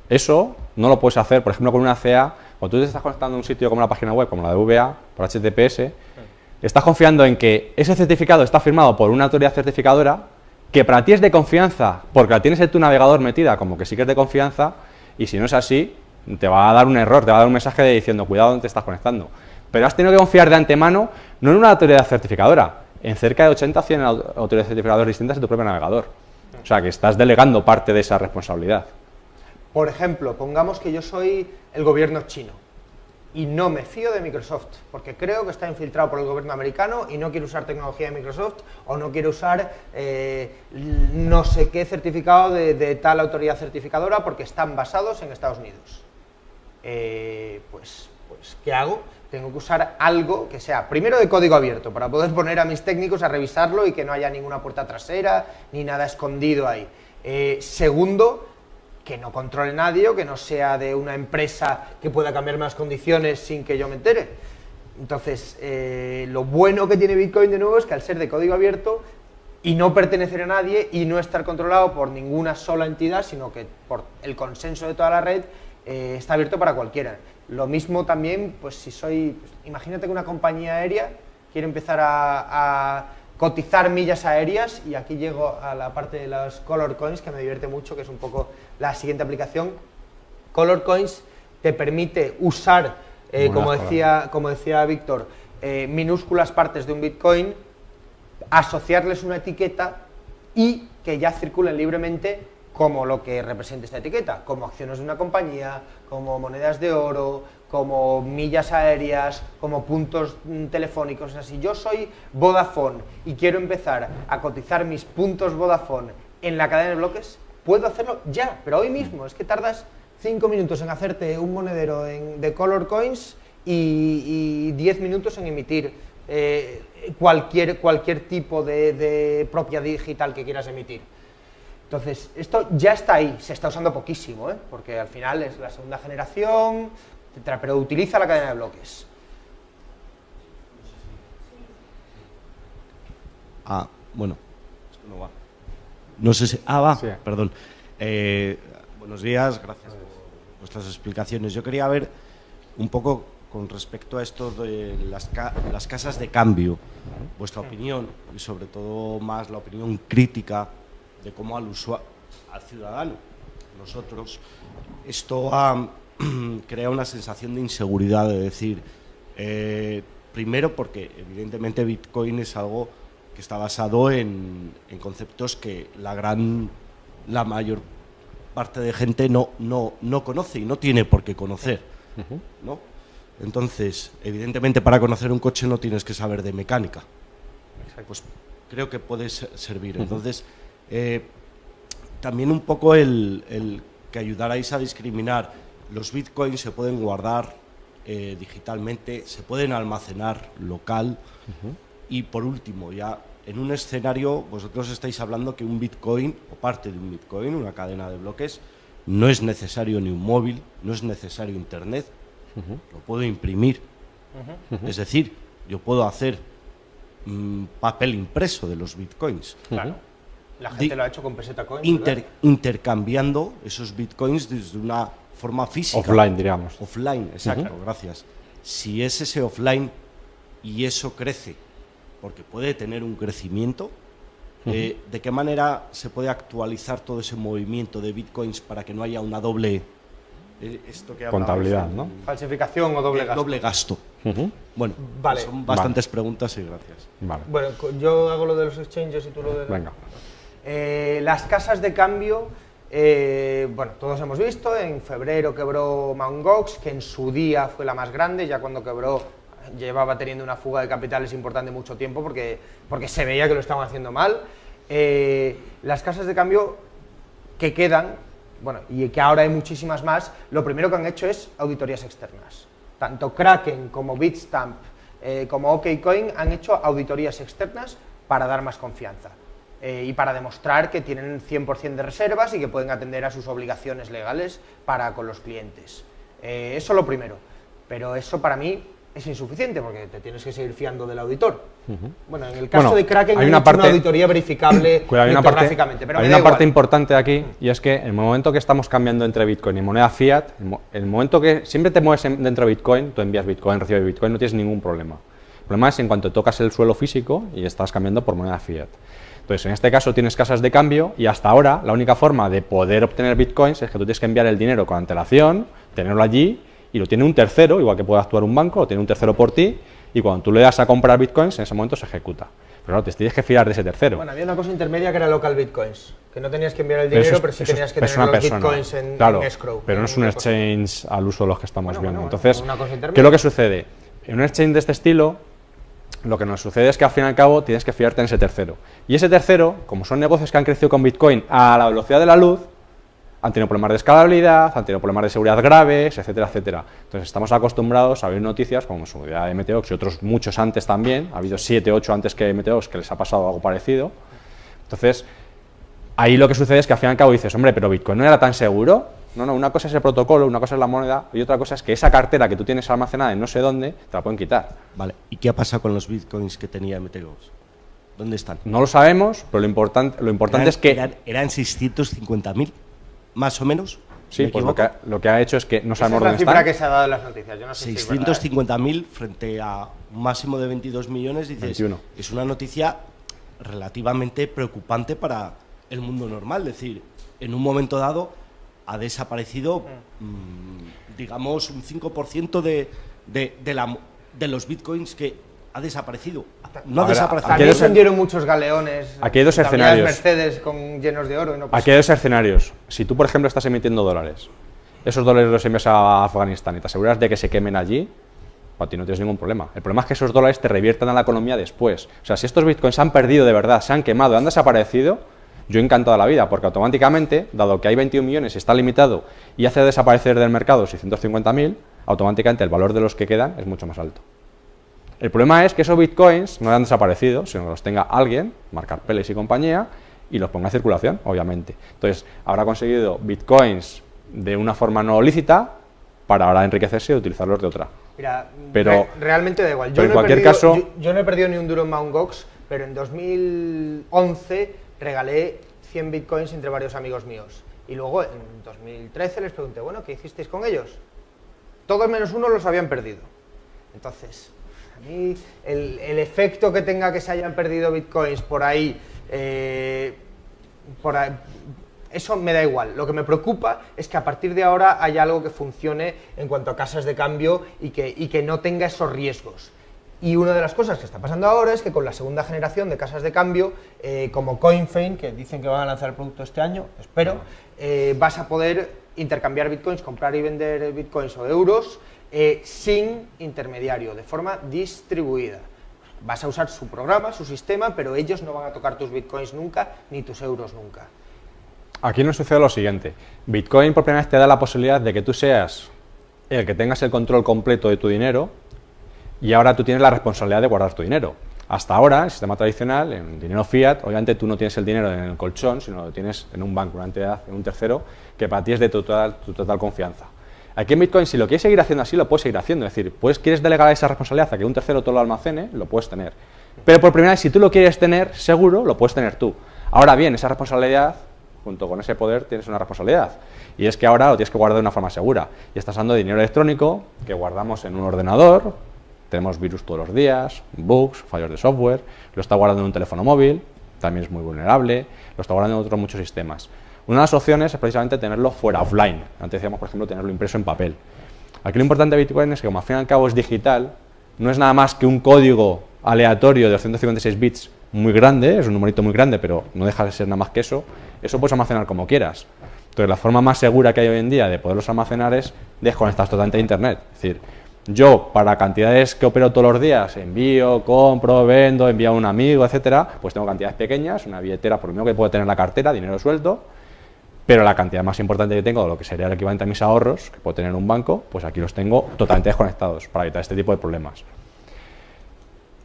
Eso no lo puedes hacer, por ejemplo, con una CA. Cuando tú te estás conectando a un sitio como una página web, como la de VA, por HTTPS, estás confiando en que ese certificado está firmado por una autoridad certificadora que para ti es de confianza, porque la tienes en tu navegador metida como que sí que es de confianza, y si no es así, te va a dar un error, te va a dar un mensaje diciendo cuidado donde te estás conectando. Pero has tenido que confiar de antemano, no en una autoridad certificadora, en cerca de 80 o 100 autoridades certificadoras distintas en tu propio navegador. O sea, que estás delegando parte de esa responsabilidad. Por ejemplo, pongamos que yo soy el gobierno chino y no me fío de Microsoft, porque creo que está infiltrado por el gobierno americano y no quiero usar tecnología de Microsoft o no quiero usar no sé qué certificado de tal autoridad certificadora porque están basados en Estados Unidos. Pues, ¿qué hago? Tengo que usar algo que sea, primero, de código abierto, para poder poner a mis técnicos a revisarlo y que no haya ninguna puerta trasera ni nada escondido ahí. Segundo, que no controle nadie o que no sea de una empresa que pueda cambiar las condiciones sin que yo me entere. Entonces, lo bueno que tiene Bitcoin de nuevo es que al ser de código abierto y no pertenecer a nadie y no estar controlado por ninguna sola entidad, sino que por el consenso de toda la red, está abierto para cualquiera. Lo mismo también, pues si soy, pues, imagínate que una compañía aérea quiere empezar a cotizar millas aéreas, y aquí llego a la parte de los Color Coins, que me divierte mucho, que es un poco la siguiente aplicación. Color Coins te permite usar, como decía Víctor, minúsculas partes de un Bitcoin, asociarles una etiqueta y que ya circulen libremente como lo que represente esta etiqueta, como acciones de una compañía, como monedas de oro, como millas aéreas, como puntos telefónicos. O sea, si yo soy Vodafone y quiero empezar a cotizar mis puntos Vodafone en la cadena de bloques, puedo hacerlo ya, pero hoy mismo. Es que tardas 5 minutos en hacerte un monedero de Color Coins y 10 minutos en emitir cualquier tipo de propiedad digital que quieras emitir. Entonces, esto ya está ahí, se está usando poquísimo, porque al final es la segunda generación, etcétera, pero utiliza la cadena de bloques. Bueno, esto no va. No sé si... va, Sí. Perdón. Buenos días, gracias por vuestras explicaciones. Yo quería ver un poco con respecto a esto de las casas de cambio, vuestra opinión, y sobre todo más la opinión crítica de cómo al ciudadano, nosotros, esto crea una sensación de inseguridad, de decir, primero porque evidentemente Bitcoin es algo que está basado en conceptos que la mayor parte de gente no conoce y no tiene por qué conocer, ¿no? Entonces, evidentemente para conocer un coche no tienes que saber de mecánica. Pues creo que puede servir. Entonces, también un poco el que ayudarais a discriminar. Los bitcoins se pueden guardar digitalmente, se pueden almacenar local. Y por último, ya en un escenario, vosotros estáis hablando que un bitcoin o parte de un bitcoin, una cadena de bloques, no es necesario ni un móvil, no es necesario internet, lo puedo imprimir. Es decir, yo puedo hacer papel impreso de los bitcoins. Claro. La gente lo ha hecho con peseta coin. Intercambiando esos bitcoins desde una forma física. Offline, diríamos. Offline, exacto, gracias. Si es ese offline y eso crece, porque puede tener un crecimiento, ¿de qué manera se puede actualizar todo ese movimiento de bitcoins para que no haya una doble esto que contabilidad, ¿no? Falsificación o doble gasto. Doble gasto. Bueno, Vale. son bastantes preguntas y gracias. Vale. Bueno, yo hago lo de los exchanges y tú lo de... Venga. Las casas de cambio, bueno, todos hemos visto, en febrero quebró Mt. Gox, que en su día fue la más grande, ya cuando quebró llevaba teniendo una fuga de capitales importante mucho tiempo porque se veía que lo estaban haciendo mal. Las casas de cambio que quedan, bueno, y que ahora hay muchísimas más, lo primero que han hecho es auditorías externas. Tanto Kraken como Bitstamp como OKCoin han hecho auditorías externas para dar más confianza y para demostrar que tienen 100% de reservas y que pueden atender a sus obligaciones legales para con los clientes. Eso lo primero, pero eso para mí es insuficiente porque te tienes que seguir fiando del auditor. Bueno, en el caso de Kraken hay una auditoría verificable criptográficamente, pero hay una parte importante aquí, y es que en el momento que estamos cambiando entre Bitcoin y moneda fiat, el momento que siempre te mueves dentro de Bitcoin, tú envías Bitcoin, recibes Bitcoin, no tienes ningún problema. El problema es en cuanto tocas el suelo físico y estás cambiando por moneda fiat. Entonces, en este caso tienes casas de cambio y hasta ahora la única forma de poder obtener Bitcoins es que tú tienes que enviar el dinero con antelación, tenerlo allí, y lo tiene un tercero, igual que puede actuar un banco, lo tiene un tercero por ti, y cuando tú le das a comprar Bitcoins, en ese momento se ejecuta. Pero claro, te tienes que fiar de ese tercero. Bueno, había una cosa intermedia que era local Bitcoins, que no tenías que enviar el dinero, pero sí tenías que tener los Bitcoins en escrow. Pero no es un exchange al uso de los que estamos viendo. Entonces, ¿qué es lo que sucede? En un exchange de este estilo, lo que nos sucede es que al fin y al cabo tienes que fiarte en ese tercero. Y ese tercero, como son negocios que han crecido con Bitcoin a la velocidad de la luz, han tenido problemas de escalabilidad, han tenido problemas de seguridad graves, etcétera, etcétera. Entonces estamos acostumbrados a oír noticias como su unidad de Meteox y otros muchos antes también, ha habido 7, 8 antes que Meteox que les ha pasado algo parecido. Entonces, ahí lo que sucede es que al fin y al cabo dices, hombre, pero Bitcoin no era tan seguro. No, una cosa es el protocolo, una cosa es la moneda y otra cosa es que esa cartera que tú tienes almacenada en no sé dónde, te la pueden quitar. Vale, ¿y qué ha pasado con los Bitcoins que tenía Meteox? ¿Dónde están? No lo sabemos, pero lo importante es que... Eran 650.000. ¿Más o menos? Sí, pues lo que ha hecho es que no sabemos dónde están. Esa es la cifra que se ha dado en las noticias. Yo no sé 650.000 frente a un máximo de 22 millones, dices, 21. Es una noticia relativamente preocupante para el mundo normal. Es decir, en un momento dado ha desaparecido, digamos, un 5% de los bitcoins que ha desaparecido. No ha desaparecido. También se vendieron muchos galeones. Aquí hay dos escenarios. Mercedes llenos de oro. Y no aquí hay dos escenarios. Si tú, por ejemplo, estás emitiendo dólares, esos dólares los envías a Afganistán y te aseguras de que se quemen allí, para ti no tienes ningún problema. El problema es que esos dólares te reviertan a la economía después. O sea, si estos bitcoins se han perdido de verdad, se han quemado, han desaparecido, yo encantado de la vida, porque automáticamente, dado que hay 21 millones y está limitado y hace desaparecer del mercado 650.000, automáticamente el valor de los que quedan es mucho más alto. El problema es que esos bitcoins no han desaparecido, sino que los tenga alguien, Mark Karpelès y compañía, y los ponga en circulación, obviamente. Entonces, habrá conseguido bitcoins de una forma no lícita para ahora enriquecerse y utilizarlos de otra. Mira, pero realmente da igual. Yo no he perdido ni un duro en Mt. Gox, pero en 2011 regalé 100 bitcoins entre varios amigos míos. Y luego, en 2013, les pregunté, bueno, ¿qué hicisteis con ellos? Todos menos uno los habían perdido. Entonces, a mí el efecto que tenga que se hayan perdido bitcoins por ahí, eso me da igual. Lo que me preocupa es que a partir de ahora haya algo que funcione en cuanto a casas de cambio y que no tenga esos riesgos. Y una de las cosas que está pasando ahora es que con la segunda generación de casas de cambio, como CoinFein, que dicen que van a lanzar el producto este año, espero, vas a poder intercambiar bitcoins, comprar y vender bitcoins o euros, sin intermediario, de forma distribuida. Vas a usar su programa, su sistema, pero ellos no van a tocar tus bitcoins nunca, ni tus euros nunca. Aquí nos sucede lo siguiente. Bitcoin por primera vez te da la posibilidad de que tú seas el que tengas el control completo de tu dinero y ahora tú tienes la responsabilidad de guardar tu dinero. Hasta ahora, en el sistema tradicional, en dinero fiat, obviamente tú no tienes el dinero en el colchón, sino lo tienes en un banco, una entidad, en un tercero, que para ti es de tu total confianza. Aquí en Bitcoin, si lo quieres seguir haciendo así, lo puedes seguir haciendo. Es decir, quieres delegar esa responsabilidad a que un tercero todo lo almacene, lo puedes tener. Pero por primera vez, si tú lo quieres tener seguro, lo puedes tener tú. Ahora bien, esa responsabilidad, junto con ese poder, tienes una responsabilidad. Y es que ahora lo tienes que guardar de una forma segura. Y estás hablando de dinero electrónico que guardamos en un ordenador, tenemos virus todos los días, bugs, fallos de software, lo está guardando en un teléfono móvil, también es muy vulnerable, lo está guardando en otros muchos sistemas. Una de las opciones es precisamente tenerlo fuera, offline. Antes decíamos, por ejemplo, tenerlo impreso en papel. Aquí lo importante de Bitcoin es que, como al fin y al cabo es digital, no es nada más que un código aleatorio de 256 bits muy grande, es un numerito muy grande, pero no deja de ser nada más que eso puedes almacenar como quieras. Entonces, la forma más segura que hay hoy en día de poderlos almacenar es desconectar totalmente de Internet. Es decir, yo, para cantidades que opero todos los días, envío, compro, vendo, envío a un amigo, etcétera, pues tengo cantidades pequeñas, una billetera, por lo menos que puedo tener en la cartera, dinero suelto, pero la cantidad más importante que tengo, de lo que sería el equivalente a mis ahorros, que puedo tener en un banco, pues aquí los tengo totalmente desconectados para evitar este tipo de problemas.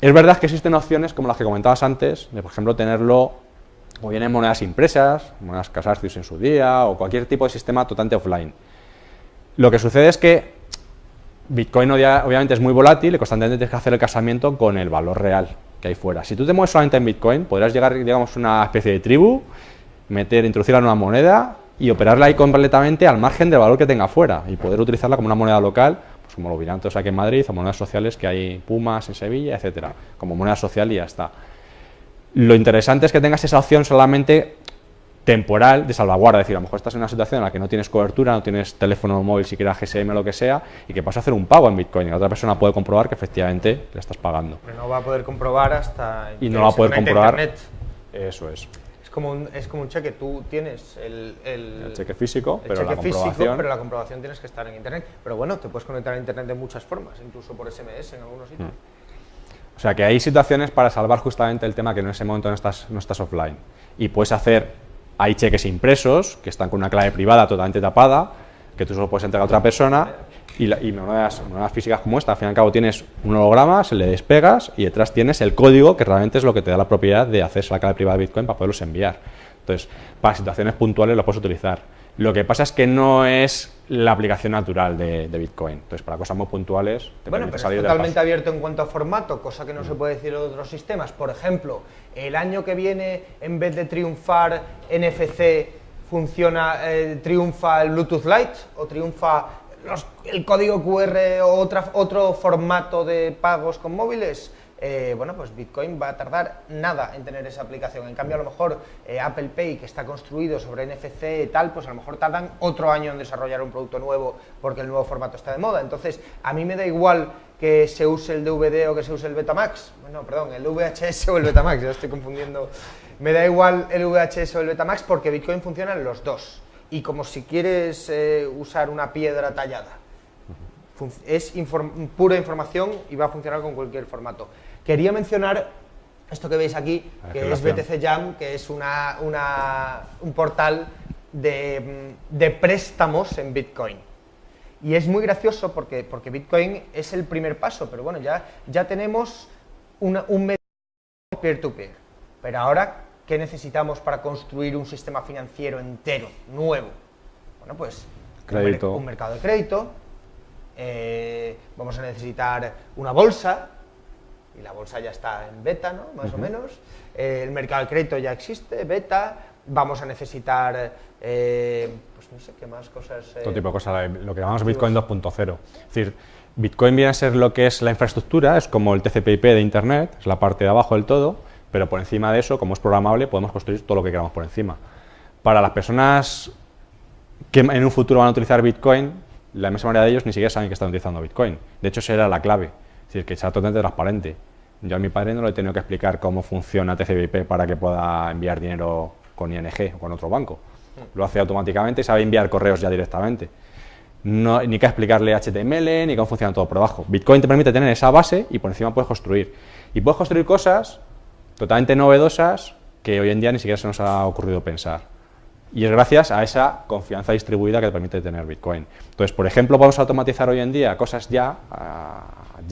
Es verdad que existen opciones como las que comentabas antes, de por ejemplo tenerlo o bien en monedas impresas, monedas Casascius en su día, o cualquier tipo de sistema totalmente offline. Lo que sucede es que Bitcoin obviamente es muy volátil y constantemente tienes que hacer el casamiento con el valor real que hay fuera. Si tú te mueves solamente en Bitcoin, podrás llegar, digamos, a una especie de tribu, introducir la nueva moneda y operarla ahí completamente al margen del valor que tenga fuera y poder utilizarla como una moneda local, pues como lo dirán todos aquí en Madrid, o monedas sociales que hay Pumas en Sevilla, etcétera, como moneda social y ya está. Lo interesante es que tengas esa opción solamente temporal de salvaguarda, es decir, a lo mejor estás en una situación en la que no tienes cobertura, no tienes teléfono móvil, siquiera GSM o lo que sea, y que vas a hacer un pago en Bitcoin y la otra persona puede comprobar que efectivamente le estás pagando. Pero no va a poder comprobar hasta... Y no va a poder comprobar... Internet. Eso es. Es como un cheque, tú tienes el cheque físico, pero cheque la comprobación... físico, pero la comprobación tienes que estar en Internet. Pero bueno, te puedes conectar a Internet de muchas formas, incluso por SMS en algunos sitios. O sea que hay situaciones para salvar justamente el tema que en ese momento no estás offline. Y puedes hay cheques impresos que están con una clave privada totalmente tapada, que tú solo puedes entregar a otra persona, y monedas físicas como esta, al fin y al cabo tienes un holograma, se le despegas y detrás tienes el código que realmente es lo que te da la propiedad de acceso a la clave privada de Bitcoin para poderlos enviar. Entonces, para situaciones puntuales lo puedes utilizar. Lo que pasa es que no es la aplicación natural de Bitcoin. Entonces, para cosas muy puntuales, te bueno, permite pero salir es del totalmente paso. abierto en cuanto a formato, cosa que no se puede decir de otros sistemas. Por ejemplo, el año que viene, en vez de triunfar NFC, triunfa el Bluetooth Lite, o triunfa el código QR o otro formato de pagos con móviles. Bueno, pues Bitcoin va a tardar nada en tener esa aplicación. En cambio, a lo mejor Apple Pay, que está construido sobre NFC y tal, pues a lo mejor tardan otro año en desarrollar un producto nuevo porque el nuevo formato está de moda. Entonces, a mí me da igual que se use el DVD o que se use el Betamax. Bueno, perdón, el VHS o el Betamax, ya estoy confundiendo. Me da igual el VHS o el Betamax porque Bitcoin funciona en los dos. Y como si quieres usar una piedra tallada. Es pura información y va a funcionar con cualquier formato. Quería mencionar esto que veis aquí, que es BTC Jam, que es un portal de préstamos en Bitcoin. Y es muy gracioso porque Bitcoin es el primer paso, pero bueno, ya tenemos un medio peer-to-peer. Pero ahora, ¿qué necesitamos para construir un sistema financiero entero, nuevo? Bueno, pues crédito. Un mercado de crédito, vamos a necesitar una bolsa, y la bolsa ya está en beta, ¿no? Más o menos. El mercado de crédito ya existe, beta. Vamos a necesitar, pues no sé qué más cosas. Todo tipo de cosas, lo que llamamos Bitcoin 2.0. Es decir, Bitcoin viene a ser lo que es la infraestructura, es como el TCP/IP de Internet, es la parte de abajo del todo, pero por encima de eso, como es programable, podemos construir todo lo que queramos por encima. Para las personas que en un futuro van a utilizar Bitcoin, la inmensa mayoría de ellos ni siquiera saben que están utilizando Bitcoin. De hecho, esa era la clave. Es decir, que sea totalmente transparente. Yo a mi padre no le he tenido que explicar cómo funciona TCP/IP para que pueda enviar dinero con ING o con otro banco. Lo hace automáticamente y sabe enviar correos ya directamente. No, ni que explicarle HTML, ni cómo funciona todo por debajo. Bitcoin te permite tener esa base y por encima puedes construir. Y puedes construir cosas totalmente novedosas que hoy en día ni siquiera se nos ha ocurrido pensar. Y es gracias a esa confianza distribuida que te permite tener Bitcoin. Entonces, por ejemplo, podemos automatizar hoy en día cosas ya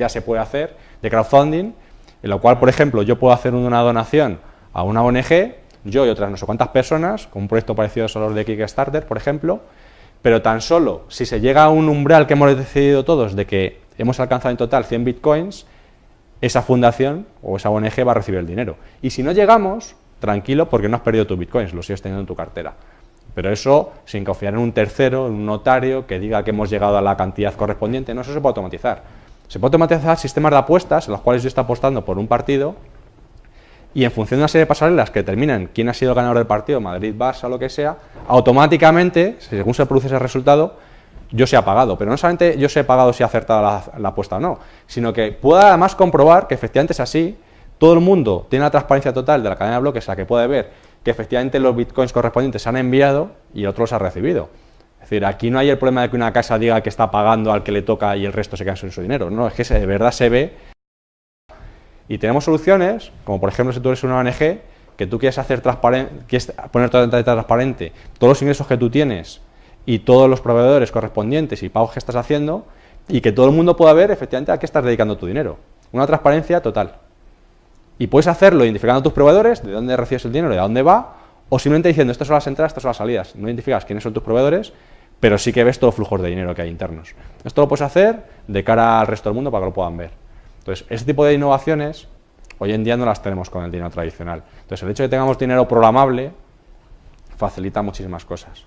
se puede hacer, de crowdfunding, en lo cual, por ejemplo, yo puedo hacer una donación a una ONG, yo y otras no sé cuántas personas, con un proyecto parecido a los de Kickstarter, por ejemplo, pero tan solo si se llega a un umbral que hemos decidido todos de que hemos alcanzado en total 100 bitcoins, esa fundación o esa ONG va a recibir el dinero. Y si no llegamos, tranquilo, porque no has perdido tus bitcoins, los sigues teniendo en tu cartera. Pero eso sin confiar en un tercero, en un notario, que diga que hemos llegado a la cantidad correspondiente, no, eso se puede automatizar. Se puede automatizar sistemas de apuestas en los cuales yo estoy apostando por un partido y en función de una serie de pasarelas que determinan quién ha sido el ganador del partido, Madrid, Barça o lo que sea, automáticamente, según se produce ese resultado, yo se ha pagado. Pero no solamente yo se he pagado si ha acertado la apuesta o no, sino que pueda además comprobar que efectivamente es así, todo el mundo tiene la transparencia total de la cadena de bloques, la que puede ver que efectivamente los bitcoins correspondientes se han enviado y el otro los ha recibido. Es decir, aquí no hay el problema de que una casa diga que está pagando al que le toca y el resto se queda sin su dinero. No, es que de verdad se ve. Y tenemos soluciones, como por ejemplo si tú eres una ONG, que tú quieres hacer quieres poner totalmente transparente todos los ingresos que tú tienes y todos los proveedores correspondientes y pagos que estás haciendo, y que todo el mundo pueda ver efectivamente a qué estás dedicando tu dinero. Una transparencia total. Y puedes hacerlo identificando a tus proveedores, de dónde recibes el dinero, de dónde va, o simplemente diciendo, estas son las entradas, estas son las salidas. No identificas quiénes son tus proveedores, pero sí que ves todos los flujos de dinero que hay internos. Esto lo puedes hacer de cara al resto del mundo para que lo puedan ver. Entonces, ese tipo de innovaciones, hoy en día no las tenemos con el dinero tradicional. Entonces, el hecho de que tengamos dinero programable facilita muchísimas cosas.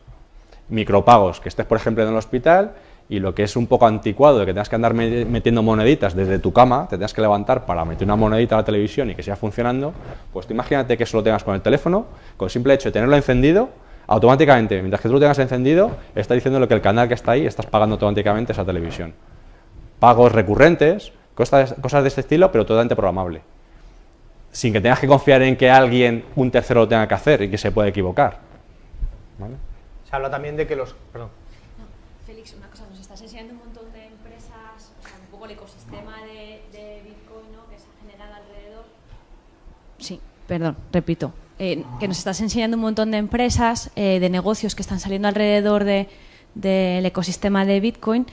Micropagos, que estés, por ejemplo, en el hospital y lo que es un poco anticuado de que tengas que andar metiendo moneditas desde tu cama, te tengas que levantar para meter una monedita a la televisión y que siga funcionando, pues tú imagínate que eso lo tengas con el teléfono, con el simple hecho de tenerlo encendido, automáticamente, mientras que tú lo tengas encendido, está diciendo que el canal que está ahí, estás pagando automáticamente esa televisión. Pagos recurrentes, cosas de este estilo, pero totalmente programable. Sin que tengas que confiar en que alguien, un tercero, lo tenga que hacer y que se puede equivocar. ¿Vale? Se habla también de que los... Perdón. No, Félix, una cosa, nos estás enseñando un montón de empresas, o sea, un poco el ecosistema de Bitcoin, ¿no?, que se ha generado alrededor. Sí, perdón, repito. Que nos estás enseñando un montón de empresas, de negocios que están saliendo alrededor del ecosistema de Bitcoin.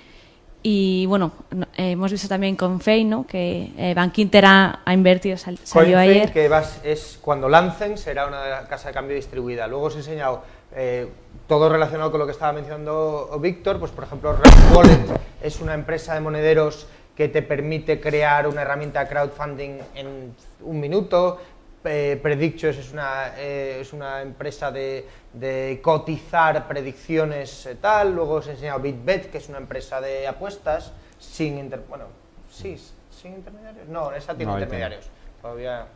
Y bueno, hemos visto también con Fei, ¿no?, que Bank Inter ha invertido, salió ayer. Que es cuando lancen será una casa de cambio distribuida. Luego os he enseñado todo relacionado con lo que estaba mencionando Víctor, pues por ejemplo Red Wallet es una empresa de monederos que te permite crear una herramienta de crowdfunding en un minuto. Predictions es una empresa de cotizar predicciones tal. Luego os he enseñado BitBet, que es una empresa de apuestas sin intermediarios. No, esa tiene intermediarios. Todavía.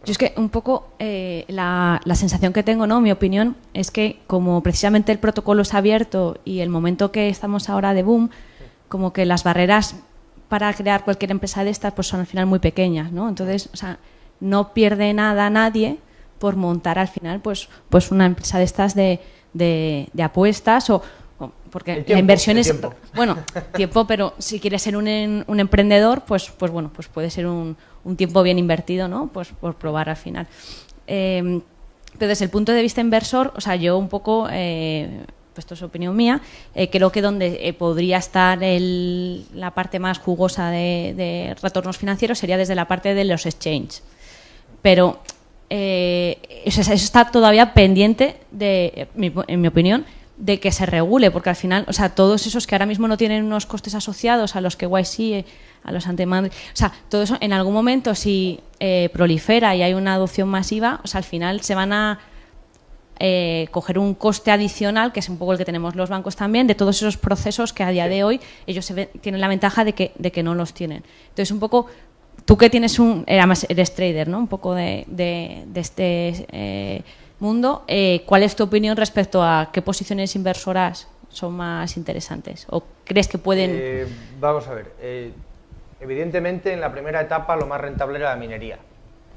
Yo es que un poco la sensación que tengo, ¿no?, mi opinión, es que como precisamente el protocolo es abierto y el momento que estamos ahora de boom, como que las barreras para crear cualquier empresa de estas pues son al final muy pequeñas, ¿no? Entonces, o sea, no pierde nada nadie por montar al final pues una empresa de estas de apuestas o porque la inversión es tiempo. Bueno, tiempo, pero si quieres ser un emprendedor, pues bueno, pues puede ser un tiempo bien invertido, ¿no?, pues por probar al final. Pero desde el punto de vista inversor, o sea, yo un poco, pues esto es opinión mía, creo que donde podría estar la parte más jugosa de retornos financieros sería desde la parte de los exchanges. Pero eso está todavía pendiente, en mi opinión, de que se regule, porque al final, o sea, todos esos que ahora mismo no tienen unos costes asociados a los que YC, a los anti-money, o sea, todo eso en algún momento si prolifera y hay una adopción masiva, o sea, al final se van a coger un coste adicional, que es un poco el que tenemos los bancos también, de todos esos procesos que a día de hoy ellos tienen la ventaja de que no los tienen. Entonces, un poco, tú que tienes además eres trader, ¿no?, un poco de este mundo, ¿cuál es tu opinión respecto a qué posiciones inversoras son más interesantes? ¿O crees que pueden...? Vamos a ver, evidentemente en la primera etapa lo más rentable era la minería.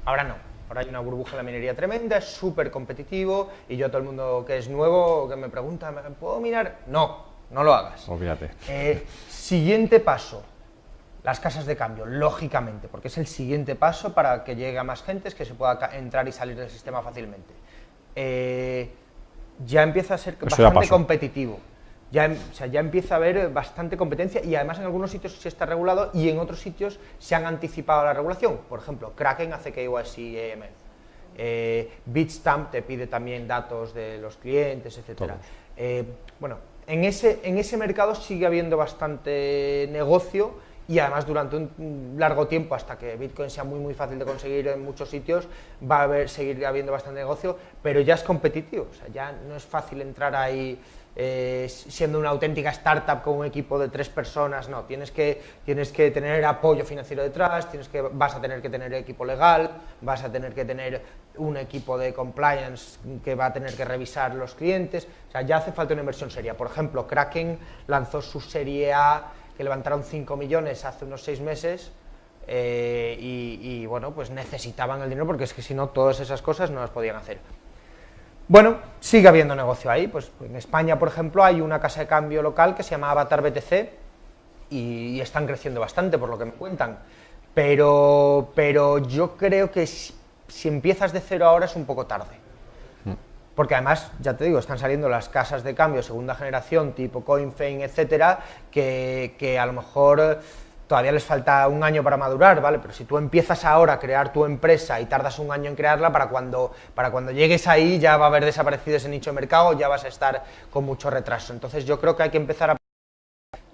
Ahora no, ahora hay una burbuja en la minería tremenda, es súper competitivo y yo a todo el mundo que es nuevo, que me pregunta, ¿puedo minar? No, no lo hagas. Olvídate. Siguiente paso. Las casas de cambio, lógicamente, porque es el siguiente paso para que llegue a más gente, es que se pueda entrar y salir del sistema fácilmente. Ya empieza a ser bastante competitivo. Ya empieza a haber bastante competencia y además en algunos sitios sí está regulado y en otros sitios se han anticipado a la regulación. Por ejemplo, Kraken hace KYC y AML. Bitstamp te pide también datos de los clientes, etc. Bueno, en ese mercado sigue habiendo bastante negocio. Y además durante un largo tiempo, hasta que Bitcoin sea muy fácil de conseguir en muchos sitios, va a seguir habiendo bastante negocio, pero ya es competitivo, o sea, ya no es fácil entrar ahí siendo una auténtica startup con un equipo de 3 personas, no, tienes que tener apoyo financiero detrás, vas a tener que tener equipo legal, vas a tener que tener un equipo de compliance que va a tener que revisar los clientes, o sea, ya hace falta una inversión seria. Por ejemplo, Kraken lanzó su serie A, que levantaron 5 millones hace unos 6 meses, y bueno, pues necesitaban el dinero porque es que si no todas esas cosas no las podían hacer. Bueno, sigue habiendo negocio ahí, pues en España, por ejemplo, hay una casa de cambio local que se llama Avatar BTC y están creciendo bastante, por lo que me cuentan, pero yo creo que si empiezas de cero ahora es un poco tarde, porque además, ya te digo, están saliendo las casas de cambio segunda generación, tipo CoinFein, etcétera, que a lo mejor todavía les falta un año para madurar, ¿vale? Pero si tú empiezas ahora a crear tu empresa y tardas un año en crearla, para cuando llegues ahí ya va a haber desaparecido ese nicho de mercado, ya vas a estar con mucho retraso. Entonces yo creo que hay que empezar a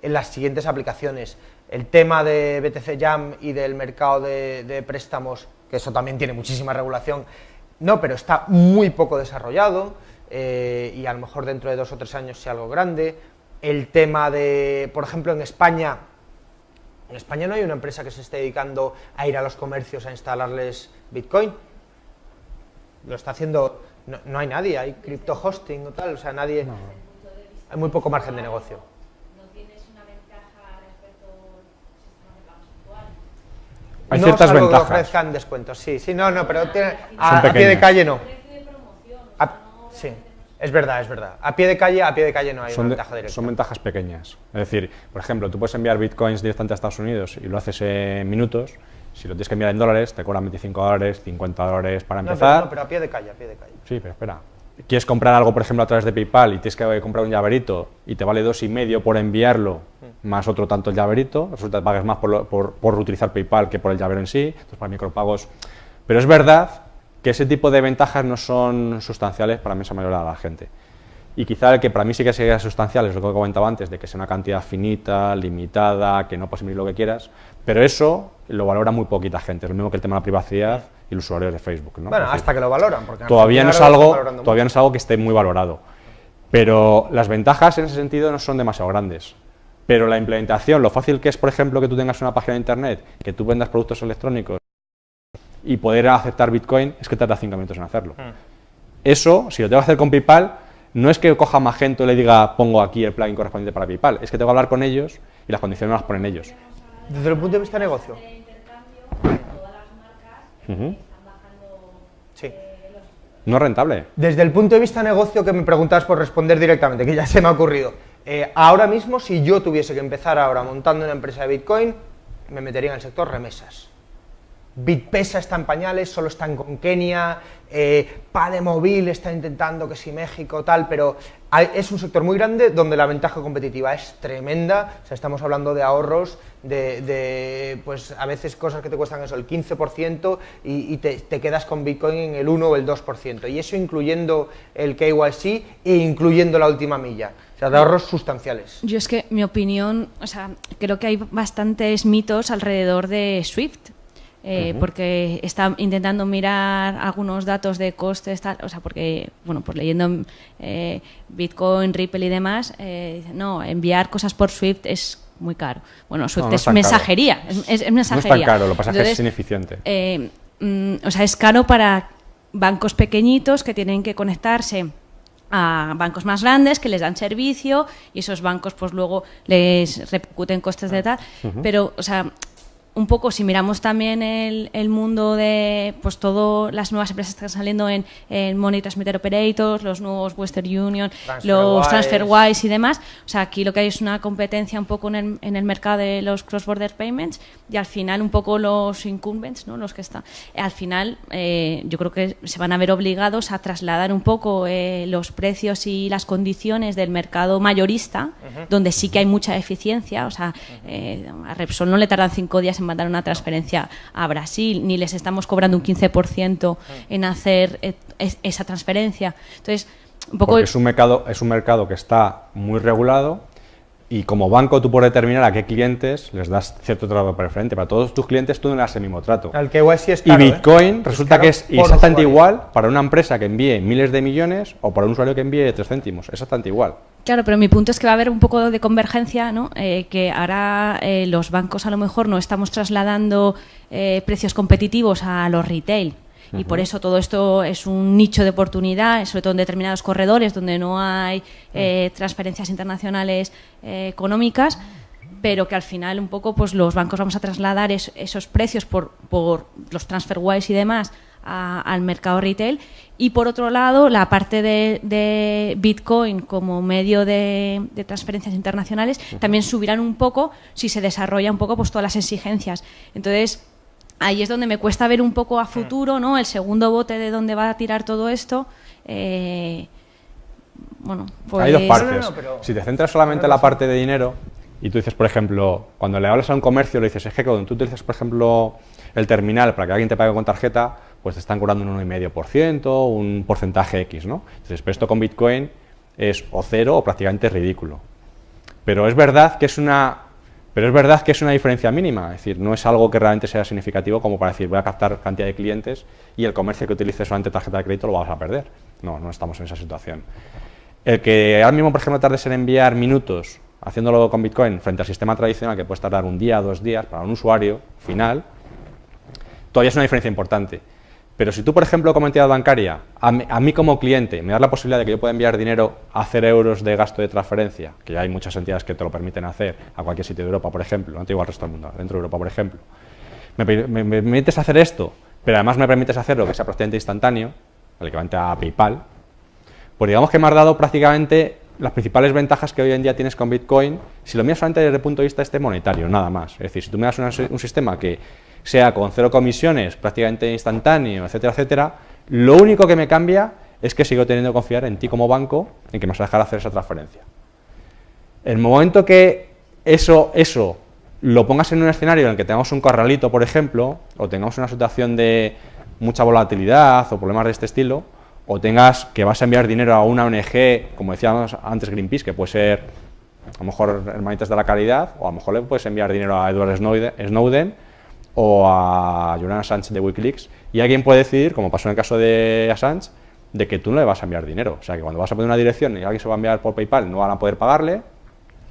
en las siguientes aplicaciones. El tema de BTC Jam y del mercado de préstamos, que eso también tiene muchísima regulación, no, pero está muy poco desarrollado y a lo mejor dentro de 2 o 3 años sea algo grande. El tema de, por ejemplo, en España no hay una empresa que se esté dedicando a ir a los comercios a instalarles Bitcoin. Lo está haciendo, no hay nadie, hay crypto hosting o tal, o sea, nadie, no. Hay muy poco margen de negocio. ¿No tienes una ventaja respecto al sistema de pagos actual? Hay ciertas ventajas. Que ofrezcan descuentos, sí, no, pero a pie de calle no. Sí. Es verdad. A pie de calle no hay una ventaja directa. Son ventajas pequeñas. Es decir, por ejemplo, tú puedes enviar bitcoins directamente a Estados Unidos y lo haces en minutos. Si lo tienes que enviar en dólares, te cobran $25, $50 para empezar. No, pero a pie de calle. Sí, pero espera. Quieres comprar algo, por ejemplo, a través de PayPal y tienes que comprar un llaverito y te vale 2,5 por enviarlo, más otro tanto el llaverito. Resulta que pagas más por utilizar PayPal que por el llavero en sí. Entonces, para micropagos. Pero es verdad que ese tipo de ventajas no son sustanciales para la inmensa mayoría de la gente. Y quizá el que para mí sí que sería sustancial es lo que comentaba antes, de que sea una cantidad finita, limitada, que no puedes emitir lo que quieras, pero eso lo valora muy poquita gente, es lo mismo que el tema de la privacidad y los usuarios de Facebook, ¿no? Bueno, hasta que lo valoran, porque todavía no es algo que esté muy valorado, pero las ventajas en ese sentido no son demasiado grandes. Pero la implementación, lo fácil que es, por ejemplo, que tú tengas una página de internet, que tú vendas productos electrónicos, y poder aceptar Bitcoin es que tarda 5 minutos en hacerlo. Eso, si lo tengo que hacer con PayPal, no es que coja Magento y le diga pongo aquí el plugin correspondiente para PayPal, es que tengo que hablar con ellos y las condiciones no las ponen ellos. Desde el punto de vista de negocio. Sí. No es rentable. Desde el punto de vista de negocio, que me preguntas por responder directamente, que ya se me ha ocurrido. Ahora mismo, si yo tuviese que empezar ahora montando una empresa de Bitcoin, me metería en el sector remesas. Bitpesa está en pañales, solo están con Kenia, Pademóvil está intentando que si México, tal, pero es un sector muy grande donde la ventaja competitiva es tremenda. O sea, estamos hablando de ahorros pues a veces cosas que te cuestan eso, el 15% y te quedas con Bitcoin en el 1 o el 2%, y eso incluyendo el KYC e incluyendo la última milla. O sea, de ahorros sustanciales. Yo es que, mi opinión, o sea, creo que hay bastantes mitos alrededor de SWIFT. Porque está intentando mirar algunos datos de costes, tal, o sea, porque, bueno, pues leyendo Bitcoin, Ripple y demás, no, enviar cosas por SWIFT es muy caro. Bueno, SWIFT no es mensajería, es mensajería. No es tan caro, lo que pasa es que es ineficiente. O sea, es caro para bancos pequeñitos que tienen que conectarse a bancos más grandes que les dan servicio y esos bancos pues luego les repercuten costes de tal, pero, o sea, un poco si miramos también el mundo de pues todas las nuevas empresas que están saliendo en Money Transmitter Operators, los nuevos Western Union, los TransferWise y demás, o sea, aquí lo que hay es una competencia un poco en el mercado de los cross-border payments y al final un poco los incumbents, ¿no? Los que están, al final yo creo que se van a ver obligados a trasladar un poco los precios y las condiciones del mercado mayorista, donde sí que hay mucha eficiencia, o sea, a Repsol no le tardan 5 días en mandar una transferencia a Brasil, ni les estamos cobrando un 15% en hacer esa transferencia. Entonces, un poco porque es un mercado que está muy regulado y como banco tú puedes determinar a qué clientes les das cierto trato preferente. Para todos tus clientes tú no le das el mismo trato. El KYC es caro, y Bitcoin resulta que es exactamente igual para una empresa que envíe miles de millones o para un usuario que envíe 3 céntimos. Exactamente igual. Claro, pero mi punto es que va a haber un poco de convergencia, ¿no? Que ahora los bancos a lo mejor no estamos trasladando precios competitivos a los retail. Y por eso todo esto es un nicho de oportunidad, sobre todo en determinados corredores donde no hay transferencias internacionales económicas. pero que al final un poco pues los bancos vamos a trasladar esos precios por los TransferWise y demás al mercado retail. Y por otro lado, la parte de Bitcoin como medio de transferencias internacionales también subirán un poco si se desarrolla un poco pues todas las exigencias. Entonces, ahí es donde me cuesta ver un poco a futuro, ¿no? El segundo bote de dónde va a tirar todo esto. Bueno, pues... Hay dos partes. pero... Si te centras solamente en la parte de dinero y tú dices, por ejemplo, cuando le hablas a un comercio, le dices, es que cuando tú utilizas, por ejemplo, el terminal para que alguien te pague con tarjeta, pues te están cobrando un 1,5%, un porcentaje X, ¿no? Entonces, pero esto con Bitcoin es o cero o prácticamente ridículo. Pero es verdad que es una diferencia mínima, es decir, no es algo que realmente sea significativo como para decir voy a captar cantidad de clientes y el comercio que utilice solamente tarjeta de crédito lo vas a perder. No estamos en esa situación. El que ahora mismo, por ejemplo, tardes en enviar minutos haciéndolo con Bitcoin frente al sistema tradicional que puedes tardar un día, 2 días para un usuario final, todavía es una diferencia importante. Pero si tú, por ejemplo, como entidad bancaria, a mí como cliente, me das la posibilidad de que yo pueda enviar dinero a 0 euros de gasto de transferencia, que ya hay muchas entidades que te lo permiten hacer a cualquier sitio de Europa, por ejemplo, no te digo al resto del mundo, dentro de Europa, por ejemplo, me permites hacer esto, pero además me permites hacerlo que sea prácticamente instantáneo, el equivalente a PayPal, pues digamos que me has dado prácticamente las principales ventajas que hoy en día tienes con Bitcoin, si lo miras solamente desde el punto de vista monetario, nada más. Es decir, si tú me das un sistema que sea con 0 comisiones, prácticamente instantáneo, etcétera, etcétera, lo único que me cambia es que sigo teniendo que confiar en ti como banco, en que me vas a dejar hacer esa transferencia. El momento que eso lo pongas en un escenario en el que tengamos un corralito, por ejemplo, o tengamos una situación de mucha volatilidad o problemas de este estilo, o tengas que vas a enviar dinero a una ONG, como decíamos antes Greenpeace, que puede ser a lo mejor Hermanitas de la Caridad, o a lo mejor le puedes enviar dinero a Edward Snowden o a Julian Assange de Wikileaks, y alguien puede decidir, como pasó en el caso de Assange, de que tú no le vas a enviar dinero. O sea, que cuando vas a poner una dirección y alguien se va a enviar por PayPal, no van a poder pagarle,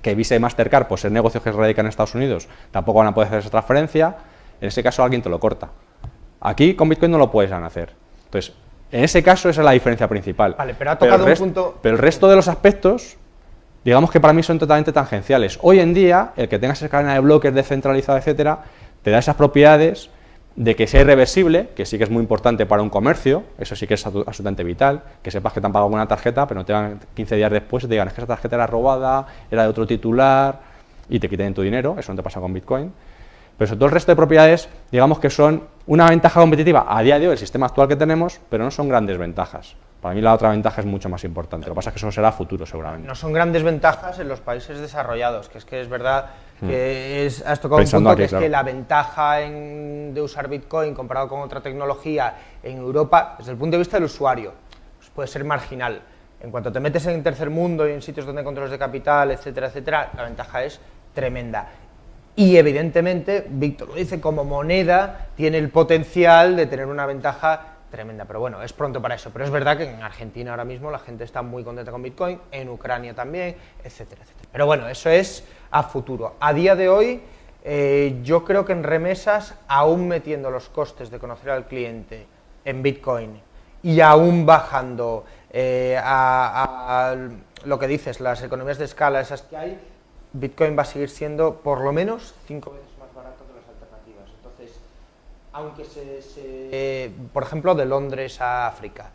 que Visa y Mastercard, pues el negocio que se radica en Estados Unidos, tampoco van a poder hacer esa transferencia. En ese caso alguien te lo corta. Aquí con Bitcoin no lo puedes hacer. Entonces, en ese caso esa es la diferencia principal. Vale, pero ha tocado un punto... Pero el resto de los aspectos, digamos que para mí son totalmente tangenciales. Hoy en día, el que tengas esa cadena de bloques descentralizada, etcétera, te da esas propiedades de que sea irreversible, que sí que es muy importante para un comercio, eso sí que es absolutamente vital, que sepas que te han pagado una tarjeta, pero no te van 15 días después y te digan, es que esa tarjeta era robada, era de otro titular, y te quiten tu dinero, eso no te pasa con Bitcoin. Pero sobre todo el resto de propiedades, digamos que son una ventaja competitiva a día de hoy, el sistema actual que tenemos, pero no son grandes ventajas. Para mí la otra ventaja es mucho más importante, lo que pasa es que eso será a futuro seguramente. No son grandes ventajas en los países desarrollados, que es verdad que has tocado Pensando un punto aquí, que es que la ventaja de usar Bitcoin comparado con otra tecnología en Europa, desde el punto de vista del usuario, pues puede ser marginal. En cuanto te metes en tercer mundo y en sitios donde hay controles de capital, etcétera, etcétera, la ventaja es tremenda. Y evidentemente, Víctor lo dice, como moneda tiene el potencial de tener una ventaja tremenda, pero bueno, es pronto para eso. Pero es verdad que en Argentina ahora mismo la gente está muy contenta con Bitcoin, en Ucrania también, etcétera, etcétera. Pero bueno, eso es a futuro. A día de hoy, yo creo que en remesas, aún metiendo los costes de conocer al cliente en Bitcoin y aún bajando a lo que dices, las economías de escala, esas que hay, Bitcoin va a seguir siendo por lo menos 5 veces más barato que las alternativas. Entonces, aunque por ejemplo, de Londres a África,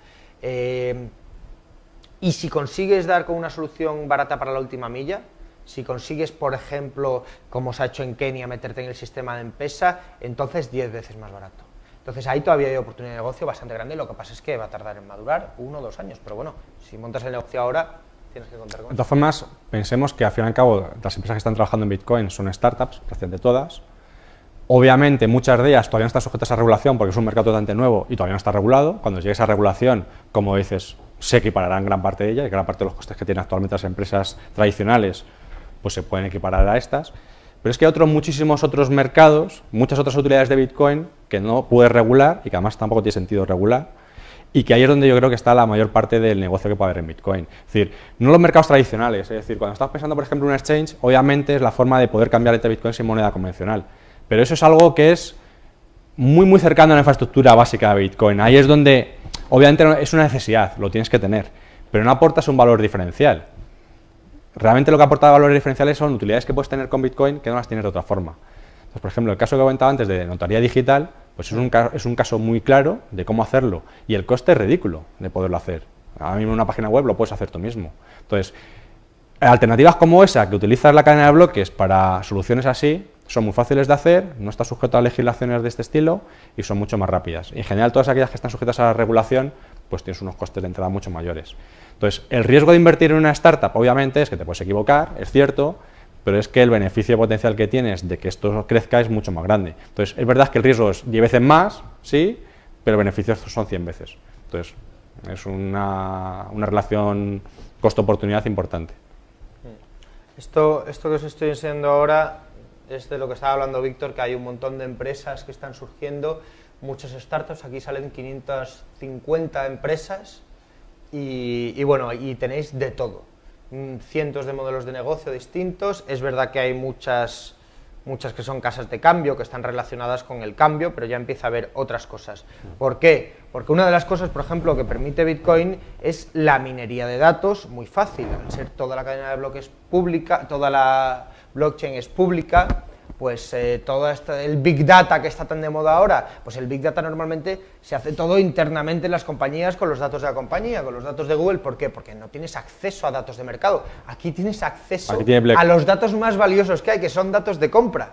y si consigues dar con una solución barata para la última milla, si consigues, por ejemplo, como se ha hecho en Kenia, meterte en el sistema de M-Pesa, entonces 10 veces más barato. Entonces ahí todavía hay oportunidad de negocio bastante grande, lo que pasa es que va a tardar en madurar 1 o 2 años, pero bueno, si montas el negocio ahora, tienes que contar con eso. De todas formas, pensemos que al fin y al cabo las empresas que están trabajando en Bitcoin son startups, prácticamente todas. Obviamente muchas de ellas todavía no están sujetas a regulación porque es un mercado totalmente nuevo y todavía no está regulado. Cuando llegue esa regulación, como dices, se equipararán gran parte de ella y gran parte de los costes que tienen actualmente las empresas tradicionales pues se pueden equiparar a estas. Pero es que hay muchísimos otros mercados, muchas otras utilidades de Bitcoin que no puedes regular y que además tampoco tiene sentido regular. Y que ahí es donde yo creo que está la mayor parte del negocio que puede haber en Bitcoin. Es decir, no los mercados tradicionales, es decir, cuando estás pensando, por ejemplo, en un exchange, obviamente es la forma de poder cambiar entre Bitcoin sin moneda convencional. Pero eso es algo que es muy cercano a la infraestructura básica de Bitcoin. Ahí es donde, obviamente, es una necesidad, lo tienes que tener, pero no aportas un valor diferencial. realmente lo que aporta valores diferenciales son utilidades que puedes tener con Bitcoin que no las tienes de otra forma. Entonces, por ejemplo, el caso que comentaba antes de notaría digital, pues es un caso muy claro de cómo hacerlo, y el coste es ridículo de poderlo hacer. Ahora mismo en una página web lo puedes hacer tú mismo. Entonces, alternativas como esa, que utilizas la cadena de bloques para soluciones así, son muy fáciles de hacer, no está sujeto a legislaciones de este estilo y son mucho más rápidas. Y en general, todas aquellas que están sujetas a la regulación, pues tienes unos costes de entrada mucho mayores. Entonces, el riesgo de invertir en una startup, obviamente, es que te puedes equivocar, es cierto, pero es que el beneficio potencial que tienes de que esto crezca es mucho más grande. Entonces, es verdad que el riesgo es 10 veces más, sí, pero el beneficio son 100 veces. Entonces, es una relación costo-oportunidad importante. Esto que os estoy enseñando ahora es de lo que estaba hablando Víctor, que hay un montón de empresas que están surgiendo, muchas startups, aquí salen 550 empresas y bueno, y tenéis de todo, cientos de modelos de negocio distintos. Es verdad que hay muchas que son casas de cambio, que están relacionadas con el cambio, pero ya empieza a haber otras cosas. ¿Por qué? Porque una de las cosas, por ejemplo, que permite Bitcoin es la minería de datos, muy fácil. Al ser toda la cadena de bloques pública, toda la blockchain es pública, pues todo el Big Data que está tan de moda ahora, pues el Big Data normalmente se hace todo internamente en las compañías con los datos de la compañía, con los datos de Google. ¿Por qué? Porque no tienes acceso a datos de mercado. Aquí tienes acceso a los datos más valiosos que hay, que son datos de compra.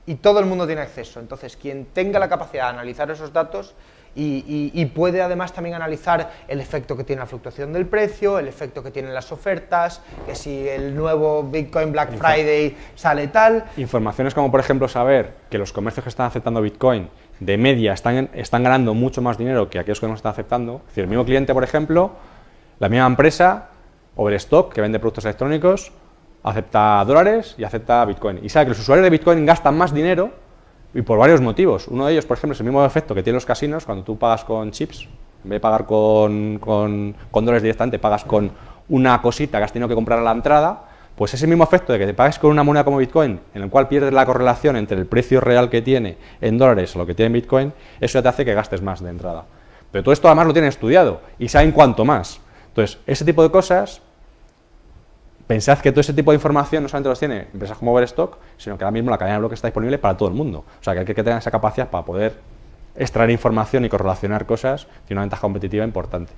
Y todo el mundo tiene acceso. Entonces, quien tenga la capacidad de analizar esos datos y puede además también analizar el efecto que tiene la fluctuación del precio, el efecto que tienen las ofertas, que si el nuevo Bitcoin Black Friday sale tal. Informaciones como, por ejemplo, saber que los comercios que están aceptando Bitcoin de media están ganando mucho más dinero que aquellos que no están aceptando. Es decir, el mismo cliente, por ejemplo, la misma empresa, Overstock, que vende productos electrónicos, acepta dólares y acepta Bitcoin. Y sabe que los usuarios de Bitcoin gastan más dinero, y por varios motivos. Uno de ellos, por ejemplo, es el mismo efecto que tienen los casinos cuando tú pagas con chips. En vez de pagar con dólares directamente, pagas con una cosita que has tenido que comprar a la entrada. Pues ese mismo efecto de que te pagues con una moneda como Bitcoin, en el cual pierdes la correlación entre el precio real que tiene en dólares o lo que tiene en Bitcoin, eso ya te hace que gastes más de entrada. Pero todo esto además lo tienen estudiado y saben cuánto más. Entonces, ese tipo de cosas, pensad que todo ese tipo de información no solamente los tiene empresas como Overstock, sino que ahora mismo la cadena de bloques está disponible para todo el mundo. O sea, que hay que tener esa capacidad para poder extraer información y correlacionar cosas, tiene una ventaja competitiva importante.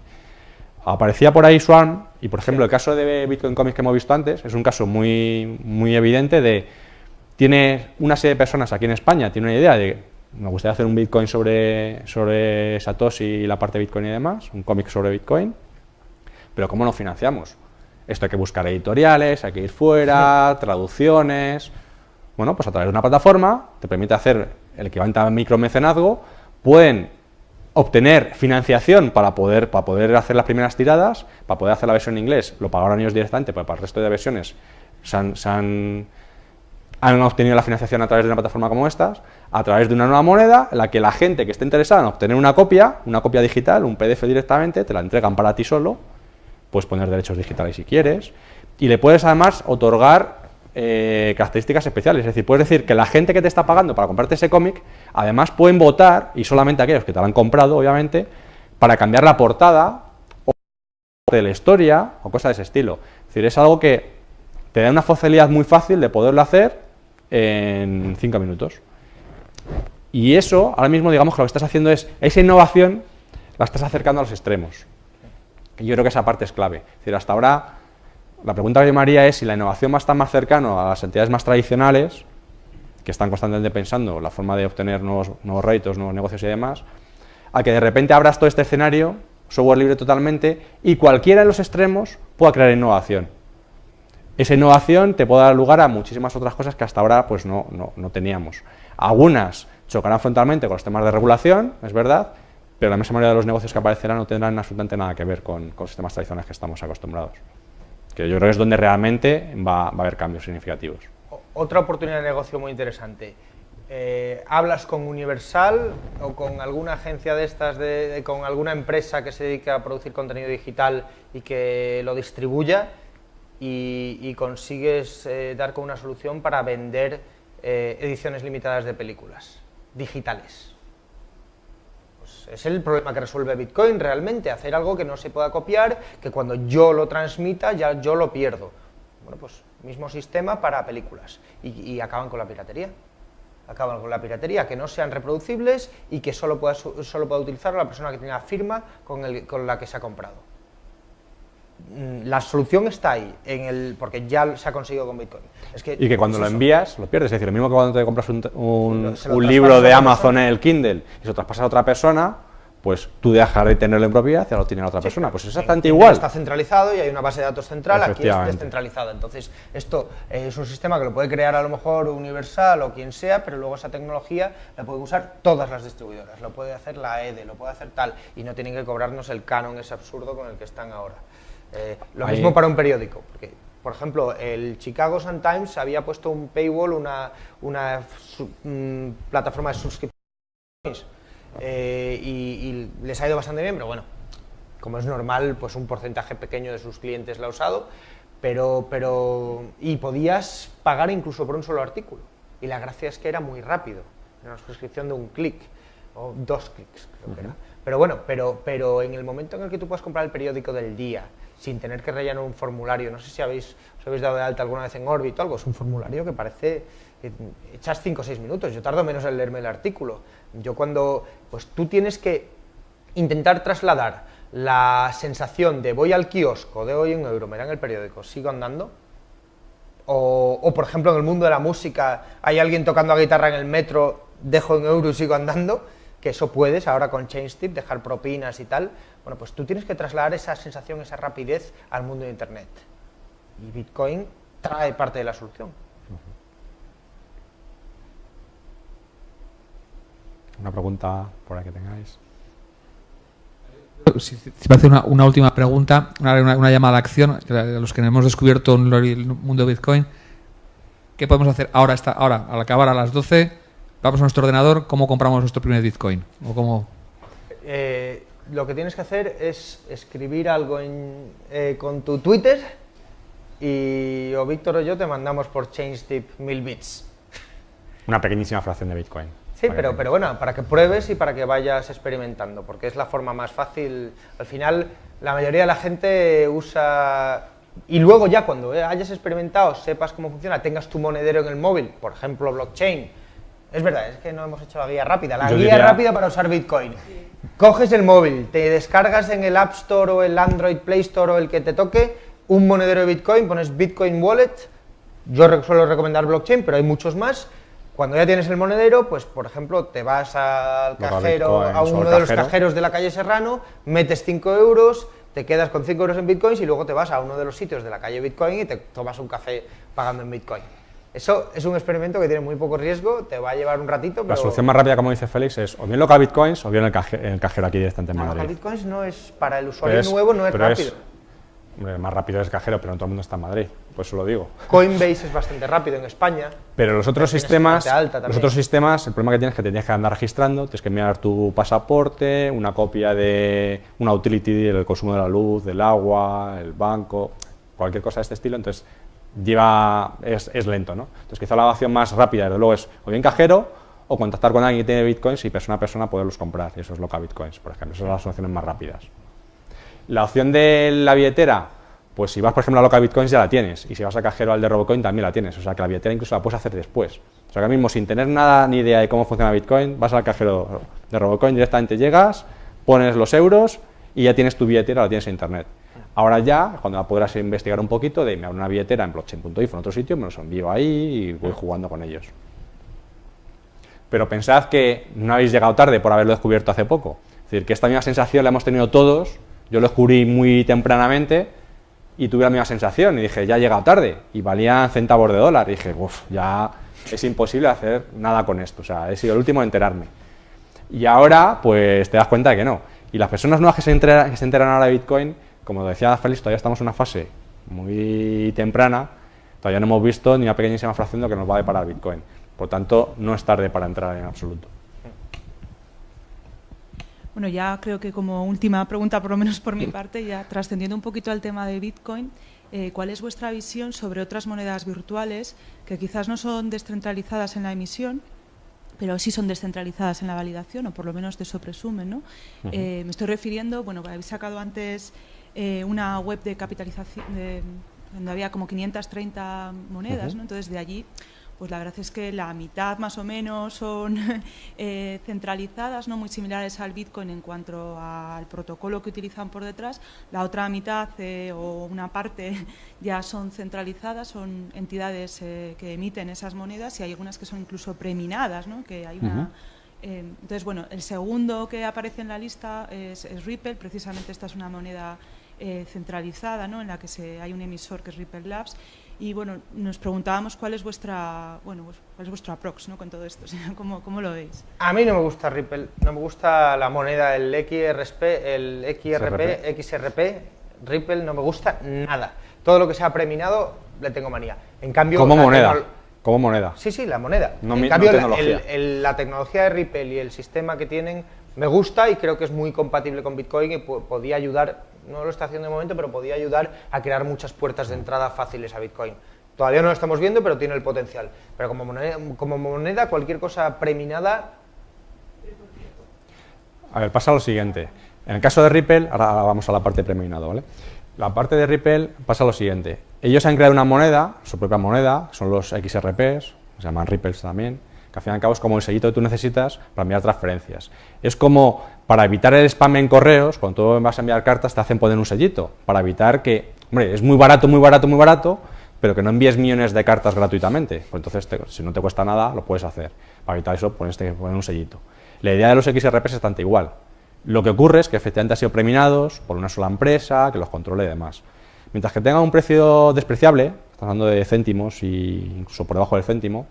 Aparecía por ahí Swarm, y por ejemplo el caso de Bitcoin Comics que hemos visto antes, es un caso muy evidente de, tiene una serie de personas aquí en España, tiene una idea de, me gustaría hacer un Bitcoin sobre Satoshi y la parte de Bitcoin y demás, un cómic sobre Bitcoin, pero ¿cómo lo financiamos? Esto hay que buscar editoriales, hay que ir fuera, traducciones. Bueno, pues a través de una plataforma te permite hacer el equivalente a micromecenazgo, pueden obtener financiación para poder hacer las primeras tiradas, para poder hacer la versión en inglés, lo pagaron ellos directamente, pero para el resto de versiones han obtenido la financiación a través de una plataforma como estas, a través de una nueva moneda, en la que la gente que esté interesada en obtener una copia digital, un PDF directamente, te la entregan para ti solo, puedes poner derechos digitales si quieres, y le puedes además otorgar características especiales. Es decir, puedes decir que la gente que te está pagando para comprarte ese cómic, además pueden votar, y solamente aquellos que te lo han comprado, obviamente, para cambiar la portada o de la historia o cosas de ese estilo. Es decir, es algo que te da una facilidad muy fácil de poderlo hacer en 5 minutos. Y eso, ahora mismo, digamos que lo que estás haciendo es, esa innovación la estás acercando a los extremos. Y yo creo que esa parte es clave. Es decir, hasta ahora, la pregunta que yo me haría es si la innovación va a estar más cercano a las entidades más tradicionales, que están constantemente pensando la forma de obtener nuevos réditos, nuevos negocios y demás, a que de repente abras todo este escenario, software libre totalmente, y cualquiera de los extremos pueda crear innovación. Esa innovación te puede dar lugar a muchísimas otras cosas que hasta ahora pues no teníamos. Algunas chocarán frontalmente con los temas de regulación, es verdad, pero la inmensa mayoría de los negocios que aparecerán no tendrán absolutamente nada que ver con sistemas tradicionales que estamos acostumbrados. Que yo creo que es donde realmente va a haber cambios significativos. Otra oportunidad de negocio muy interesante. ¿Hablas con Universal o con alguna agencia de estas, con alguna empresa que se dedica a producir contenido digital y que lo distribuya y consigues dar con una solución para vender ediciones limitadas de películas digitales? Es el problema que resuelve Bitcoin realmente, hacer algo que no se pueda copiar, que cuando yo lo transmita ya yo lo pierdo. Bueno, pues mismo sistema para películas y acaban con la piratería. Acaban con la piratería, que no sean reproducibles y que solo pueda utilizarlo la persona que tiene la firma con la que se ha comprado. La solución está ahí, porque ya se ha conseguido con Bitcoin. Y que cuando lo envías, lo pierdes. Es decir, lo mismo que cuando te compras un libro traspasas de a Amazon en el Kindle y se lo traspasas a otra persona, pues tú dejas de tenerlo en propiedad y ya lo tiene la otra persona. Pues es exactamente igual. Está centralizado y hay una base de datos central, aquí es descentralizada. Entonces, esto es un sistema que lo puede crear a lo mejor Universal o quien sea, pero luego esa tecnología la pueden usar todas las distribuidoras. Lo puede hacer la EDE, lo puede hacer tal, y no tienen que cobrarnos el canon ese absurdo con el que están ahora. Lo mismo para un periódico, porque, por ejemplo, el Chicago Sun-Times había puesto un paywall, una plataforma de suscripciones, y les ha ido bastante bien, pero bueno, como es normal, pues un porcentaje pequeño de sus clientes la ha usado, y podías pagar incluso por un solo artículo, y la gracia es que era muy rápido, era una suscripción de un clic, o 2 clics, creo que era. Pero bueno, pero en el momento en el que tú puedas comprar el periódico del día, sin tener que rellenar un formulario, no sé si os habéis dado de alta alguna vez en Orbit o algo, es un formulario que parece que echas 5 o 6 minutos, yo tardo menos en leerme el artículo. Pues tú tienes que intentar trasladar la sensación de voy al kiosco, de hoy €1, me dan el periódico, sigo andando, o por ejemplo en el mundo de la música, hay alguien tocando la guitarra en el metro, dejo €1 y sigo andando, que eso puedes ahora con ChangeTip, dejar propinas y tal. Bueno, pues tú tienes que trasladar esa sensación, esa rapidez al mundo de Internet. Y Bitcoin trae parte de la solución. Una pregunta por ahí que tengáis. Si me hace una última pregunta, una llamada a la acción, a los que hemos descubierto el mundo de Bitcoin, ¿qué podemos hacer ahora, al acabar a las 12? Vamos a nuestro ordenador, ¿cómo compramos nuestro primer Bitcoin? ¿O cómo? Lo que tienes que hacer es escribir algo con tu Twitter y o Víctor o yo te mandamos por ChangeTip 1000 bits. Una pequeñísima fracción de Bitcoin. Sí, pero bueno, para que pruebes y para que vayas experimentando, porque es la forma más fácil. Al final, la mayoría de la gente usa... Y luego ya cuando hayas experimentado, sepas cómo funciona, tengas tu monedero en el móvil, por ejemplo, blockchain. Es verdad, es que no hemos hecho la guía rápida. La guía rápida para usar Bitcoin. Coges el móvil, te descargas en el App Store o el Android Play Store o el que te toque un monedero de Bitcoin, pones Bitcoin Wallet. Yo suelo recomendar blockchain, pero hay muchos más. Cuando ya tienes el monedero, pues por ejemplo, te vas al cajero, a uno de los cajeros de la calle Serrano, metes 5 euros, te quedas con 5 euros en Bitcoins y luego te vas a uno de los sitios de la calle Bitcoin y te tomas un café pagando en Bitcoin. Eso es un experimento que tiene muy poco riesgo, te va a llevar un ratito, pero... La solución más rápida, como dice Félix, es o bien local Bitcoins o bien el cajero aquí directamente en Madrid. Local Bitcoins no es, para el usuario nuevo no es rápido. Más rápido es el cajero, pero no todo el mundo está en Madrid, por eso lo digo. Coinbase es bastante rápido en España. Pero los otros sistemas, el problema que tienes es que te tienes que andar registrando, tienes que enviar tu pasaporte, una copia de una utility del consumo de la luz, del agua, el banco, cualquier cosa de este estilo, entonces es lento, ¿no? Entonces quizá la opción más rápida, desde luego, es o bien cajero o contactar con alguien que tiene bitcoins y persona a persona poderlos comprar, y eso es local bitcoins, por ejemplo, esas son las soluciones más rápidas. La opción de la billetera, pues si vas por ejemplo a local bitcoins ya la tienes, y si vas a cajero al de Robocoin también la tienes, o sea que la billetera incluso la puedes hacer después. O sea que ahora mismo sin tener nada ni idea de cómo funciona Bitcoin, vas al cajero de Robocoin, directamente llegas, pones los euros y ya tienes tu billetera, la tienes en internet. Ahora ya, cuando podrás investigar un poquito, me abro una billetera en blockchain.info en otro sitio, me los envío ahí y voy jugando con ellos. Pero pensad que no habéis llegado tarde por haberlo descubierto hace poco. Es decir, que esta misma sensación la hemos tenido todos, yo lo descubrí muy tempranamente y tuve la misma sensación y dije, ya he llegado tarde, y valían centavos de dólar, y dije, uff, ya es imposible hacer nada con esto, o sea, he sido el último en enterarme. Y ahora, pues te das cuenta de que no. Y las personas nuevas que se enteran ahora de Bitcoin, como decía Félix, todavía estamos en una fase muy temprana, todavía no hemos visto ni una pequeñísima fracción de lo que nos va a deparar Bitcoin. Por tanto, no es tarde para entrar en absoluto. Bueno, ya creo que como última pregunta, por lo menos por mi parte, ya trascendiendo un poquito al tema de Bitcoin, ¿cuál es vuestra visión sobre otras monedas virtuales que quizás no son descentralizadas en la emisión, pero sí son descentralizadas en la validación, o por lo menos de eso presumen, ¿no? Me estoy refiriendo, bueno, habéis sacado antes una web de capitalización, donde había como 530 monedas, ¿no? Entonces de allí, pues la verdad es que la mitad más o menos son centralizadas, ¿no? Muy similares al Bitcoin en cuanto al protocolo que utilizan por detrás. La otra mitad o una parte ya son centralizadas, son entidades que emiten esas monedas, y hay algunas que son incluso preminadas, ¿no? Que hay una... entonces, bueno, el segundo que aparece en la lista es Ripple. Precisamente esta es una moneda centralizada, ¿no? En la que hay un emisor que es Ripple Labs. Y bueno, nos preguntábamos cuál es vuestra, cuál es vuestro approx, ¿no? Con todo esto, ¿cómo lo veis? A mí no me gusta Ripple, no me gusta la moneda, el XRP, Ripple no me gusta nada. Todo lo que sea preminado le tengo manía. En cambio, como moneda. Como moneda. Sí, la moneda. No, en cambio, tecnología. la tecnología de Ripple y el sistema que tienen me gusta, y creo que es muy compatible con Bitcoin y podía ayudar, no lo está haciendo de momento, pero podía ayudar a crear muchas puertas de entrada fáciles a Bitcoin. Todavía no lo estamos viendo, pero tiene el potencial. Pero como moneda cualquier cosa preminada... A ver, pasa lo siguiente. En el caso de Ripple, ahora vamos a la parte preminado, ¿vale? La parte de Ripple pasa lo siguiente. Ellos han creado una moneda, su propia moneda, son los XRPs, se llaman Ripples también, que al fin y al cabo es como el sellito que tú necesitas para enviar transferencias. Es como, para evitar el spam en correos, cuando tú vas a enviar cartas te hacen poner un sellito, para evitar que, hombre, es muy barato, pero que no envíes millones de cartas gratuitamente. Pues entonces, si no te cuesta nada, lo puedes hacer. Para evitar eso, poner un sellito. La idea de los XRPs es bastante igual. Lo que ocurre es que efectivamente han sido preminados por una sola empresa, que los controle y demás. Mientras que tengan un precio despreciable, estamos hablando de céntimos e incluso por debajo del céntimo,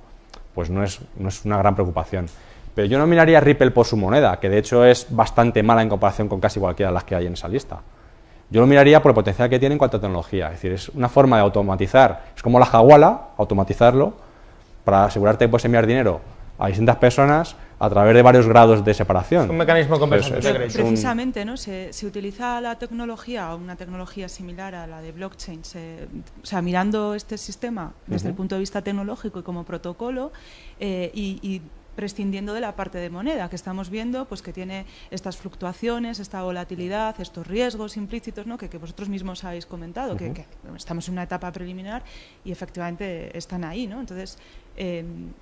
pues no es una gran preocupación. Pero yo no miraría a Ripple por su moneda, que de hecho es bastante mala en comparación con casi cualquiera de las que hay en esa lista. Yo lo miraría por el potencial que tiene en cuanto a tecnología. Es decir, es una forma de automatizar, es como la Hawala, automatizarlo, para asegurarte que puedes enviar dinero a distintas personas a través de varios grados de separación. Es un mecanismo convergente de crédito. Precisamente, ¿no? Se utiliza la tecnología, o una tecnología similar a la de blockchain, o sea, mirando este sistema desde el punto de vista tecnológico y como protocolo, y prescindiendo de la parte de moneda, que estamos viendo pues que tiene estas fluctuaciones, esta volatilidad, estos riesgos implícitos, ¿no? que vosotros mismos habéis comentado, que estamos en una etapa preliminar y efectivamente están ahí, ¿no? Entonces,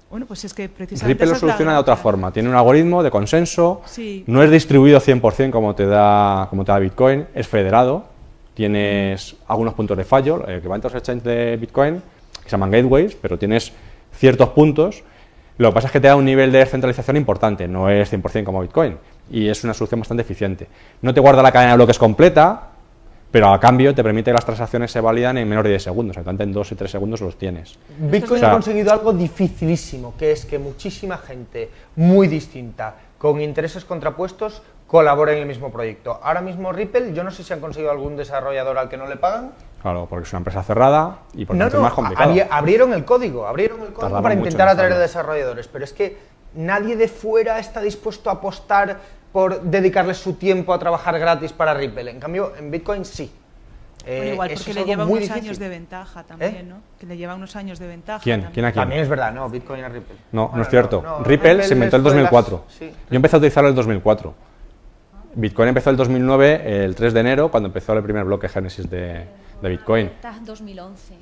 bueno, pues es que precisamente... Ripple lo soluciona de otra forma, tiene un algoritmo de consenso, sí. No es distribuido 100% como te da Bitcoin, es federado, tienes algunos puntos de fallo, que van a los exchanges de Bitcoin, que se llaman gateways, pero tienes ciertos puntos. Lo que pasa es que te da un nivel de descentralización importante, no es 100% como Bitcoin, y es una solución bastante eficiente. No te guarda la cadena de bloques completa, pero a cambio te permite que las transacciones se validan en menos de 10 segundos, en 2 y 3 segundos los tienes. Bitcoin ha conseguido algo dificilísimo, que es que muchísima gente muy distinta, con intereses contrapuestos, colabora en el mismo proyecto. Ahora mismo Ripple, yo no sé si han conseguido algún desarrollador al que no le pagan. Claro, porque es una empresa cerrada y porque es más complicado. Abrieron el código para intentar atraer desarrolladores, pero es que nadie de fuera está dispuesto a apostar por dedicarle su tiempo a trabajar gratis para Ripple. En cambio, en Bitcoin sí. Bueno, igual porque le lleva unos años de ventaja también, ¿no? Que le lleva unos años de ventaja. ¿Quién a quién? También es verdad, no, Bitcoin a Ripple. No, no es cierto. Ripple se inventó en el 2004. Sí. Yo empecé a utilizarlo en el 2004. Bitcoin empezó en el 2009, el 3 de enero, cuando empezó el primer bloque Génesis de Bitcoin. 2011.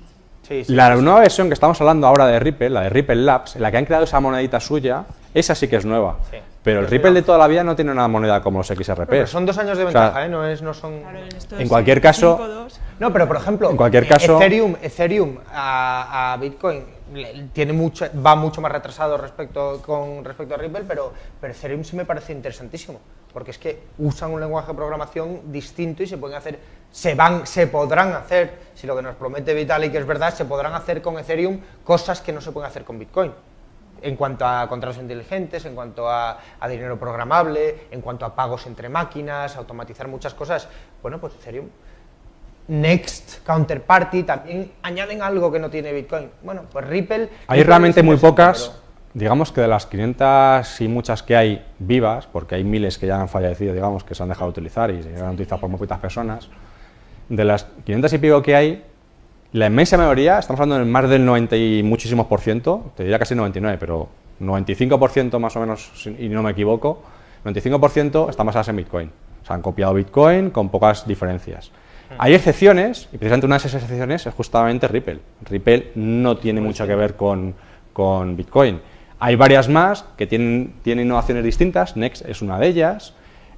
Sí, la nueva versión que estamos hablando ahora de Ripple, la de Ripple Labs, en la que han creado esa monedita suya, esa sí que es nueva. Sí. Pero el Ripple de toda la vida no tiene una moneda como los XRP. Pero son 2 años de ventaja, ¿eh? No son... Claro, en cualquier caso... No, pero por ejemplo, en cualquier caso, Ethereum a Bitcoin va mucho más retrasado con respecto a Ripple, pero Ethereum sí me parece interesantísimo, porque es que usan un lenguaje de programación distinto y se podrán hacer, si lo que nos promete Vitalik es verdad, se podrán hacer con Ethereum cosas que no se pueden hacer con Bitcoin. En cuanto a contratos inteligentes, en cuanto a dinero programable, en cuanto a pagos entre máquinas, automatizar muchas cosas. Bueno, pues Ethereum, Next, Counterparty, también añaden algo que no tiene Bitcoin. Bueno, pues Ripple... Hay realmente muy pocas, digamos que de las 500 y muchas que hay vivas, porque hay miles que ya han fallecido, digamos, que se han dejado de utilizar y se han utilizado por muy poquitas personas, de las 500 y pico que hay, la inmensa mayoría, estamos hablando de más del 90 y muchísimos %, te diría casi 99, pero 95% más o menos, y no me equivoco, 95% están basadas en Bitcoin. O sea, han copiado Bitcoin con pocas diferencias. Hay excepciones, y precisamente una de esas excepciones es justamente Ripple. Ripple no tiene mucho que ver con Bitcoin. Hay varias más que tienen innovaciones distintas, Next es una de ellas.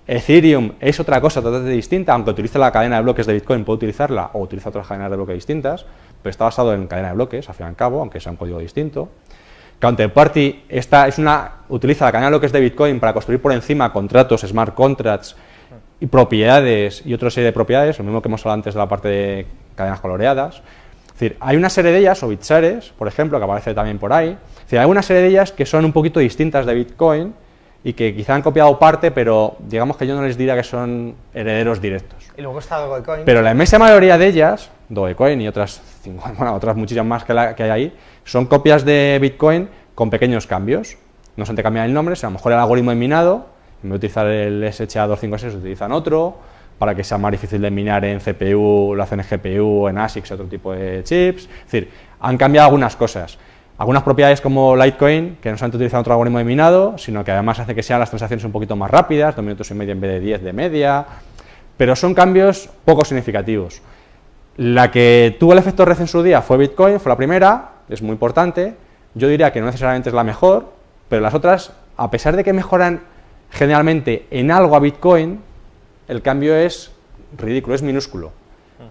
Ethereum es otra cosa totalmente distinta, aunque utiliza la cadena de bloques de Bitcoin, puede utilizarla o utiliza otras cadenas de bloques distintas, pero está basado en cadena de bloques, al fin y al cabo, aunque sea un código distinto. Counterparty utiliza la cadena de bloques de Bitcoin para construir por encima contratos, smart contracts y propiedades y otra serie de propiedades, lo mismo que hemos hablado antes de la parte de cadenas coloreadas. Es decir, hay una serie de ellas, o Bitshares, por ejemplo, que aparece también por ahí. Es decir, hay una serie de ellas que son un poquito distintas de Bitcoin y que quizá han copiado parte, pero digamos que yo no les diría que son herederos directos. Y luego está Dogecoin. Pero la inmensa mayoría de ellas, Dogecoin y otras muchísimas más que hay ahí, son copias de Bitcoin con pequeños cambios. No se te cambia el nombre, a lo mejor el algoritmo de minado, en vez de utilizar el SHA-256 utilizan otro, para que sea más difícil de minar en CPU, lo hacen en GPU, en ASICs, otro tipo de chips. Es decir, han cambiado algunas cosas. Algunas propiedades como Litecoin, que no solamente utilizan otro algoritmo de minado, sino que además hace que sean las transacciones un poquito más rápidas, 2 minutos y medio en vez de 10 de media, pero son cambios poco significativos. La que tuvo el efecto red en su día fue Bitcoin, fue la primera, es muy importante. Yo diría que no necesariamente es la mejor, pero las otras, a pesar de que mejoran generalmente en algo a Bitcoin, el cambio es ridículo, es minúsculo.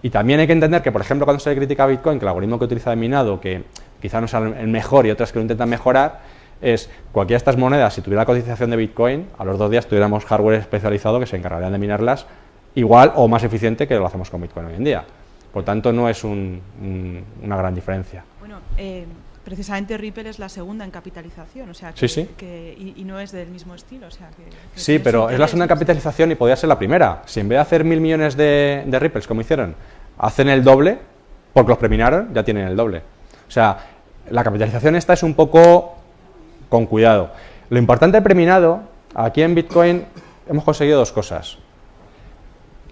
Y también hay que entender que, por ejemplo, cuando se le critica a Bitcoin, que el algoritmo que utiliza de minado, que quizá no sea el mejor y otras que lo intentan mejorar, es cualquiera de estas monedas, si tuviera la cotización de Bitcoin, a los 2 días tuviéramos hardware especializado que se encargarían de minarlas igual o más eficiente que lo hacemos con Bitcoin hoy en día. Por tanto, no es una gran diferencia. Bueno, precisamente Ripple es la segunda en capitalización, o sea, Sí. Y no es del mismo estilo. O sea, que sí, pero es la segunda en capitalización y podría ser la primera. Si en vez de hacer 1.000 millones de Ripples, como hicieron, hacen el doble, porque los preminaron, ya tienen el doble. O sea, la capitalización esta es un poco con cuidado. Lo importante del preminado, aquí en Bitcoin hemos conseguido 2 cosas.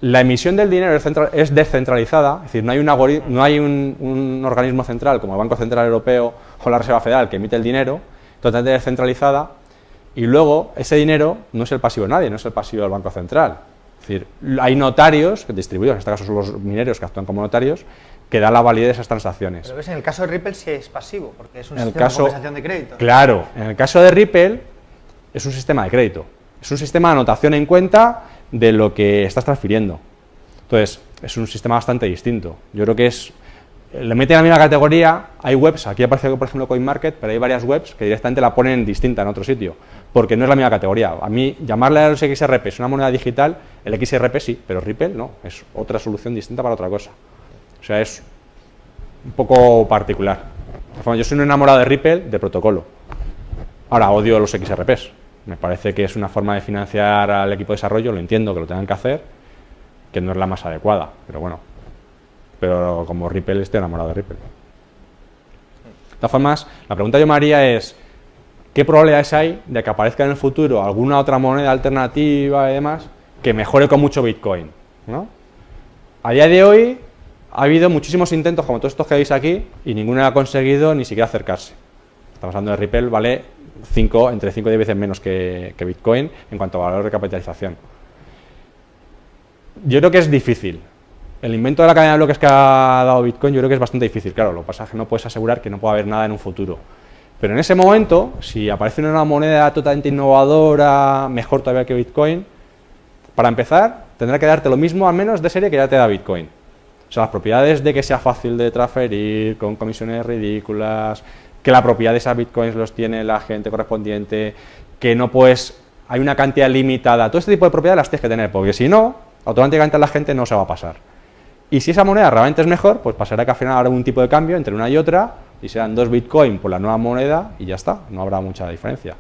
La emisión del dinero es descentralizada, es decir, no hay un organismo central como el Banco Central Europeo o la Reserva Federal que emite el dinero, totalmente descentralizada, y luego ese dinero no es el pasivo de nadie, no es el pasivo del Banco Central. Es decir, hay notarios, distribuidos, en este caso son los mineros que actúan como notarios, que dan la validez de esas transacciones. Pero ves, en el caso de Ripple sí es pasivo, porque es un sistema de compensación de crédito. Claro, en el caso de Ripple es un sistema de crédito, es un sistema de anotación en cuenta de lo que estás transfiriendo. Entonces, es un sistema bastante distinto. Yo creo que le meten en la misma categoría, hay webs, aquí aparece por ejemplo CoinMarket, pero hay varias webs que directamente la ponen distinta en otro sitio, porque no es la misma categoría. A mí, llamarle a los XRP es una moneda digital, el XRP sí, pero Ripple no, es otra solución distinta para otra cosa. O sea, es un poco particular. Yo soy un enamorado de Ripple de protocolo. Ahora odio los XRPs. Me parece que es una forma de financiar al equipo de desarrollo, lo entiendo que lo tengan que hacer, que no es la más adecuada, pero bueno. Pero como Ripple, estoy enamorado de Ripple. De todas formas, la pregunta yo me haría es, ¿qué probabilidades hay de que aparezca en el futuro alguna otra moneda alternativa y demás que mejore con mucho Bitcoin, ¿no? A día de hoy ha habido muchísimos intentos, como todos estos que veis aquí, y ninguno ha conseguido ni siquiera acercarse. Estamos hablando de Ripple, vale entre 5 y 10 veces menos que Bitcoin en cuanto a valor de capitalización. Yo creo que es difícil. El invento de la cadena de bloques que ha dado Bitcoin yo creo que es bastante difícil. Claro, lo que pasa es que no puedes asegurar que no pueda haber nada en un futuro. Pero en ese momento, si aparece una moneda totalmente innovadora, mejor todavía que Bitcoin, para empezar, tendrá que darte lo mismo al menos de serie que ya te da Bitcoin. O sea, las propiedades de que sea fácil de transferir, con comisiones ridículas, que la propiedad de esas Bitcoins los tiene la gente correspondiente, que no puedes, hay una cantidad limitada, todo este tipo de propiedades las tienes que tener, porque si no, automáticamente a la gente no se va a pasar. Y si esa moneda realmente es mejor, pues pasará que al final habrá un tipo de cambio entre una y otra, y serán 2 Bitcoin por la nueva moneda, y ya está, no habrá mucha diferencia.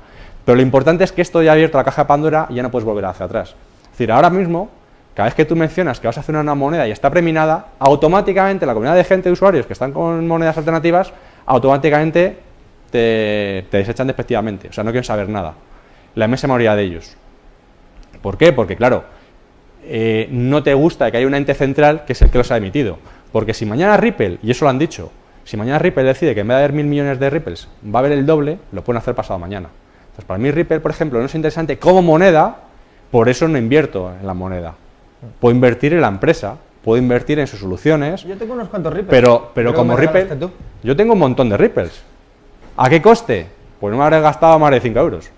Pero lo importante es que esto ya ha abierto la caja de Pandora y ya no puedes volver hacia atrás. Es decir, ahora mismo, cada vez que tú mencionas que vas a hacer una nueva moneda y está preminada, automáticamente la comunidad de gente, de usuarios que están con monedas alternativas, automáticamente te desechan despectivamente, o sea, no quieren saber nada, la inmensa mayoría de ellos. ¿Por qué? Porque claro, no te gusta que haya un ente central que es el que los ha emitido, porque si mañana Ripple, y eso lo han dicho, si mañana Ripple decide que en vez de haber 1.000 millones de Ripples va a haber el doble, lo pueden hacer pasado mañana. Entonces para mí Ripple, por ejemplo, no es interesante como moneda, por eso no invierto en la moneda. Puedo invertir en la empresa, puedo invertir en sus soluciones. Yo tengo unos cuantos Ripples. Pero Creo como que me Ripple, regalaste tú. yo tengo un montón de Ripples. ¿A qué coste? Pues no me habré gastado más de 5 euros.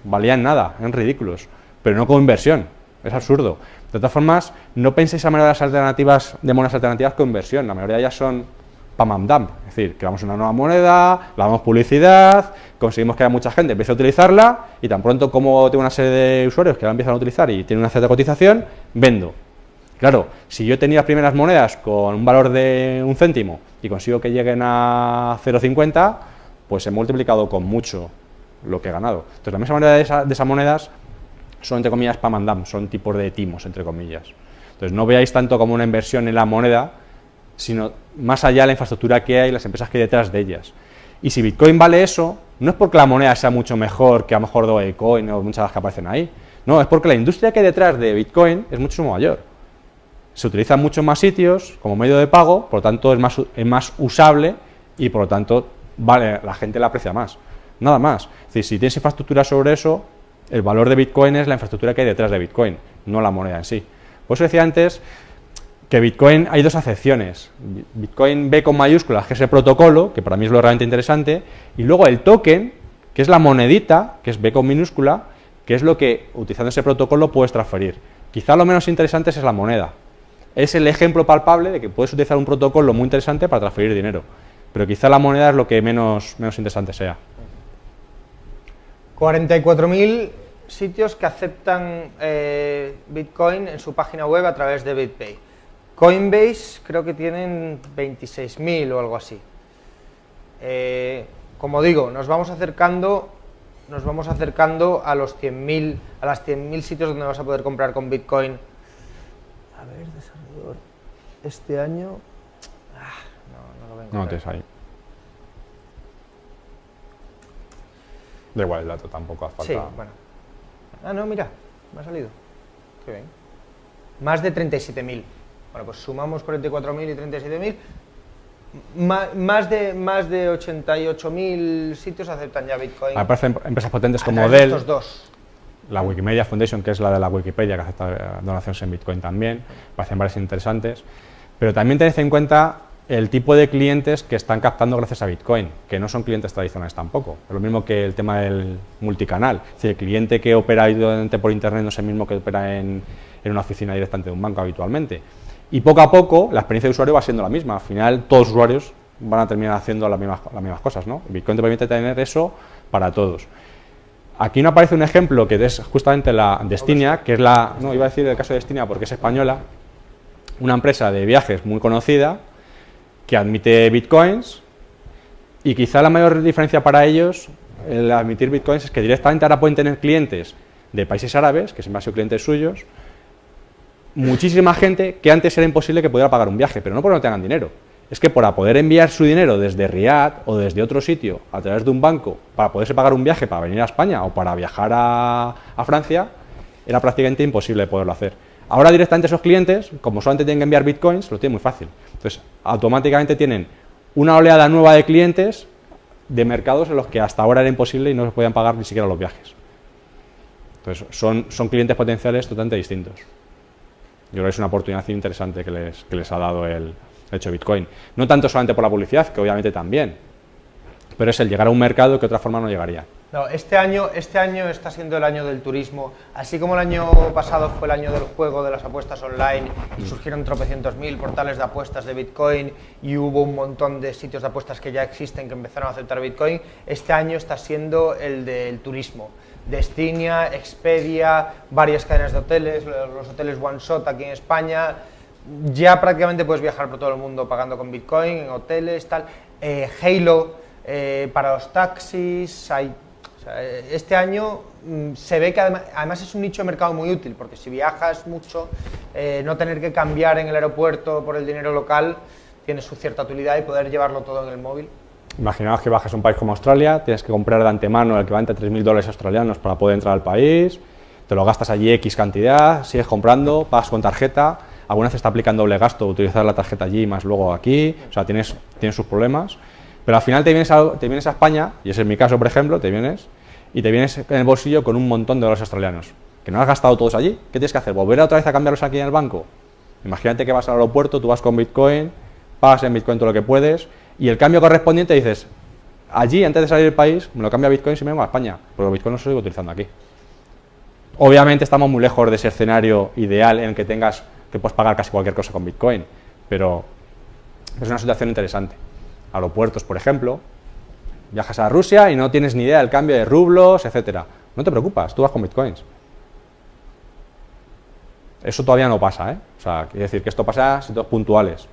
Valían nada, eran ridículos. Pero no como inversión, es absurdo. De todas formas, no penséis a manera de las alternativas, de monedas alternativas como inversión. La mayoría de ellas son pam am dam. Es decir, creamos una nueva moneda, la damos publicidad, conseguimos que haya mucha gente empiece a utilizarla y tan pronto como tengo una serie de usuarios que la empiezan a utilizar y tienen una cierta cotización, vendo. Claro, si yo tenía las primeras monedas con un valor de 1 céntimo y consigo que lleguen a 0,50, pues he multiplicado con mucho lo que he ganado. Entonces, la misma manera de esas monedas son, entre comillas, pam and dump, son tipos de timos, entre comillas. Entonces, no veáis tanto como una inversión en la moneda, sino más allá de la infraestructura que hay y las empresas que hay detrás de ellas. Y si Bitcoin vale eso, no es porque la moneda sea mucho mejor que a lo mejor Dogecoin o muchas de las que aparecen ahí. No, es porque la industria que hay detrás de Bitcoin es mucho mayor. Se utiliza en muchos más sitios como medio de pago, por lo tanto es más usable y por lo tanto vale, la gente la aprecia más. Nada más. Es decir, si tienes infraestructura sobre eso, el valor de Bitcoin es la infraestructura que hay detrás de Bitcoin, no la moneda en sí. Por eso decía antes que Bitcoin hay dos acepciones. Bitcoin B con mayúsculas, que es el protocolo, que para mí es lo realmente interesante, y luego el token, que es la monedita, que es B con minúscula, que es lo que, utilizando ese protocolo, puedes transferir. Quizá lo menos interesante es la moneda. Es el ejemplo palpable de que puedes utilizar un protocolo muy interesante para transferir dinero, pero quizá la moneda es lo que menos interesante sea. 44.000 sitios que aceptan Bitcoin en su página web a través de BitPay. Coinbase creo que tienen 26.000 o algo así. Como digo, nos vamos acercando a los 100.000, a las 100.000 sitios donde vas a poder comprar con Bitcoin. A ver, desarrollador. Este año no lo vengo. No tienes ahí. Da igual el dato, tampoco hace falta. Sí, bueno. Ah, no, mira, me ha salido. Qué bien. Más de 37.000. Bueno, pues sumamos 44.000 y 37.000. Más de 88.000 sitios aceptan ya Bitcoin. Me parecen empresas potentes como través de Dell, estos dos. la Wikimedia Foundation, que es la de la Wikipedia, que acepta donaciones en Bitcoin también. Parecen varias interesantes. Pero también tened en cuenta el tipo de clientes que están captando gracias a Bitcoin, que no son clientes tradicionales tampoco. Es lo mismo que el tema del multicanal. Es decir, el cliente que opera directamente por Internet no es el mismo que opera en una oficina directamente de un banco habitualmente. Y poco a poco la experiencia de usuario va siendo la misma. Al final todos los usuarios van a terminar haciendo las mismas cosas, ¿no? Bitcoin te permite tener eso para todos. Aquí no aparece un ejemplo que es justamente la Destinia, que es la... No, iba a decir el caso de Destinia porque es española, una empresa de viajes muy conocida que admite Bitcoins y quizá la mayor diferencia para ellos, el admitir Bitcoins, es que directamente ahora pueden tener clientes de países árabes, que siempre han sido clientes suyos, muchísima gente que antes era imposible que pudiera pagar un viaje, pero no porque no tengan dinero. Es que para poder enviar su dinero desde Riad o desde otro sitio a través de un banco para poderse pagar un viaje para venir a España o para viajar a Francia, era prácticamente imposible poderlo hacer. Ahora directamente esos clientes, como solamente tienen que enviar Bitcoins, lo tienen muy fácil. Entonces, automáticamente tienen una oleada nueva de clientes de mercados en los que hasta ahora era imposible y no se podían pagar ni siquiera los viajes. Entonces, son clientes potenciales totalmente distintos. Yo creo que es una oportunidad interesante que les ha dado el hecho de Bitcoin. No tanto solamente por la publicidad, que obviamente también, pero es el llegar a un mercado que de otra forma no llegaría. No, este año está siendo el año del turismo, así como el año pasado fue el año del juego, de las apuestas online, y surgieron tropecientos mil portales de apuestas de Bitcoin y hubo un montón de sitios de apuestas que ya existen que empezaron a aceptar Bitcoin. Este año está siendo el del turismo. Destinia, Expedia, varias cadenas de hoteles, los hoteles One Shot aquí en España, ya prácticamente puedes viajar por todo el mundo pagando con Bitcoin, en hoteles, tal. Halo, para los taxis, este año se ve que además es un nicho de mercado muy útil, porque si viajas mucho, no tener que cambiar en el aeropuerto por el dinero local tiene su cierta utilidad y poder llevarlo todo en el móvil. Imaginaos que bajas a un país como Australia, tienes que comprar de antemano el equivalente a 3.000 dólares australianos para poder entrar al país, te lo gastas allí X cantidad, sigues comprando, pagas con tarjeta, alguna vez está aplicando doble gasto utilizar la tarjeta allí más luego aquí, o sea, tienes sus problemas, pero al final te vienes a España, y ese es mi caso por ejemplo, te vienes en el bolsillo con un montón de dólares australianos, que no has gastado todos allí. ¿Qué tienes que hacer? ¿Volver otra vez a cambiarlos aquí en el banco? Imagínate que vas al aeropuerto, tú vas con Bitcoin, pagas en Bitcoin todo lo que puedes, y el cambio correspondiente dices, allí, antes de salir del país, me lo cambio a Bitcoin si me vengo a España, pero Bitcoin no se sigue utilizando aquí. Obviamente estamos muy lejos de ese escenario ideal en el que puedes pagar casi cualquier cosa con Bitcoin, pero es una situación interesante. Aeropuertos, por ejemplo, viajas a Rusia y no tienes ni idea del cambio de rublos, etcétera. No te preocupas, tú vas con Bitcoins. Eso todavía no pasa, ¿eh? O sea, quiere decir que esto pasa en sitios puntuales.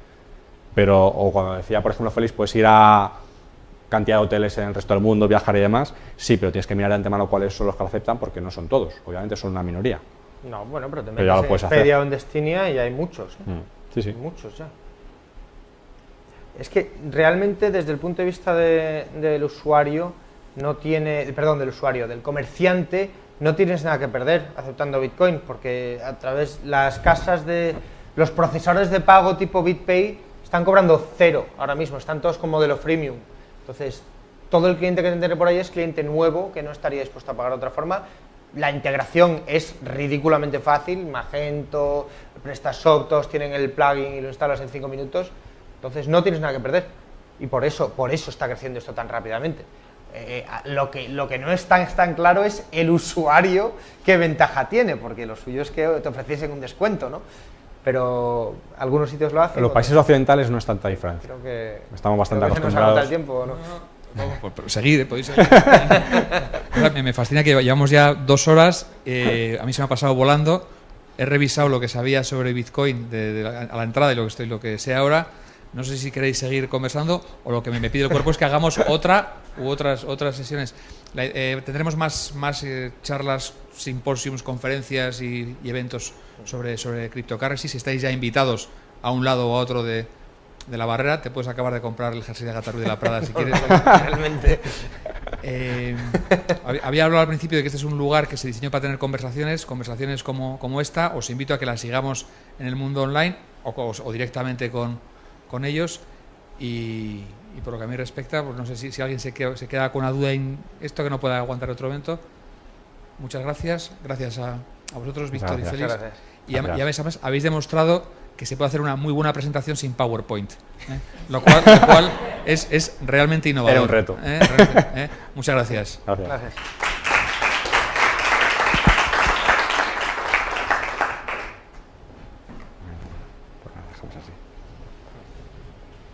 Pero, o cuando decía, por ejemplo, Félix, puedes ir a cantidad de hoteles en el resto del mundo, viajar y demás, sí, pero tienes que mirar de antemano cuáles son los que lo aceptan, porque no son todos, obviamente son una minoría. No, bueno, pero te Pero ya lo metes puedes en hacer. Expedia o en Destinia y hay muchos. Sí, sí. Muchos ya. Es que realmente desde el punto de vista del usuario no tiene, perdón, del usuario, del comerciante, no tienes nada que perder aceptando Bitcoin, porque a través las casas de los procesadores de pago tipo BitPay están cobrando 0 ahora mismo, están todos con modelo freemium. Entonces, todo el cliente que te entre por ahí es cliente nuevo que no estaría dispuesto a pagar de otra forma. La integración es ridículamente fácil, Magento, PrestaShop, todos tienen el plugin y lo instalas en 5 minutos. Entonces no tienes nada que perder y por eso está creciendo esto tan rápidamente. Lo que no es tan claro es el usuario qué ventaja tiene, porque lo suyo es que te ofreciesen un descuento, ¿no? Pero algunos sitios lo hacen. En los países occidentales no es tanta diferencia. Creo que estamos bastante creo que acostumbrados. Se nos agota el tiempo, ¿no? Pues seguid, podéis seguir. Me fascina que llevamos ya 2 horas, a mí se me ha pasado volando, he revisado lo que sabía sobre Bitcoin a la entrada y lo que sé ahora. No sé si queréis seguir conversando o lo que me pide el cuerpo es que hagamos otras sesiones. Tendremos más charlas, simposiums, conferencias y eventos sobre cryptocurrency. Si estáis ya invitados a un lado o a otro de la barrera, te puedes acabar de comprar el jersey de Gata Ruiz de la Prada si quieres. Realmente. Había hablado al principio de que este es un lugar que se diseñó para tener conversaciones como esta. Os invito a que las sigamos en el mundo online o directamente con ellos y por lo que a mí respecta, pues no sé si alguien se queda con una duda en esto que no pueda aguantar otro evento. Muchas gracias a vosotros, Víctor y Félix. Y ya habéis demostrado que se puede hacer una muy buena presentación sin PowerPoint, lo cual es realmente innovador. Era un reto. Muchas gracias. Gracias.